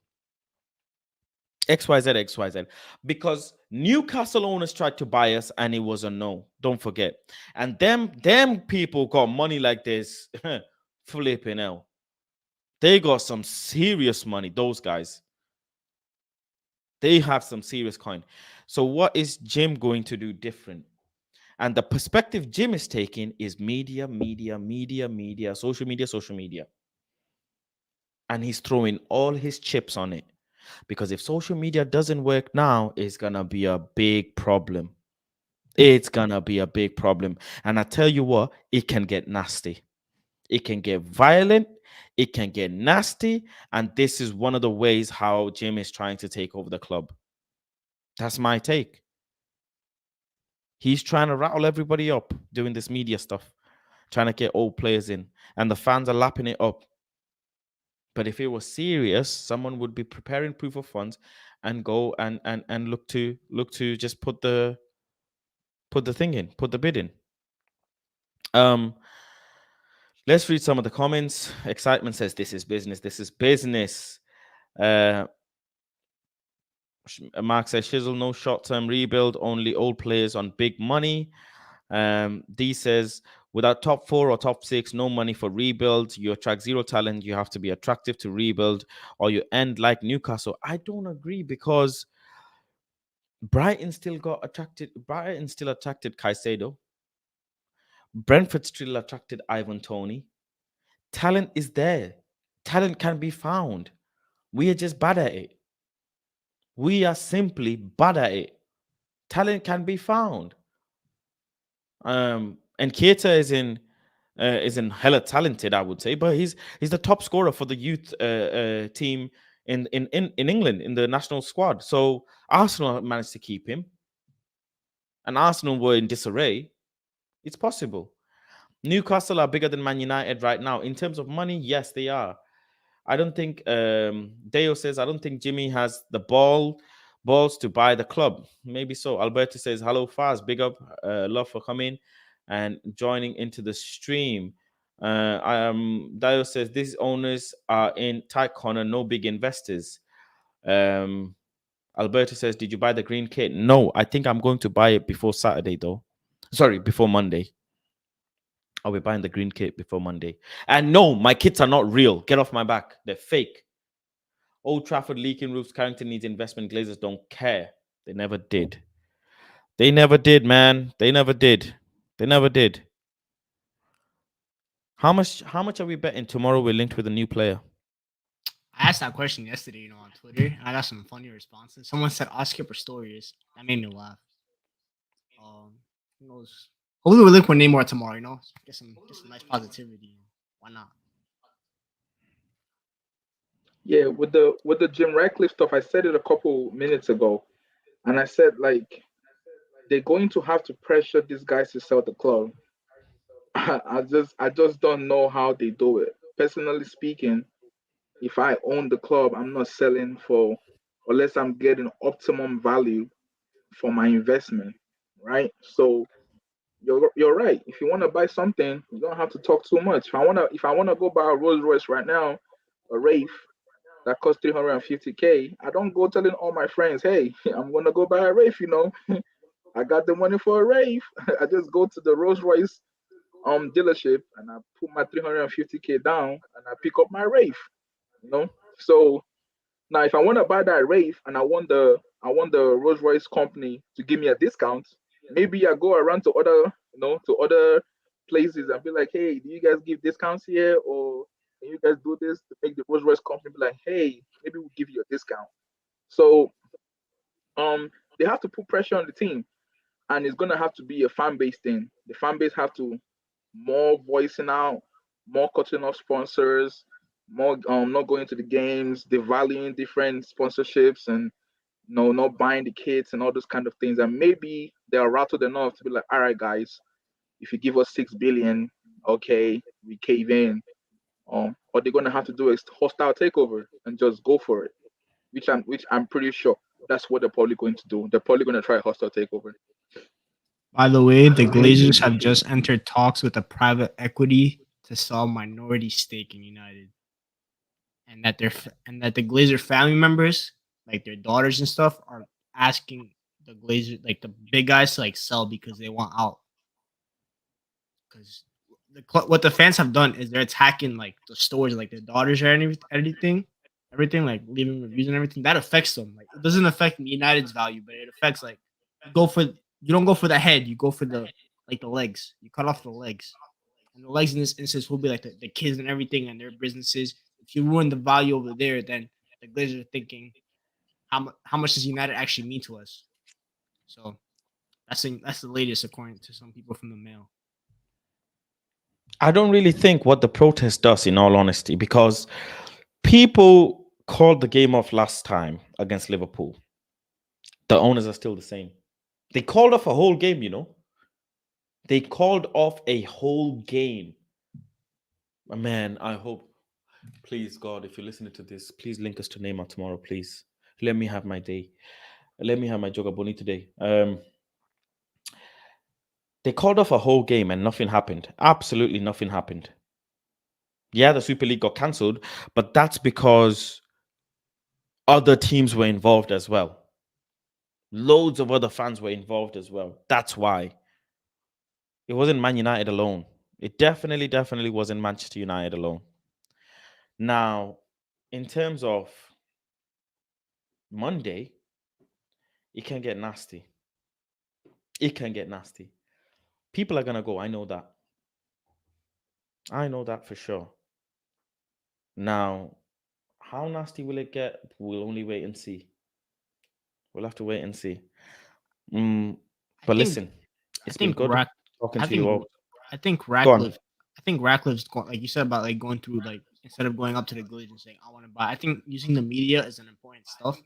XYZ. Because Newcastle owners tried to buy us and it was a no. Don't forget. And them people got money like this. Flipping hell. They got some serious money, those guys. They have some serious coin. So what is Jim going to do different? And the perspective Jim is taking is media, media, media, media, social media, social media. And he's throwing all his chips on it. Because if social media doesn't work now, it's gonna be a big problem. It's gonna be a big problem. And I tell you what, it can get nasty. It can get violent, it can get nasty, and this is one of the ways how Jim is trying to take over the club. That's my take. He's trying to rattle everybody up doing this media stuff, trying to get old players in, and the fans are lapping it up. But if it was serious, someone would be preparing proof of funds and go and look to just put the thing in, put the bid in. Um, let's read some of the comments. Excitement says this is business. This is business. Uh, Mark says Shizzle, no short-term rebuild, only old players on big money. D says without top 4 or top 6, no money for rebuild. You attract zero talent. You have to be attractive to rebuild, or you end like Newcastle. I don't agree because Brighton still attracted Caicedo. Brentford still attracted Ivan Toney. Talent is there. Talent can be found. We are just bad at it. We are simply bad at it. Talent can be found. And Keita is in hella talented, I would say, but he's the top scorer for the youth team in England in the national squad. So Arsenal managed to keep him, and Arsenal were in disarray. It's possible. Newcastle are bigger than Man United right now in terms of money. Yes, they are. I don't think Deo says I don't think Jimmy has the balls to buy the club. Maybe so. Alberto says hello, Faz. Big up, love for coming and joining into the stream. Dio says these owners are in tight corner, no big investors. Alberto says, did you buy the green kit? No, I think I'm going to buy it before Saturday though. Sorry, before Monday. I'll be buying the green kit before Monday. And no, my kits are not real. Get off my back. They're fake. Old Trafford leaking roofs. Carrington needs investment. Glazers don't care. They never did. They never did, man. They never did. They never did. How much are we betting tomorrow we're linked with a new player? I asked that question yesterday, on Twitter, and I got some funny responses. Someone said Oscar Pistorius. That made me laugh. Who knows? Hopefully we'll link with Neymar tomorrow, Get some nice positivity. Why not? Yeah, with the Jim Ratcliffe stuff, I said it a couple minutes ago, and I said like they're going to have to pressure these guys to sell the club. I just don't know how they do it. Personally speaking, if I own the club, I'm not selling for unless I'm getting optimum value for my investment, right? So you're right. If you want to buy something, you don't have to talk too much. If I wanna go buy a Rolls Royce right now, a Wraith that costs 350K, I don't go telling all my friends, hey, I'm gonna go buy a Wraith. I got the money for a Wraith. I just go to the Rolls Royce dealership and I put my 350K down and I pick up my Wraith, you know. So now if I want to buy that Wraith and I want the Rolls Royce company to give me a discount, maybe I go around to other places and be like, hey, do you guys give discounts here, or can you guys do this to make the Rolls Royce company be like, hey, maybe we'll give you a discount. So they have to put pressure on the team, and it's gonna have to be a fan base thing. The fan base have to more voicing out, more cutting off sponsors, more not going to the games, devaluing different sponsorships, and not buying the kits and all those kind of things. And maybe they are rattled enough to be like, all right, guys, if you give us 6 billion, okay, we cave in. What they're gonna have to do is hostile takeover and just go for it, which I'm pretty sure that's what they're probably going to do. They're probably gonna try a hostile takeover. By the way, the Glazers have just entered talks with a private equity to sell minority stake in United, and that the Glazer family members, like their daughters and stuff, are asking the Glazer, like the big guys, to like sell because they want out. Because what the fans have done is they're attacking like the stores, like their daughters or anything, everything, like leaving reviews and everything, that affects them. Like it doesn't affect United's value, but it affects like you don't go for the head, you go for the legs. You cut off the legs. And the legs in this instance will be like the kids and everything and their businesses. If you ruin the value over there, then the Glazers are thinking how much does United actually mean to us? So that's the latest according to some people from the Mail. I don't really think what the protest does, in all honesty, because people called the game off last time against Liverpool. The owners are still the same. They called off a whole game, you know. They called off a whole game. Man, I hope, please, God, if you're listening to this, please link us to Neymar tomorrow, please. Let me have my day. Let me have my Jogaboni today. They called off a whole game and nothing happened. Absolutely nothing happened. Yeah, the Super League got cancelled, but that's because other teams were involved as well. Loads of other fans were involved as well. That's why. It wasn't Man United alone. It definitely wasn't Manchester United alone. Now, in terms of Monday, it can get nasty. It can get nasty. People are going to go. I know that. I know that for sure. Now, how nasty will it get? We'll only wait and see. We'll have to wait and see. But listen, it's been good talking I to you think all. I think Go on. Ratcliffe's like you said about like going through like instead of going up to the Glazers and saying I want to buy. I think using the media is an important stuff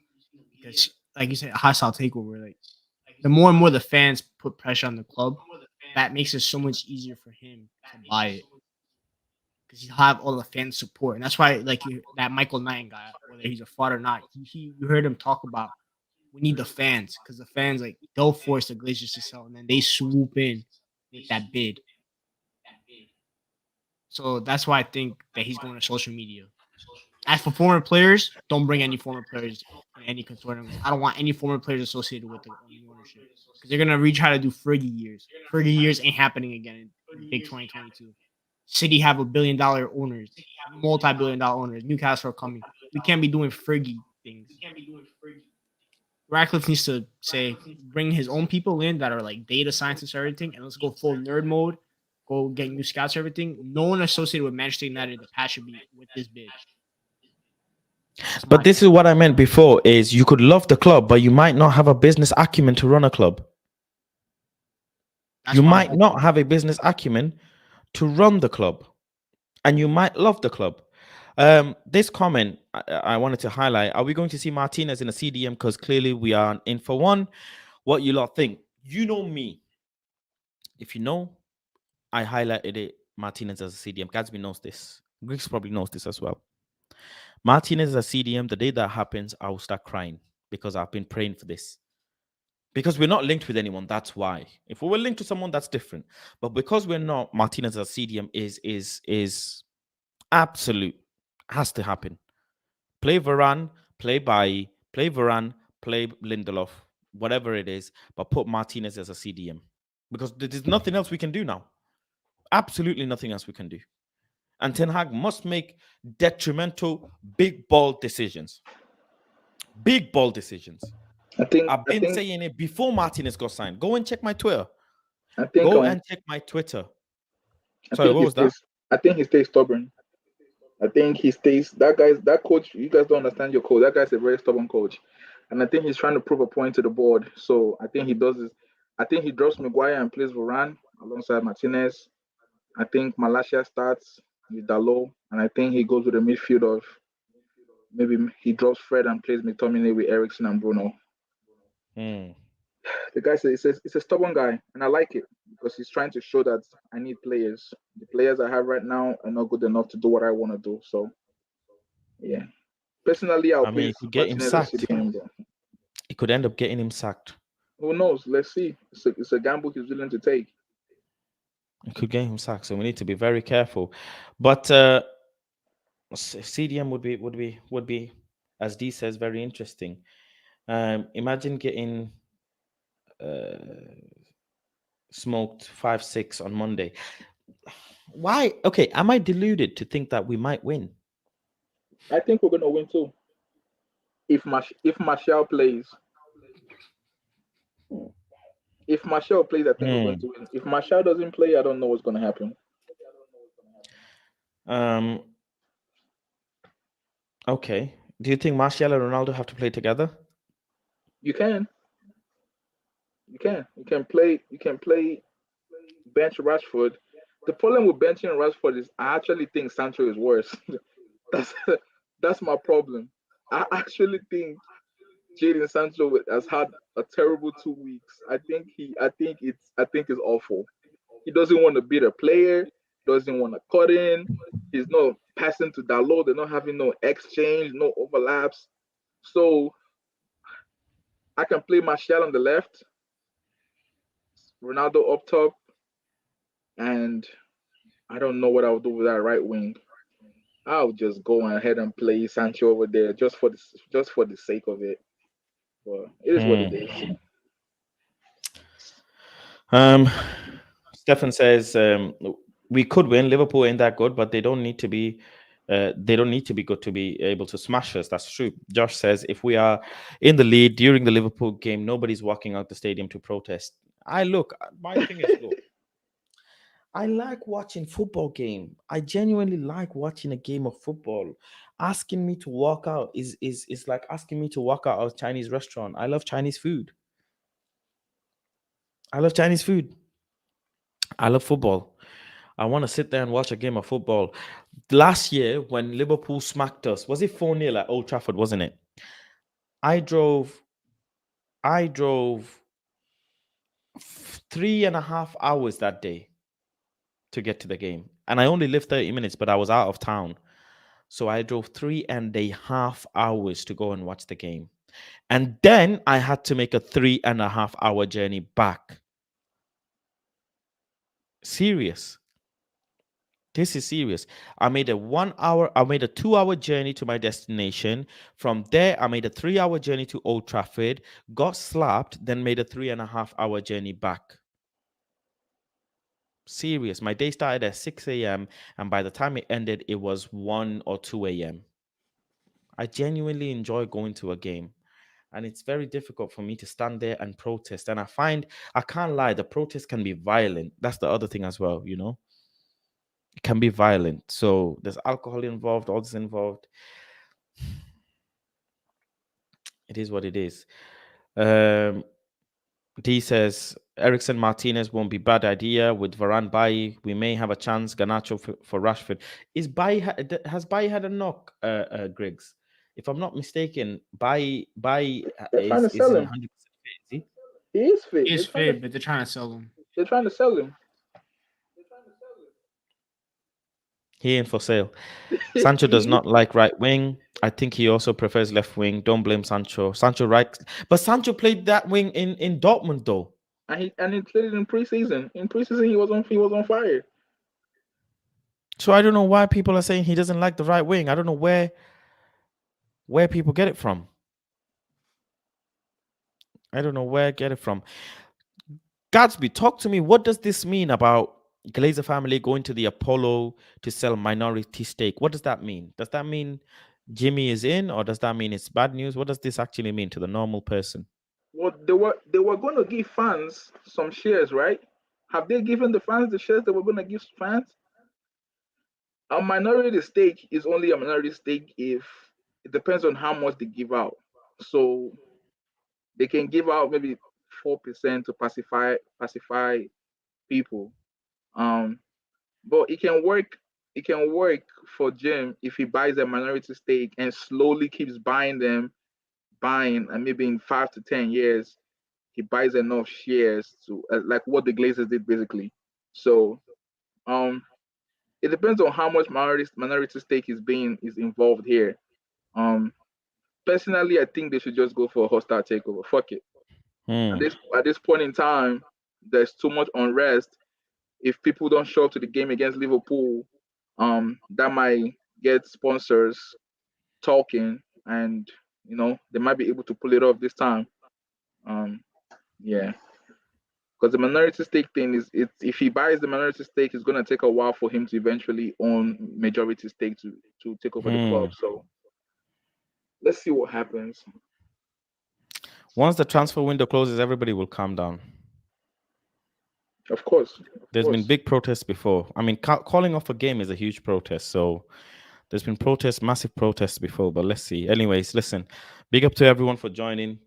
because like you said, a hostile takeover. Like the more and more the fans put pressure on the club, that makes it so much easier for him to buy it because he'll have all the fan support, and that's why like that Michael Knight guy, whether he's a fraud or not, you heard him talk about we need the fans because the fans like they'll force the Glazers to sell, and then they swoop in with that bid. So that's why I think that he's going to social media. As for former players, don't bring any former players in any consortiums. I don't want any former players associated with the new ownership because they're gonna try to do Fergie years. Fergie years ain't happening again in big 2022. City have $1 billion owners, multi-billion-dollar owners. Newcastle are coming. We can't be doing Fergie things. Ratcliffe needs to say bring his own people in that are like data scientists or everything, and let's go full nerd mode. Go get new scouts, everything. No one associated with Manchester United in the past should be with this bid. But this is what I meant before: is you could love the club, but you might not have a business acumen to run a club. You might not have a business acumen to run the club, and you might love the club. This comment I wanted to highlight: are we going to see Martinez in a CDM? Because clearly we are in for one. What you lot think? You know me. If you know, I highlighted it. Martinez as a CDM. Gatsby knows this. Greeks probably knows this as well. Martinez as a CDM. The day that happens, I will start crying because I've been praying for this. Because we're not linked with anyone, that's why. If we were linked to someone, that's different. But because we're not, Martinez as a CDM is absolute. Has to happen. Play Varane, play Bailly, play Varane, play Lindelof, whatever it is, but put Martinez as a CDM. Because there's nothing else we can do now. Absolutely nothing else we can do. And Ten Hag must make detrimental, big ball decisions. Big ball decisions. I've been saying it before Martinez got signed. Go and check my Twitter. Go and check my Twitter. Sorry, what was that? I think he stays stubborn. I think he stays. That coach. You guys don't understand your coach. That guy's a very stubborn coach, and I think he's trying to prove a point to the board. So I think he does this. I think he drops Maguire and plays Varane alongside Martinez. I think Malacia starts with Dalot, and I think he goes with a midfield of maybe he drops Fred and plays McTominay with Ericsson and Bruno. The guy says it's a stubborn guy, and I like it because he's trying to show that I need players. The players I have right now are not good enough to do what I want to do. So, yeah. Personally, I'll it place could get him Martinez as sacked. CDM. Bro. It could end up getting him sacked. Who knows? Let's see. It's a gamble he's willing to take. It could get him sacked, so we need to be very careful. But CDM would be, as D says, very interesting. Imagine getting smoked 5-6 on Monday. Why? Okay, am I deluded to think that we might win? I think we're gonna win too. If Martial plays, if Martial plays, I think we're going Hmm. to win. If Martial doesn't play, I don't know what's gonna happen. Um. Okay. Do you think Martial and Ronaldo have to play together? You can, you can play, bench Rashford. The problem with benching Rashford is I actually think Sancho is worse. that's that's my problem. I actually think Jadon Sancho has had a terrible 2 weeks. I think it's awful. He doesn't want to be the player, doesn't want to cut in. He's not passing to Dalot. They're not having no exchange, no overlaps. So I can play Martial on the left, Ronaldo up top, and I don't know what I would do with that right wing. I'll just go ahead and play Sancho over there just for the sake of it. But it is what it Hmm. is. Um. Stefan says we could win. Liverpool ain't that good, but they don't need to be. They don't need to be good to be able to smash us. That's true. Josh says if we are in the lead during the Liverpool game, nobody's walking out the stadium to protest. I look. My thing is, look. I like watching football game. I genuinely like watching a game of football. Asking me to walk out is like asking me to walk out of a Chinese restaurant. I love Chinese food. I love Chinese food. I love football. I want to sit there and watch a game of football. Last year, when Liverpool smacked us, was it 4-0 at Old Trafford, wasn't it? I drove, I drove 3.5 hours that day to get to the game. And I only lived 30 minutes, but I was out of town. So I drove 3.5 hours to go and watch the game. And then I had to make a 3.5 hour journey back. Serious. This is serious. I made a 2 hour journey to my destination. From there, I made a 3 hour journey to Old Trafford, got slapped, then made a 3.5 hour journey back. Serious. My day started at 6 a.m. and by the time it ended, it was 1 or 2 a.m. I genuinely enjoy going to a game. And it's very difficult for me to stand there and protest. And I find, I can't lie, the protest can be violent. That's the other thing as well, you know? It can be violent. So there's alcohol involved, all this involved. It is what it is. Um, D says Ericsson Martinez won't be bad idea with Varane Bailly. We may have a chance. Ganacho for Rashford. Is has Bailly had a knock? Griggs, if I'm not mistaken, Bailly They're trying to is sell he him. 100% fit? Is he? He is He fit. is fit, but they're trying to sell him. They're trying to sell him. He ain't for sale. Sancho does not like right wing. I think he also prefers left wing. Don't blame Sancho. Sancho right, but Sancho played that wing in Dortmund though. And he played it in preseason. In preseason, he was on fire. So I don't know why people are saying he doesn't like the right wing. I don't know where people get it from. I don't know where get it from. Gatsby, talk to me. What does this mean about Glazer family going to the Apollo to sell minority stake? What does that mean? Does that mean Jimmy is in, or does that mean it's bad news? What does this actually mean to the normal person? Well, they were going to give fans some shares, right? Have they given the fans the shares they were going to give fans? A minority stake is only a minority stake if it depends on how much they give out. So they can give out maybe 4% to pacify people. Um, but it can work for Jim if he buys a minority stake and slowly keeps buying, and maybe in 5 to 10 years he buys enough shares to like what the Glazers did basically. So um, it depends on how much minority stake is involved here. Um, Personally, I think they should just go for a hostile takeover. Fuck it. At Hmm. this point in time, there's too much unrest. If people don't show up to the game against Liverpool, that might get sponsors talking, and they might be able to pull it off this time. Um, yeah, because the minority stake thing if he buys the minority stake, it's gonna take a while for him to eventually own majority stake to take over the Hmm. club. So. let's see what happens. Once the transfer window closes, everybody will calm down. Of course, of There's been course. big protests before. I mean, calling off a game is a huge protest. So there's been protests, massive protests before. But let's see. Anyways, listen, big up to everyone for joining.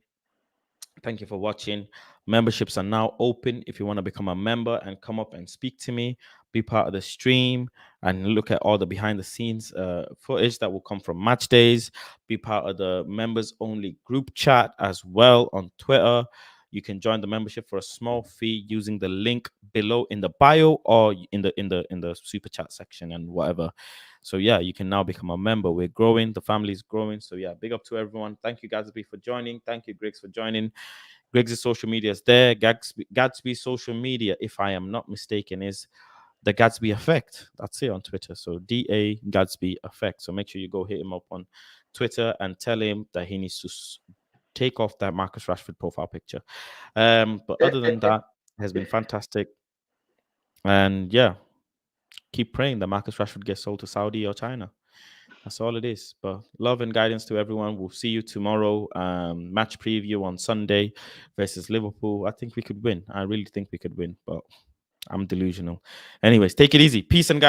Thank you for watching. Memberships are now open. If you want to become a member and come up and speak to me, be part of the stream and look at all the behind the scenes footage that will come from match days, be part of the members only group chat as well on Twitter. You can join the membership for a small fee using the link below in the bio or in the super chat section and whatever. So yeah, you can now become a member. We're growing, the family is growing. So yeah, big up to everyone. Thank you, Gatsby, for joining. Thank you, Griggs, for joining. Griggs' social media is there. Gatsby's social media, if I am not mistaken, is the Gatsby Effect. That's it on Twitter. So DA Gatsby Effect. So make sure you go hit him up on Twitter and tell him that he needs to take off that Marcus Rashford profile picture. But other than that, it has been fantastic. And yeah, keep praying that Marcus Rashford gets sold to Saudi or China. That's all it is. But love and guidance to everyone. We'll see you tomorrow. Match preview on Sunday versus Liverpool. I think we could win. I really think we could win, but I'm delusional. Anyways, take it easy. Peace and guidance.